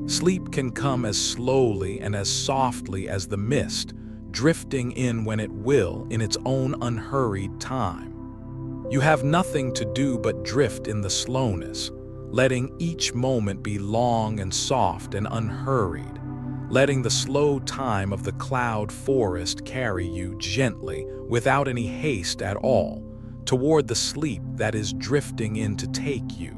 Sleep can come as slowly and as softly as the mist, drifting in when it will in its own unhurried time. You have nothing to do but drift in the slowness, letting each moment be long and soft and unhurried, letting the slow time of the cloud forest carry you gently, without any haste at all, toward the sleep that is drifting in to take you.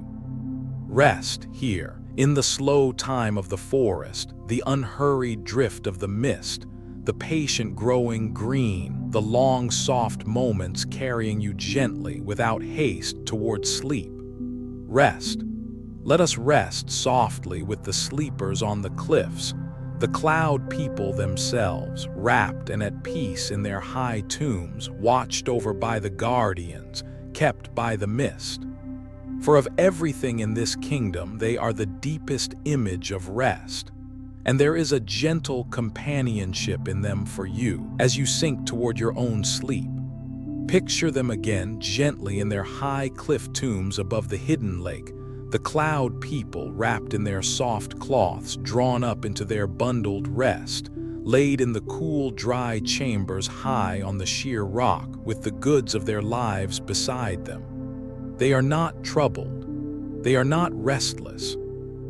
Rest here, in the slow time of the forest, the unhurried drift of the mist, the patient growing green, the long soft moments carrying you gently without haste toward sleep. Rest. Let us rest softly with the sleepers on the cliffs, the cloud people themselves, wrapped and at peace in their high tombs, watched over by the guardians, kept by the mist. For of everything in this kingdom they are the deepest image of rest, and there is a gentle companionship in them for you as you sink toward your own sleep. Picture them again gently in their high cliff tombs above the hidden lake, the cloud people wrapped in their soft cloths drawn up into their bundled rest, laid in the cool dry chambers high on the sheer rock with the goods of their lives beside them. They are not troubled. They are not restless.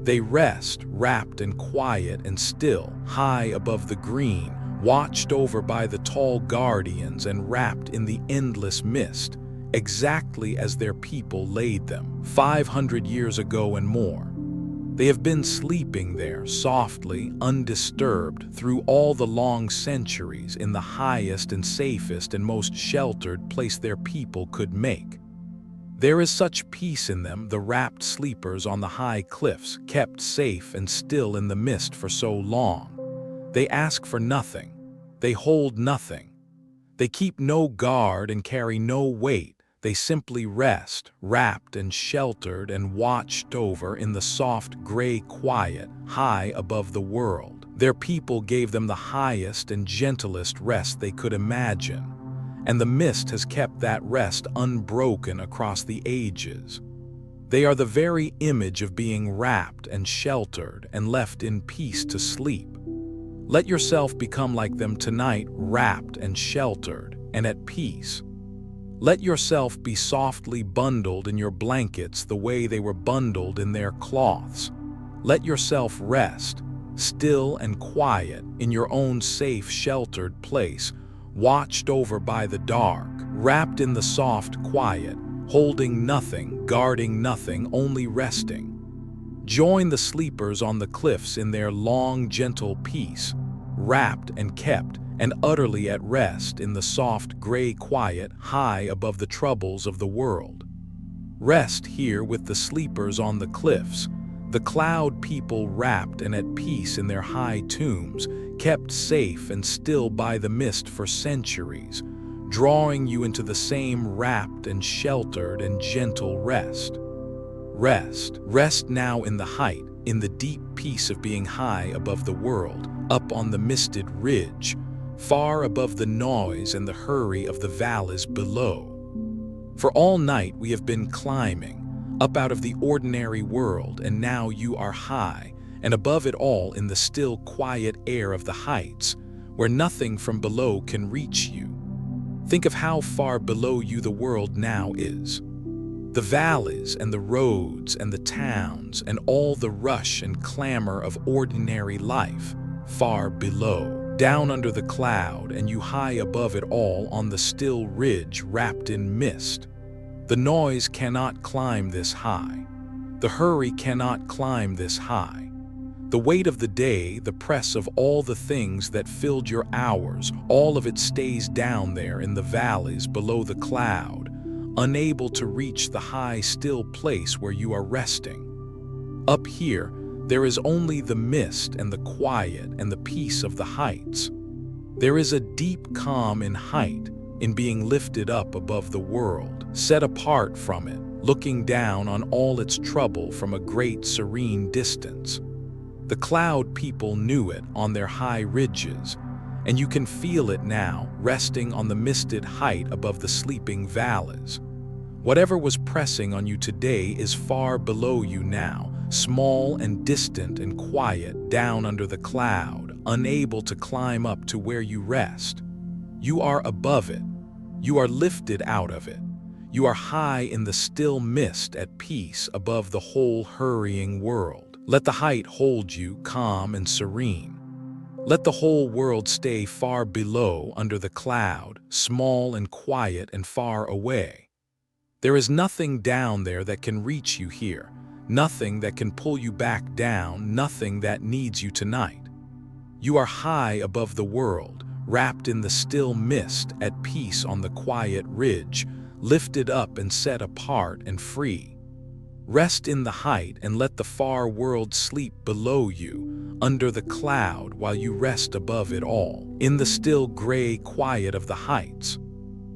They rest, wrapped and quiet and still, high above the green, watched over by the tall guardians and wrapped in the endless mist, exactly as their people laid them 500 years ago and more. They have been sleeping there softly, undisturbed, through all the long centuries in the highest and safest and most sheltered place their people could make. There is such peace in them, the wrapped sleepers on the high cliffs, kept safe and still in the mist for so long. They ask for nothing. They hold nothing. They keep no guard and carry no weight. They simply rest, wrapped and sheltered and watched over in the soft gray quiet high above the world. Their people gave them the highest and gentlest rest they could imagine, and the mist has kept that rest unbroken across the ages. They are the very image of being wrapped and sheltered and left in peace to sleep. Let yourself become like them tonight, wrapped and sheltered and at peace. Let yourself be softly bundled in your blankets the way they were bundled in their cloths. Let yourself rest, still and quiet, in your own safe, sheltered place, watched over by the dark, wrapped in the soft quiet, holding nothing, guarding nothing, only resting. Join the sleepers on the cliffs in their long, gentle peace, wrapped and kept and utterly at rest in the soft gray quiet high above the troubles of the world. Rest here with the sleepers on the cliffs, the cloud people wrapped and at peace in their high tombs, kept safe and still by the mist for centuries, drawing you into the same wrapped and sheltered and gentle rest. Rest now in the height, in the deep peace of being high above the world, up on the misted ridge, far above the noise and the hurry of the valleys below. For all night we have been climbing, up out of the ordinary world, and now you are high, and above it all in the still quiet air of the heights, where nothing from below can reach you. Think of how far below you the world now is. The valleys and the roads and the towns and all the rush and clamor of ordinary life, far below. Down under the cloud, and you high above it all on the still ridge wrapped in mist. The noise cannot climb this high. The hurry cannot climb this high. The weight of the day, the press of all the things that filled your hours, all of it stays down there in the valleys below the cloud, unable to reach the high still place where you are resting. Up here, There is only the mist and the quiet and the peace of the heights. There is a deep calm in height, in being lifted up above the world, set apart from it, looking down on all its trouble from a great serene distance. The cloud people knew it on their high ridges, and you can feel it now, resting on the misted height above the sleeping valleys. Whatever was pressing on you today is far below you now, small and distant and quiet down under the cloud, unable to climb up to where you rest. You are above it. You are lifted out of it. You are high in the still mist at peace above the whole hurrying world. Let the height hold you calm and serene. Let the whole world stay far below under the cloud, small and quiet and far away. There is nothing down there that can reach you here, nothing that can pull you back down, nothing that needs you tonight. You are high above the world, wrapped in the still mist at peace on the quiet ridge, lifted up and set apart and free. Rest in the height and let the far world sleep below you, under the cloud while you rest above it all, in the still gray quiet of the heights.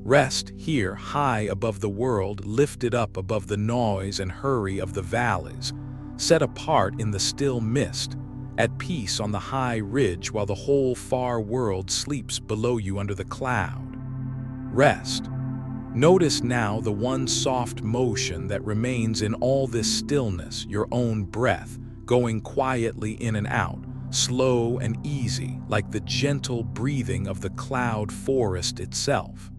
Rest here high above the world, lifted up above the noise and hurry of the valleys, set apart in the still mist, at peace on the high ridge while the whole far world sleeps below you under the cloud. Rest. Notice now the one soft motion that remains in all this stillness, your own breath, going quietly in and out, slow and easy, like the gentle breathing of the cloud forest itself.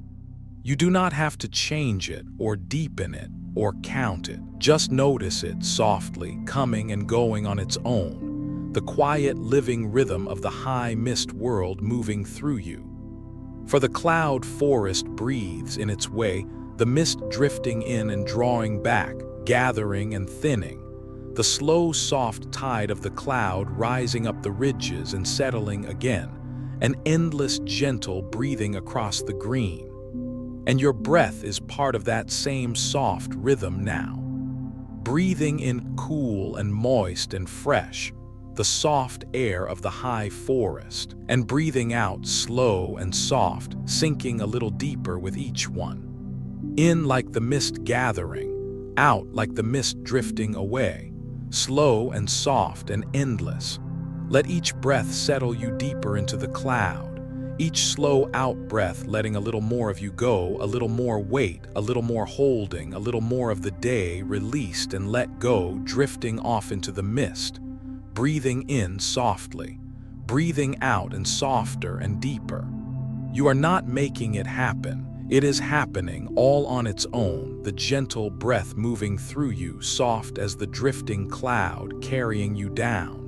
You do not have to change it or deepen it or count it. Just notice it softly, coming and going on its own, the quiet living rhythm of the high mist world moving through you. For the cloud forest breathes in its way, the mist drifting in and drawing back, gathering and thinning, the slow soft tide of the cloud rising up the ridges and settling again, an endless gentle breathing across the green. And your breath is part of that same soft rhythm now. Breathing in cool and moist and fresh, the soft air of the high forest, and breathing out slow and soft, sinking a little deeper with each one. In like the mist gathering, out like the mist drifting away, slow and soft and endless. Let each breath settle you deeper into the cloud, each slow out breath letting a little more of you go, a little more weight, a little more holding, a little more of the day released and let go, drifting off into the mist. Breathing in softly, breathing out and softer and deeper. You are not making it happen. It is happening all on its own, the gentle breath moving through you, soft as the drifting cloud carrying you down.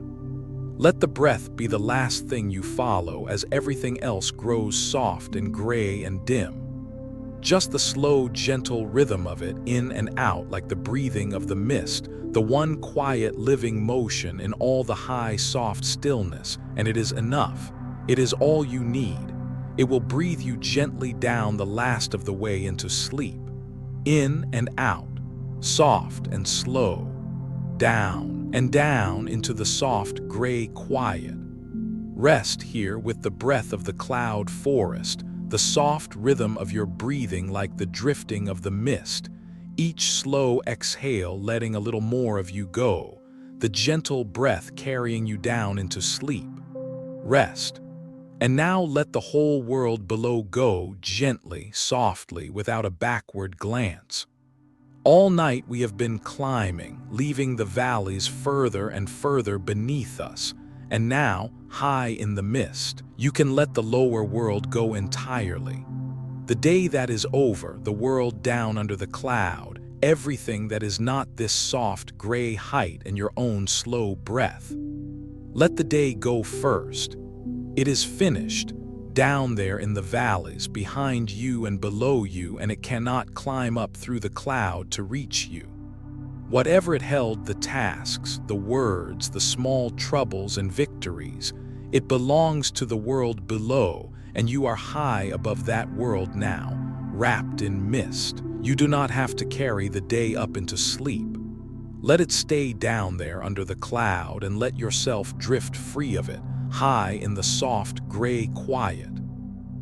Let the breath be the last thing you follow as everything else grows soft and gray and dim. Just the slow, gentle rhythm of it in and out like the breathing of the mist, the one quiet living motion in all the high, soft stillness, and it is enough. It is all you need. It will breathe you gently down the last of the way into sleep. In and out, soft and slow, down and down into the soft, gray quiet. Rest here with the breath of the cloud forest, the soft rhythm of your breathing like the drifting of the mist, each slow exhale letting a little more of you go, the gentle breath carrying you down into sleep. Rest. And now let the whole world below go gently, softly, without a backward glance. All night we have been climbing, leaving the valleys further and further beneath us, and now, high in the mist, you can let the lower world go entirely. The day that is over, the world down under the cloud, everything that is not this soft gray height and your own slow breath. Let the day go first. It is finished, down there in the valleys, behind you and below you, and it cannot climb up through the cloud to reach you. Whatever it held, the tasks, the words, the small troubles and victories, it belongs to the world below, and you are high above that world now, wrapped in mist. You do not have to carry the day up into sleep. Let it stay down there under the cloud and let yourself drift free of it, high in the soft gray quiet.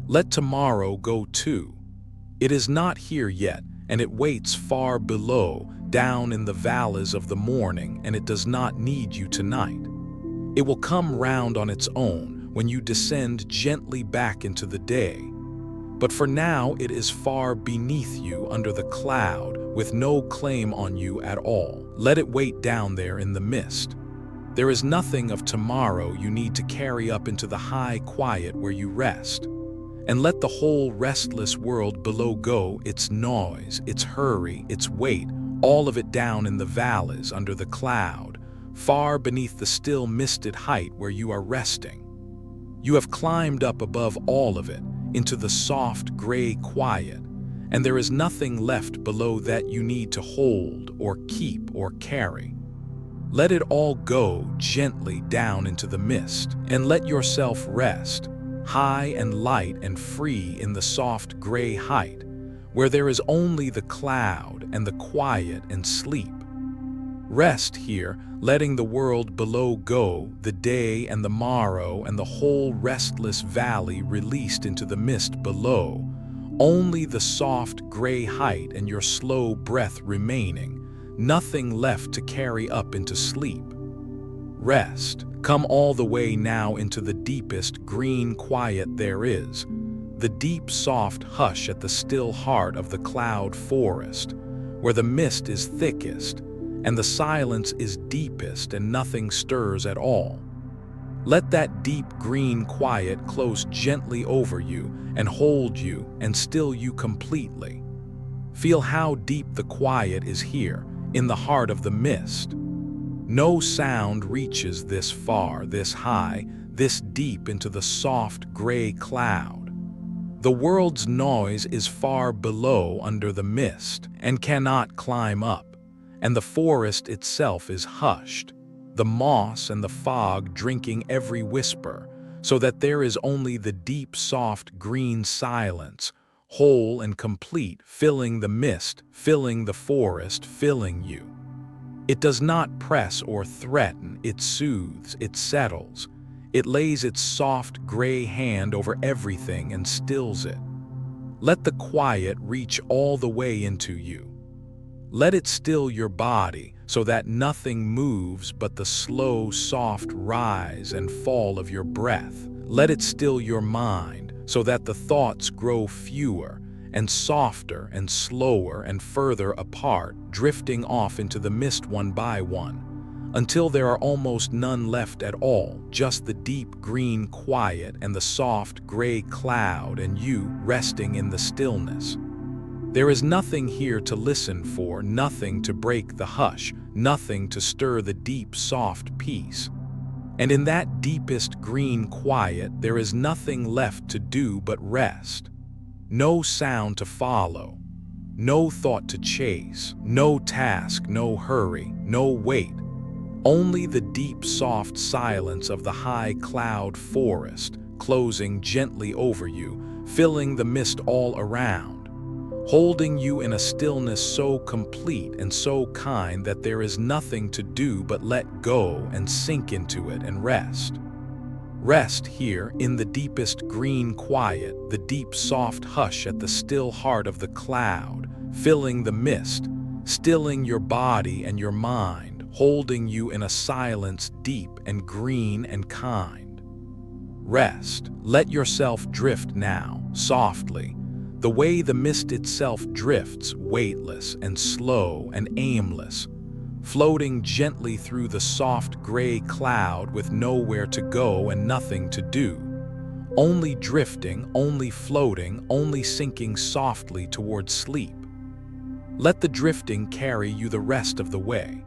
Let tomorrow go too. It is not here yet, and it waits far below, down in the valleys of the morning, and it does not need you tonight. It will come round on its own when you descend gently back into the day. But for now it is far beneath you under the cloud, with no claim on you at all. Let it wait down there in the mist. There is nothing of tomorrow you need to carry up into the high quiet where you rest. And let the whole restless world below go, its noise, its hurry, its weight, all of it down in the valleys under the cloud, far beneath the still misted height where you are resting. You have climbed up above all of it, into the soft gray quiet, and there is nothing left below that you need to hold or keep or carry. Let it all go gently down into the mist, and let yourself rest, high and light and free in the soft gray height, where there is only the cloud and the quiet and sleep. Rest here, letting the world below go, the day and the morrow and the whole restless valley released into the mist below, only the soft gray height and your slow breath remaining, nothing left to carry up into sleep. Rest, come all the way now into the deepest green quiet there is, the deep soft hush at the still heart of the cloud forest, where the mist is thickest, and the silence is deepest and nothing stirs at all. Let that deep green quiet close gently over you and hold you and still you completely. Feel how deep the quiet is here, in the heart of the mist. No sound reaches this far, this high, this deep into the soft gray cloud. The world's noise is far below under the mist and cannot climb up, and the forest itself is hushed, the moss and the fog drinking every whisper, so that there is only the deep soft green silence, whole and complete, filling the mist, filling the forest, filling you. It does not press or threaten, it soothes, it settles. It lays its soft gray hand over everything and stills it. Let the quiet reach all the way into you. Let it still your body so that nothing moves but the slow, soft rise and fall of your breath. Let it still your mind so that the thoughts grow fewer and softer and slower and further apart, drifting off into the mist one by one, until there are almost none left at all, just the deep green quiet and the soft gray cloud and you resting in the stillness. There is nothing here to listen for, nothing to break the hush, nothing to stir the deep soft peace. And in that deepest green quiet there is nothing left to do but rest. No sound to follow, no thought to chase, no task, no hurry, no wait. Only the deep soft silence of the high cloud forest, closing gently over you, filling the mist all around, holding you in a stillness so complete and so kind that there is nothing to do but let go and sink into it and rest. Rest here in the deepest green quiet, the deep soft hush at the still heart of the cloud, filling the mist, stilling your body and your mind, holding you in a silence deep and green and kind. Rest, let yourself drift now, softly, the way the mist itself drifts, weightless and slow and aimless, floating gently through the soft gray cloud with nowhere to go and nothing to do, only drifting, only floating, only sinking softly towards sleep. Let the drifting carry you the rest of the way.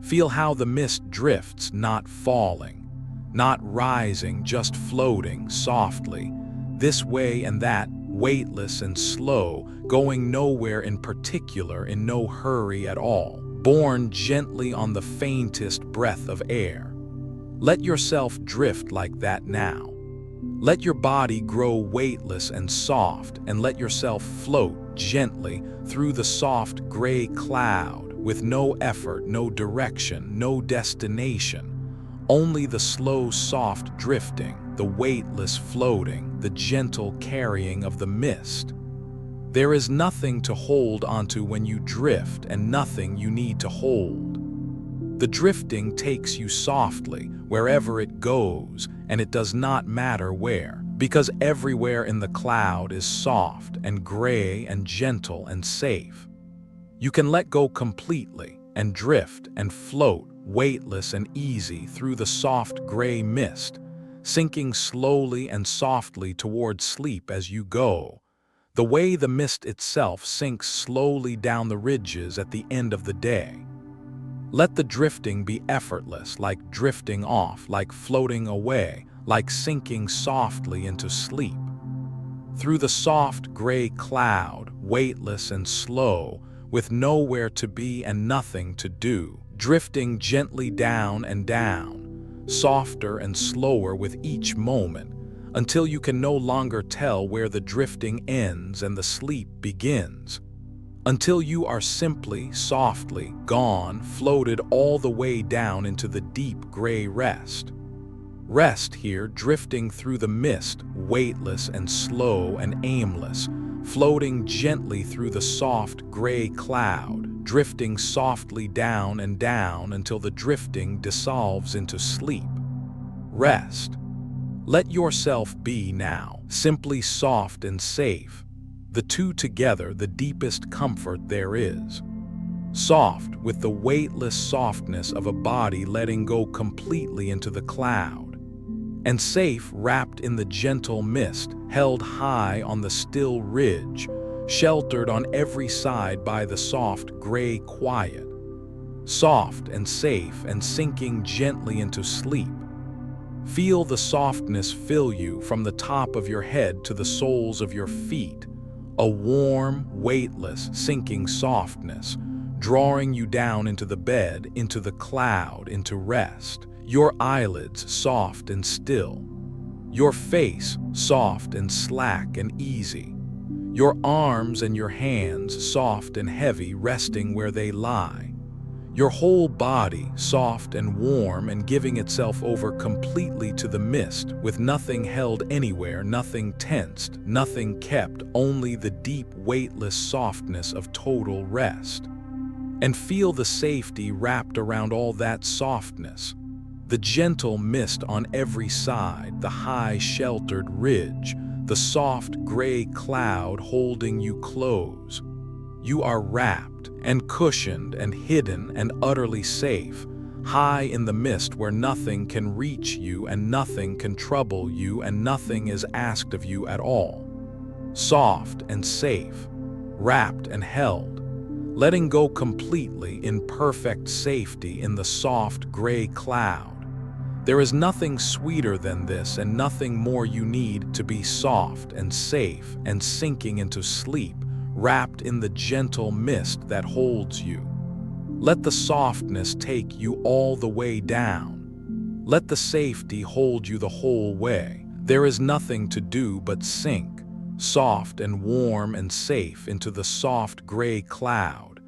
Feel how the mist drifts, not falling, not rising, just floating softly, this way and that, weightless and slow, going nowhere in particular, in no hurry at all, borne gently on the faintest breath of air. Let yourself drift like that now. Let your body grow weightless and soft, and let yourself float gently through the soft gray cloud, with no effort, no direction, no destination. Only the slow, soft drifting, the weightless floating, the gentle carrying of the mist. There is nothing to hold onto when you drift and nothing you need to hold. The drifting takes you softly wherever it goes, and it does not matter where, because everywhere in the cloud is soft and gray and gentle and safe. You can let go completely and drift and float weightless and easy through the soft gray mist, sinking slowly and softly towards sleep as you go, the way the mist itself sinks slowly down the ridges at the end of the day. Let the drifting be effortless, like drifting off, like floating away, like sinking softly into sleep. Through the soft gray cloud, weightless and slow, with nowhere to be and nothing to do, drifting gently down and down, softer and slower with each moment, until you can no longer tell where the drifting ends and the sleep begins. Until you are simply, softly, gone, floated all the way down into the deep gray rest. Rest here, drifting through the mist, weightless and slow and aimless, floating gently through the soft gray cloud, drifting softly down and down until the drifting dissolves into sleep. Rest. Let yourself be now, simply soft and safe. The two together, the deepest comfort there is. Soft with the weightless softness of a body letting go completely into the cloud. And safe wrapped in the gentle mist, held high on the still ridge, sheltered on every side by the soft gray quiet. Soft and safe and sinking gently into sleep. Feel the softness fill you from the top of your head to the soles of your feet, a warm, weightless, sinking softness, drawing you down into the bed, into the cloud, into rest. Your eyelids soft and still, your face soft and slack and easy, your arms and your hands soft and heavy resting where they lie, your whole body soft and warm and giving itself over completely to the mist with nothing held anywhere, nothing tensed, nothing kept, only the deep weightless softness of total rest. And feel the safety wrapped around all that softness. The gentle mist on every side, the high sheltered ridge, the soft gray cloud holding you close. You are wrapped and cushioned and hidden and utterly safe, high in the mist where nothing can reach you and nothing can trouble you and nothing is asked of you at all. Soft and safe, wrapped and held, letting go completely in perfect safety in the soft gray cloud. There is nothing sweeter than this and nothing more you need to be soft and safe and sinking into sleep, wrapped in the gentle mist that holds you. Let the softness take you all the way down. Let the safety hold you the whole way. There is nothing to do but sink, soft and warm and safe into the soft gray cloud,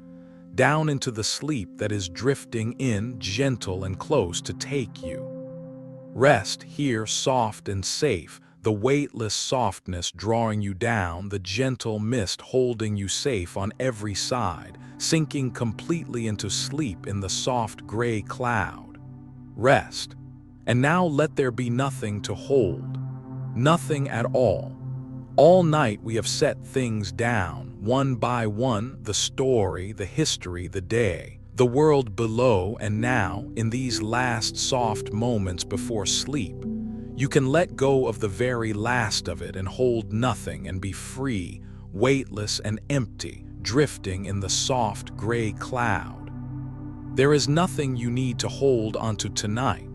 down into the sleep that is drifting in, gentle and close to take you. Rest here, soft and safe, the weightless softness drawing you down, the gentle mist holding you safe on every side, sinking completely into sleep in the soft gray cloud. Rest. And now let there be nothing to hold. Nothing at all. All night we have set things down, one by one, the story, the history, the day, the world below, and now, in these last soft moments before sleep, you can let go of the very last of it and hold nothing and be free, weightless and empty, drifting in the soft gray cloud. There is nothing you need to hold onto tonight.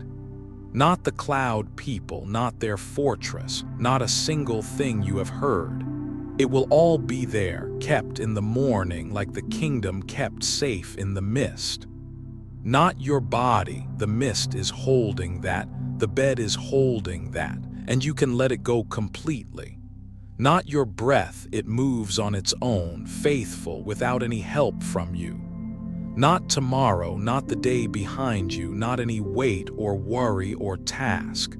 Not the cloud people, not their fortress, not a single thing you have heard. It will all be there, kept in the morning like the kingdom kept safe in the mist. Not your body, the mist is holding that, the bed is holding that, and you can let it go completely. Not your breath, it moves on its own, faithful, without any help from you. Not tomorrow, not the day behind you, not any weight or worry or task.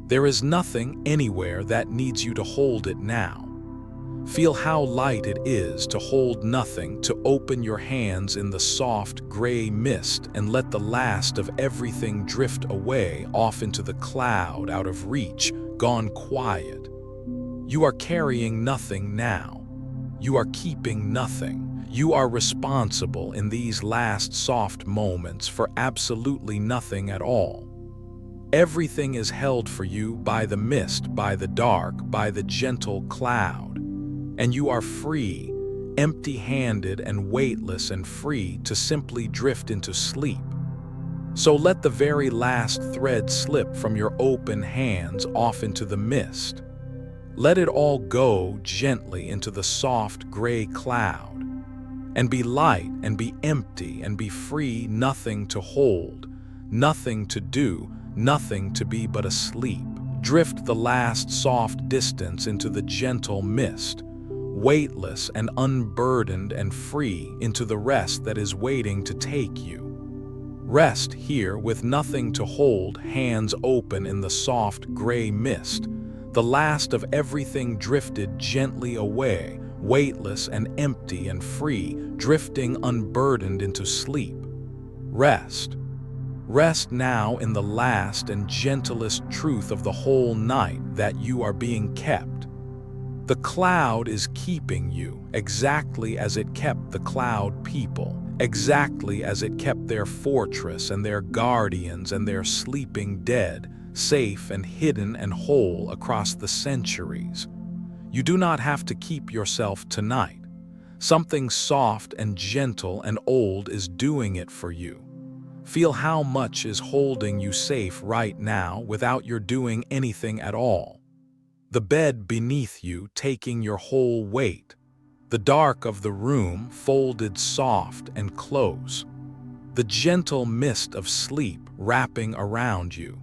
There is nothing anywhere that needs you to hold it now. Feel how light it is to hold nothing, to open your hands in the soft gray mist and let the last of everything drift away off into the cloud, out of reach, gone quiet. You are carrying nothing now. You are keeping nothing. You are responsible in these last soft moments for absolutely nothing at all. Everything is held for you by the mist, by the dark, by the gentle cloud. And you are free, empty-handed and weightless and free to simply drift into sleep. So let the very last thread slip from your open hands off into the mist. Let it all go gently into the soft gray cloud. And be light and be empty and be free, nothing to hold, nothing to do, nothing to be but asleep. Drift the last soft distance into the gentle mist, weightless and unburdened and free into the rest that is waiting to take you. Rest here with nothing to hold, hands open in the soft gray mist. The last of everything drifted gently away, weightless and empty and free, drifting unburdened into sleep. Rest. Rest now in the last and gentlest truth of the whole night, that you are being kept. The cloud is keeping you exactly as it kept the cloud people, exactly as it kept their fortress and their guardians and their sleeping dead, safe and hidden and whole across the centuries. You do not have to keep yourself tonight. Something soft and gentle and old is doing it for you. Feel how much is holding you safe right now without your doing anything at all. The bed beneath you taking your whole weight. The dark of the room folded soft and close. The gentle mist of sleep wrapping around you.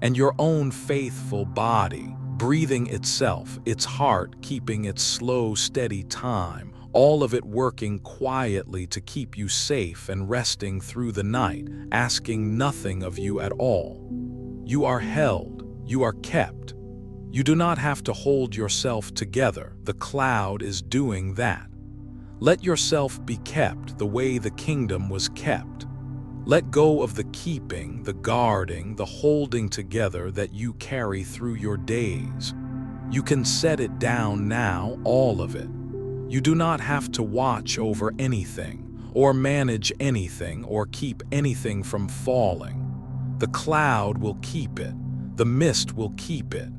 And your own faithful body, breathing itself, its heart keeping its slow, steady time, all of it working quietly to keep you safe and resting through the night, asking nothing of you at all. You are held, you are kept. You do not have to hold yourself together. The cloud is doing that. Let yourself be kept the way the kingdom was kept. Let go of the keeping, the guarding, the holding together that you carry through your days. You can set it down now, all of it. You do not have to watch over anything, or manage anything, or keep anything from falling. The cloud will keep it. The mist will keep it.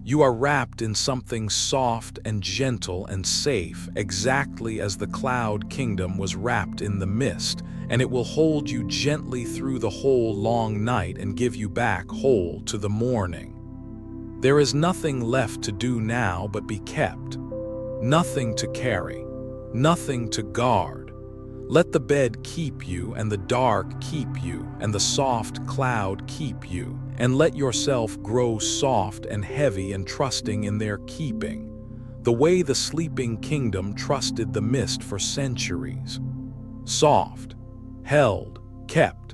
You are wrapped in something soft and gentle and safe, exactly as the cloud kingdom was wrapped in the mist, and it will hold you gently through the whole long night and give you back whole to the morning. There is nothing left to do now but be kept. Nothing to carry, nothing to guard. Let the bed keep you, and the dark keep you, and the soft cloud keep you, and let yourself grow soft and heavy and trusting in their keeping, the way the sleeping kingdom trusted the mist for centuries. Soft, held, kept,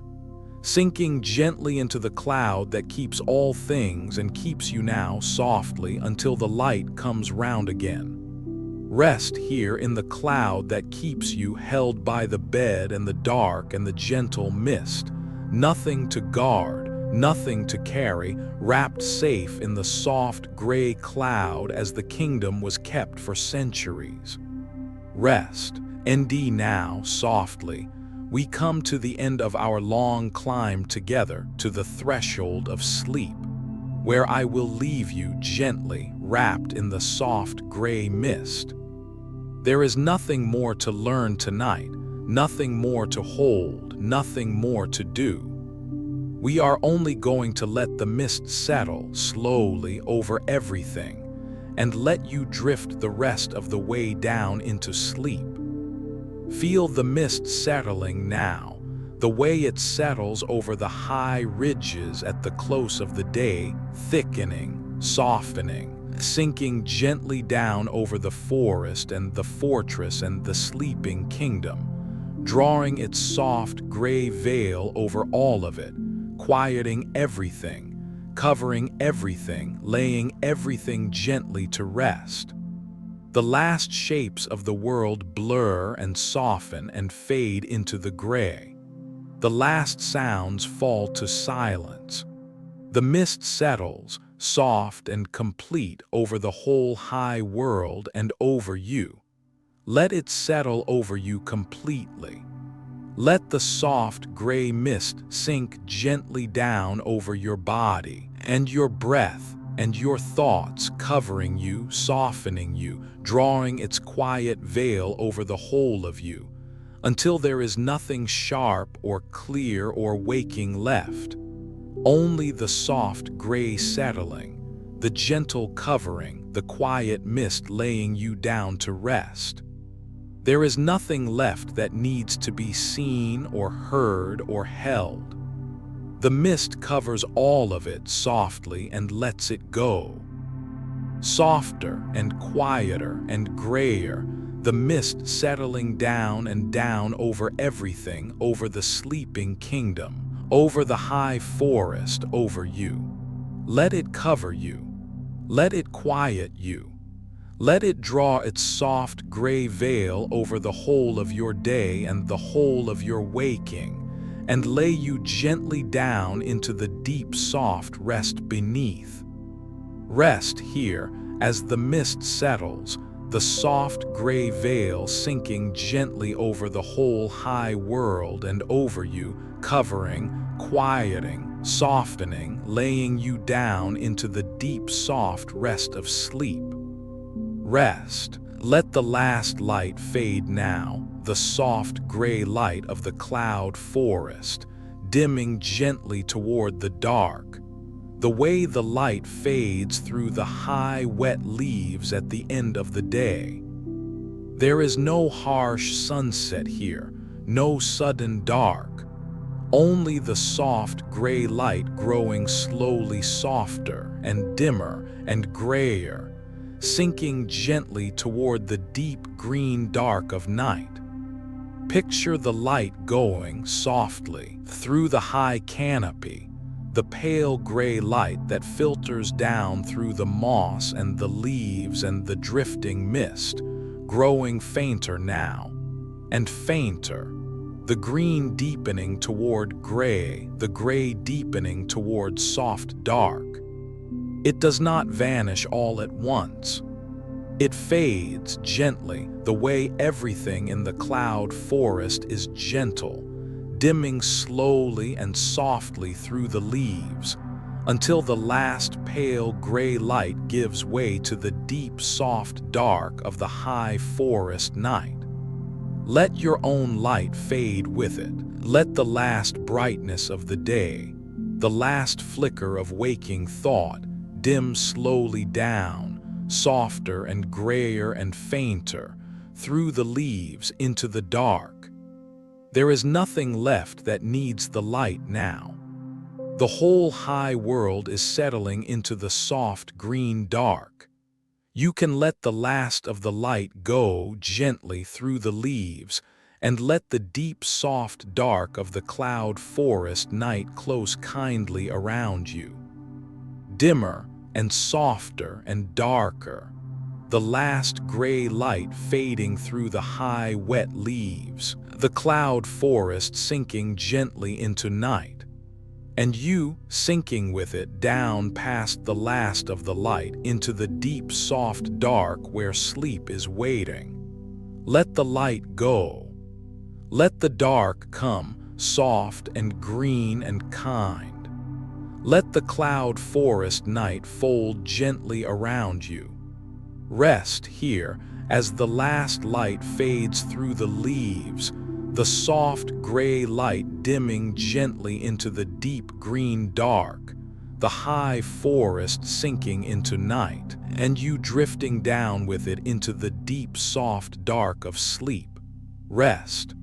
sinking gently into the cloud that keeps all things and keeps you now softly until the light comes round again. Rest here in the cloud that keeps you held by the bed and the dark and the gentle mist. Nothing to guard, nothing to carry, wrapped safe in the soft gray cloud as the kingdom was kept for centuries. Rest. ND now, softly, we come to the end of our long climb together to the threshold of sleep, where I will leave you gently wrapped in the soft gray mist. There is nothing more to learn tonight, nothing more to hold, nothing more to do. We are only going to let the mist settle slowly over everything and let you drift the rest of the way down into sleep. Feel the mist settling now, the way it settles over the high ridges at the close of the day, thickening, softening, sinking gently down over the forest and the fortress and the sleeping kingdom, drawing its soft gray veil over all of it, quieting everything, covering everything, laying everything gently to rest. The last shapes of the world blur and soften and fade into the gray. The last sounds fall to silence. The mist settles, soft and complete, over the whole high world and over you. Let it settle over you completely. Let the soft gray mist sink gently down over your body and your breath and your thoughts, covering you, softening you, drawing its quiet veil over the whole of you, until there is nothing sharp or clear or waking left. Only the soft gray settling, the gentle covering, the quiet mist laying you down to rest. There is nothing left that needs to be seen or heard or held. The mist covers all of it softly and lets it go. Softer and quieter and grayer, the mist settling down and down over everything, over the sleeping kingdom, over the high forest, over you. Let it cover you. Let it quiet you. Let it draw its soft gray veil over the whole of your day and the whole of your waking, and lay you gently down into the deep soft rest beneath. Rest here as the mist settles, the soft gray veil sinking gently over the whole high world and over you, covering, quieting, softening, laying you down into the deep soft rest of sleep. Rest. Let the last light fade now, the soft gray light of the cloud forest, dimming gently toward the dark, the way the light fades through the high wet leaves at the end of the day. There is no harsh sunset here, no sudden dark, only the soft gray light growing slowly softer and dimmer and grayer, sinking gently toward the deep green dark of night. Picture the light going softly through the high canopy, the pale gray light that filters down through the moss and the leaves and the drifting mist, growing fainter now, and fainter, the green deepening toward gray, the gray deepening toward soft dark. It does not vanish all at once. It fades gently, the way everything in the cloud forest is gentle, dimming slowly and softly through the leaves, until the last pale gray light gives way to the deep soft dark of the high forest night. Let your own light fade with it. Let the last brightness of the day, the last flicker of waking thought, dim slowly down, softer and grayer and fainter, through the leaves into the dark. There is nothing left that needs the light now. The whole high world is settling into the soft green dark. You can let the last of the light go gently through the leaves, and let the deep soft dark of the cloud forest night close kindly around you. Dimmer and softer and darker, the last gray light fading through the high wet leaves, the cloud forest sinking gently into night, and you sinking with it down past the last of the light into the deep soft dark where sleep is waiting. Let the light go. Let the dark come, soft and green and kind. Let the cloud forest night fold gently around you. Rest here as the last light fades through the leaves, the soft gray light dimming gently into the deep green dark, the high forest sinking into night, and you drifting down with it into the deep soft dark of sleep. Rest.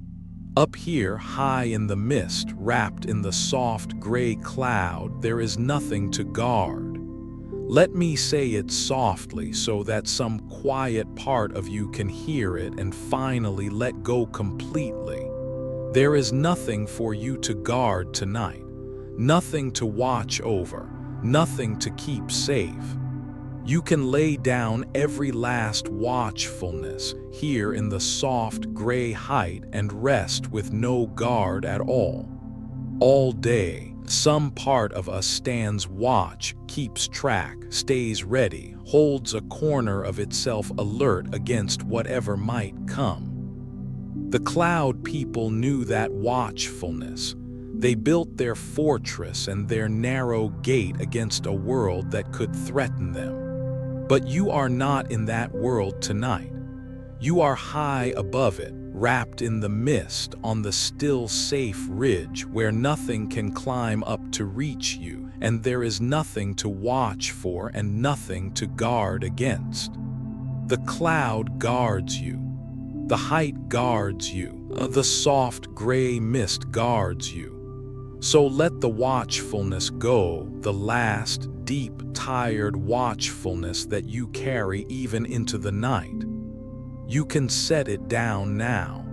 Up here, high in the mist, wrapped in the soft gray cloud, there is nothing to guard. Let me say it softly so that some quiet part of you can hear it and finally let go completely. There is nothing for you to guard tonight, nothing to watch over, nothing to keep safe. You can lay down every last watchfulness here in the soft gray height and rest with no guard at all. All day, some part of us stands watch, keeps track, stays ready, holds a corner of itself alert against whatever might come. The cloud people knew that watchfulness. They built their fortress and their narrow gate against a world that could threaten them. But you are not in that world tonight. You are high above it, wrapped in the mist on the still safe ridge where nothing can climb up to reach you, and there is nothing to watch for and nothing to guard against. The cloud guards you. The height guards you. The soft gray mist guards you. So let the watchfulness go, the last, deep, tired watchfulness that you carry even into the night. You can set it down now.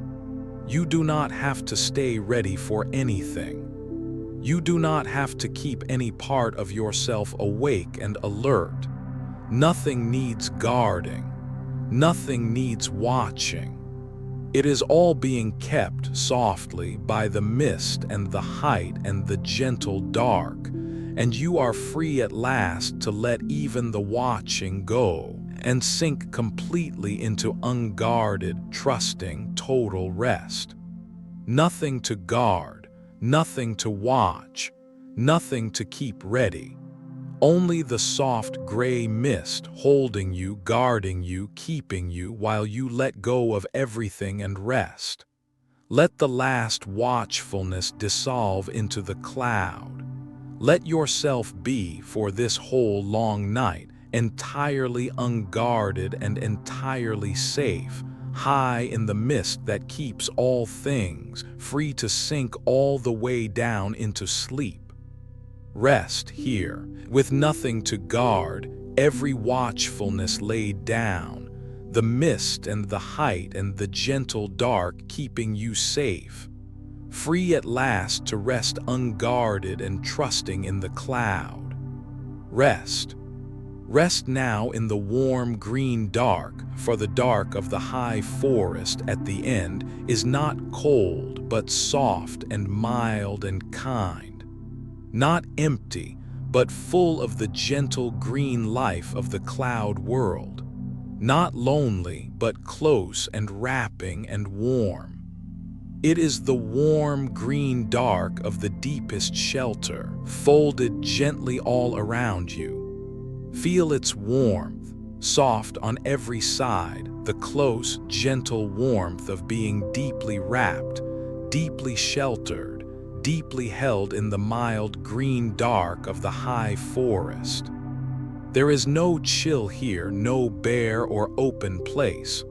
You do not have to stay ready for anything. You do not have to keep any part of yourself awake and alert. Nothing needs guarding. Nothing needs watching. It is all being kept softly by the mist and the height and the gentle dark, and you are free at last to let even the watching go and sink completely into unguarded, trusting, total rest. Nothing to guard, nothing to watch, nothing to keep ready. Only the soft gray mist holding you, guarding you, keeping you while you let go of everything and rest. Let the last watchfulness dissolve into the cloud. Let yourself be, for this whole long night, entirely unguarded and entirely safe, high in the mist that keeps all things, free to sink all the way down into sleep. Rest here, with nothing to guard, every watchfulness laid down, the mist and the height and the gentle dark keeping you safe, free at last to rest unguarded and trusting in the cloud. Rest. Rest now in the warm green dark, for the dark of the high forest at the end is not cold but soft and mild and kind. Not empty, but full of the gentle green life of the cloud world. Not lonely, but close and wrapping and warm. It is the warm green dark of the deepest shelter, folded gently all around you. Feel its warmth, soft on every side, the close, gentle warmth of being deeply wrapped, deeply sheltered, deeply held in the mild green dark of the high forest. There is no chill here, no bare or open place.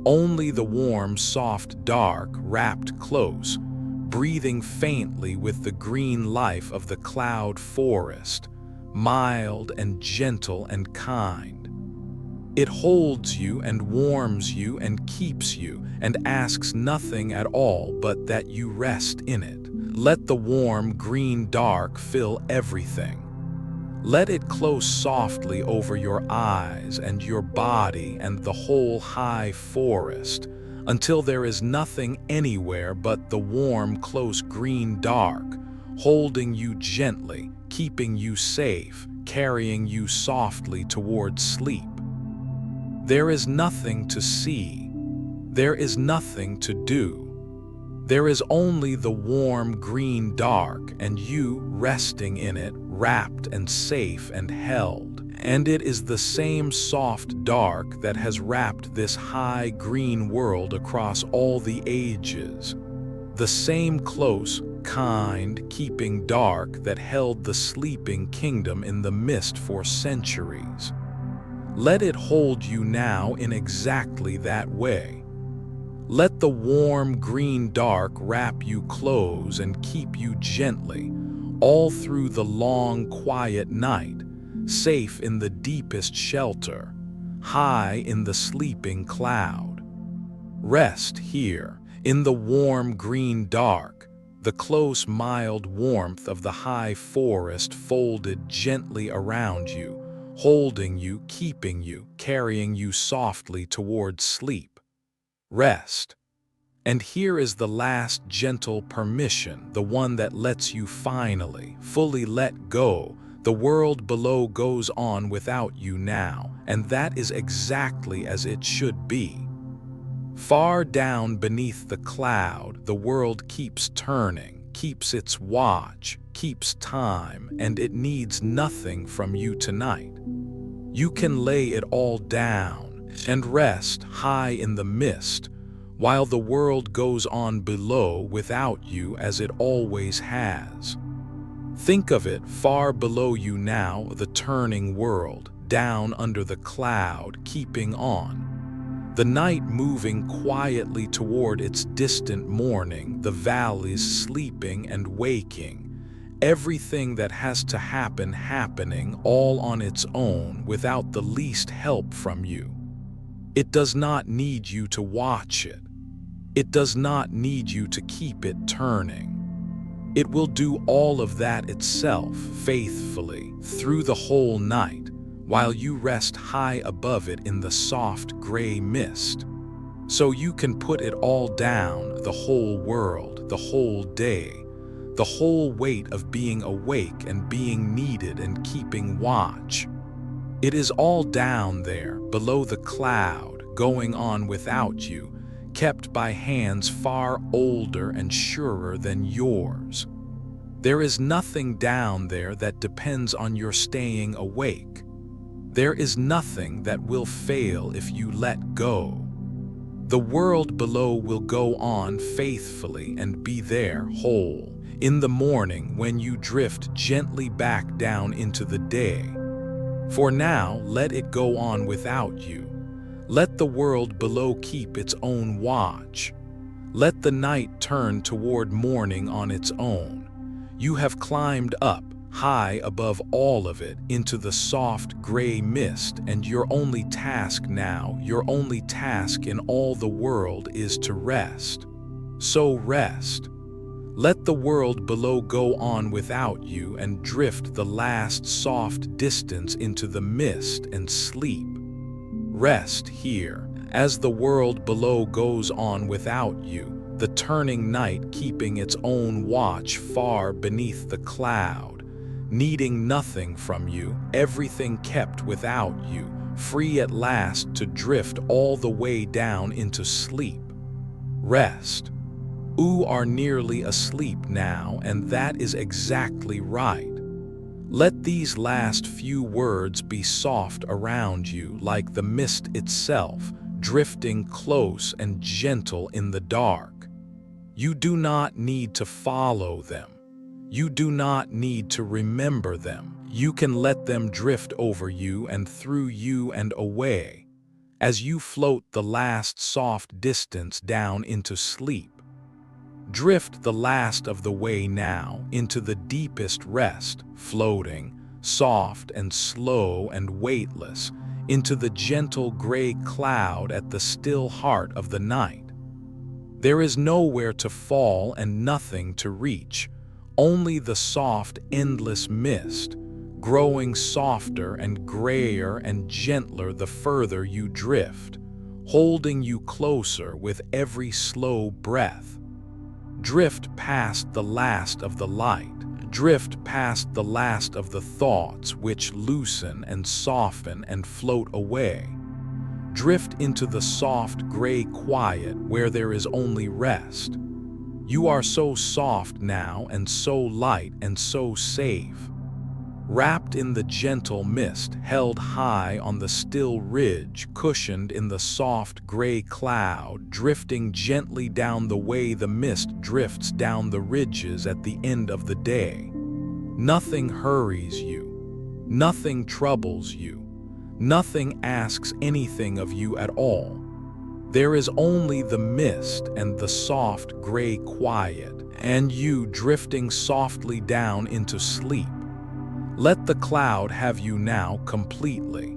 Only the warm, soft dark, wrapped close, breathing faintly with the green life of the cloud forest, mild and gentle and kind. It holds you and warms you and keeps you and asks nothing at all but that you rest in it. Let the warm green dark fill everything. Let it close softly over your eyes and your body and the whole high forest until there is nothing anywhere but the warm, close green dark, holding you gently, keeping you safe, carrying you softly towards sleep. There is nothing to see. There is nothing to do. There is only the warm green dark and you resting in it, wrapped and safe and held. And it is the same soft dark that has wrapped this high green world across all the ages. The same close, kind, keeping dark that held the sleeping kingdom in the mist for centuries. Let it hold you now in exactly that way. Let the warm green dark wrap you close and keep you gently, all through the long, quiet night, safe in the deepest shelter, high in the sleeping cloud. Rest here, In the warm green dark, the close mild warmth of the high forest folded gently around you, holding you, keeping you, carrying you softly toward sleep, rest. And here is the last gentle permission, the one that lets you finally, fully let go. The world below goes on without you now, and that is exactly as it should be. Far down beneath the cloud, the world keeps turning, keeps its watch, keeps time, and it needs nothing from you tonight. You can lay it all down and rest high in the mist, while the world goes on below without you as it always has. Think of it far below you now, the turning world, down under the cloud, keeping on. The night moving quietly toward its distant morning, the valleys sleeping and waking, everything that has to happen happening all on its own without the least help from you. It does not need you to watch it. It does not need you to keep it turning. It will do all of that itself faithfully through the whole night, while you rest high above it in the soft gray mist. So you can put it all down, the whole world, the whole day, the whole weight of being awake and being needed and keeping watch. It is all down there, below the cloud, going on without you, kept by hands far older and surer than yours. There is nothing down there that depends on your staying awake. There is nothing that will fail if you let go. The world below will go on faithfully and be there whole in the morning when you drift gently back down into the day. For now, let it go on without you. Let the world below keep its own watch. Let the night turn toward morning on its own. You have climbed up, high above all of it, into the soft gray mist, and your only task now, your only task in all the world is to rest. So rest. Let the world below go on without you and drift the last soft distance into the mist and sleep. Rest here, as the world below goes on without you, the turning night keeping its own watch far beneath the cloud, needing nothing from you, everything kept without you, free at last to drift all the way down into sleep. Rest. You are nearly asleep now, and that is exactly right. Let these last few words be soft around you like the mist itself, drifting close and gentle in the dark. You do not need to follow them. You do not need to remember them. You can let them drift over you and through you and away, as you float the last soft distance down into sleep. Drift the last of the way now into the deepest rest, floating, soft and slow and weightless, into the gentle gray cloud at the still heart of the night. There is nowhere to fall and nothing to reach, only the soft, endless mist, growing softer and grayer and gentler the further you drift, holding you closer with every slow breath. Drift past the last of the light, drift past the last of the thoughts which loosen and soften and float away. Drift into the soft gray quiet where there is only rest. You are so soft now and so light and so safe. Wrapped in the gentle mist, held high on the still ridge, cushioned in the soft gray cloud, drifting gently down the way the mist drifts down the ridges at the end of the day. Nothing hurries you. Nothing troubles you. Nothing asks anything of you at all. There is only the mist and the soft gray quiet, and you drifting softly down into sleep. Let the cloud have you now completely.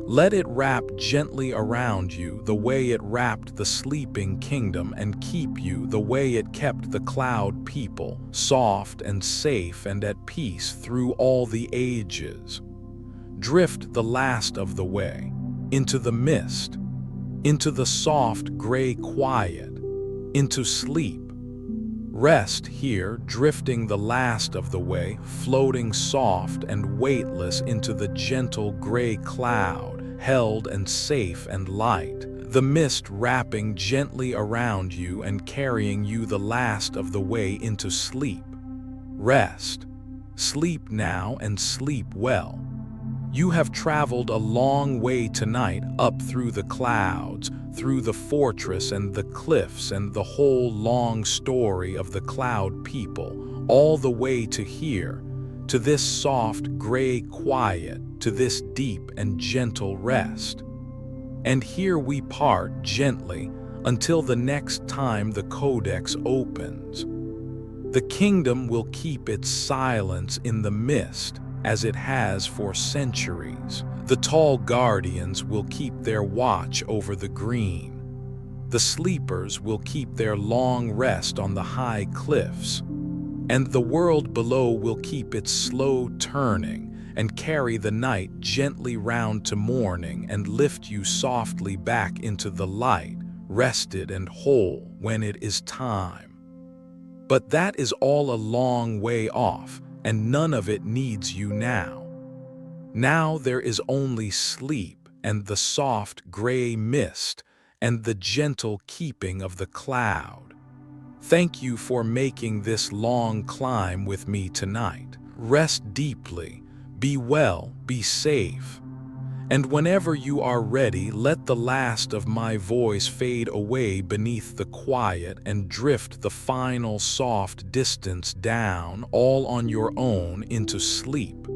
Let it wrap gently around you the way it wrapped the sleeping kingdom and keep you the way it kept the cloud people, soft and safe and at peace through all the ages. Drift the last of the way, into the mist, into the soft gray quiet, into sleep. Rest here, drifting the last of the way, floating soft and weightless into the gentle gray cloud, held and safe and light, the mist wrapping gently around you and carrying you the last of the way into sleep. Rest. Sleep now and sleep well. You have traveled a long way tonight up through the clouds, through the fortress and the cliffs and the whole long story of the cloud people, all the way to here, to this soft gray quiet, to this deep and gentle rest. And here we part gently until the next time the Codex opens. The kingdom will keep its silence in the mist, as it has for centuries. The tall guardians will keep their watch over the green. The sleepers will keep their long rest on the high cliffs. And the world below will keep its slow turning and carry the night gently round to morning and lift you softly back into the light, rested and whole when it is time. But that is all a long way off, and none of it needs you now. Now there is only sleep and the soft gray mist and the gentle keeping of the cloud. Thank you for making this long climb with me tonight. Rest deeply, be well, be safe. And whenever you are ready, let the last of my voice fade away beneath the quiet and drift the final soft distance down, all on your own, into sleep.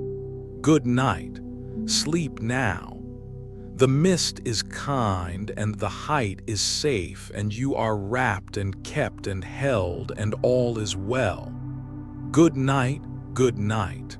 Good night. Sleep now. The mist is kind and the height is safe, and you are wrapped and kept and held, and all is well. Good night, good night.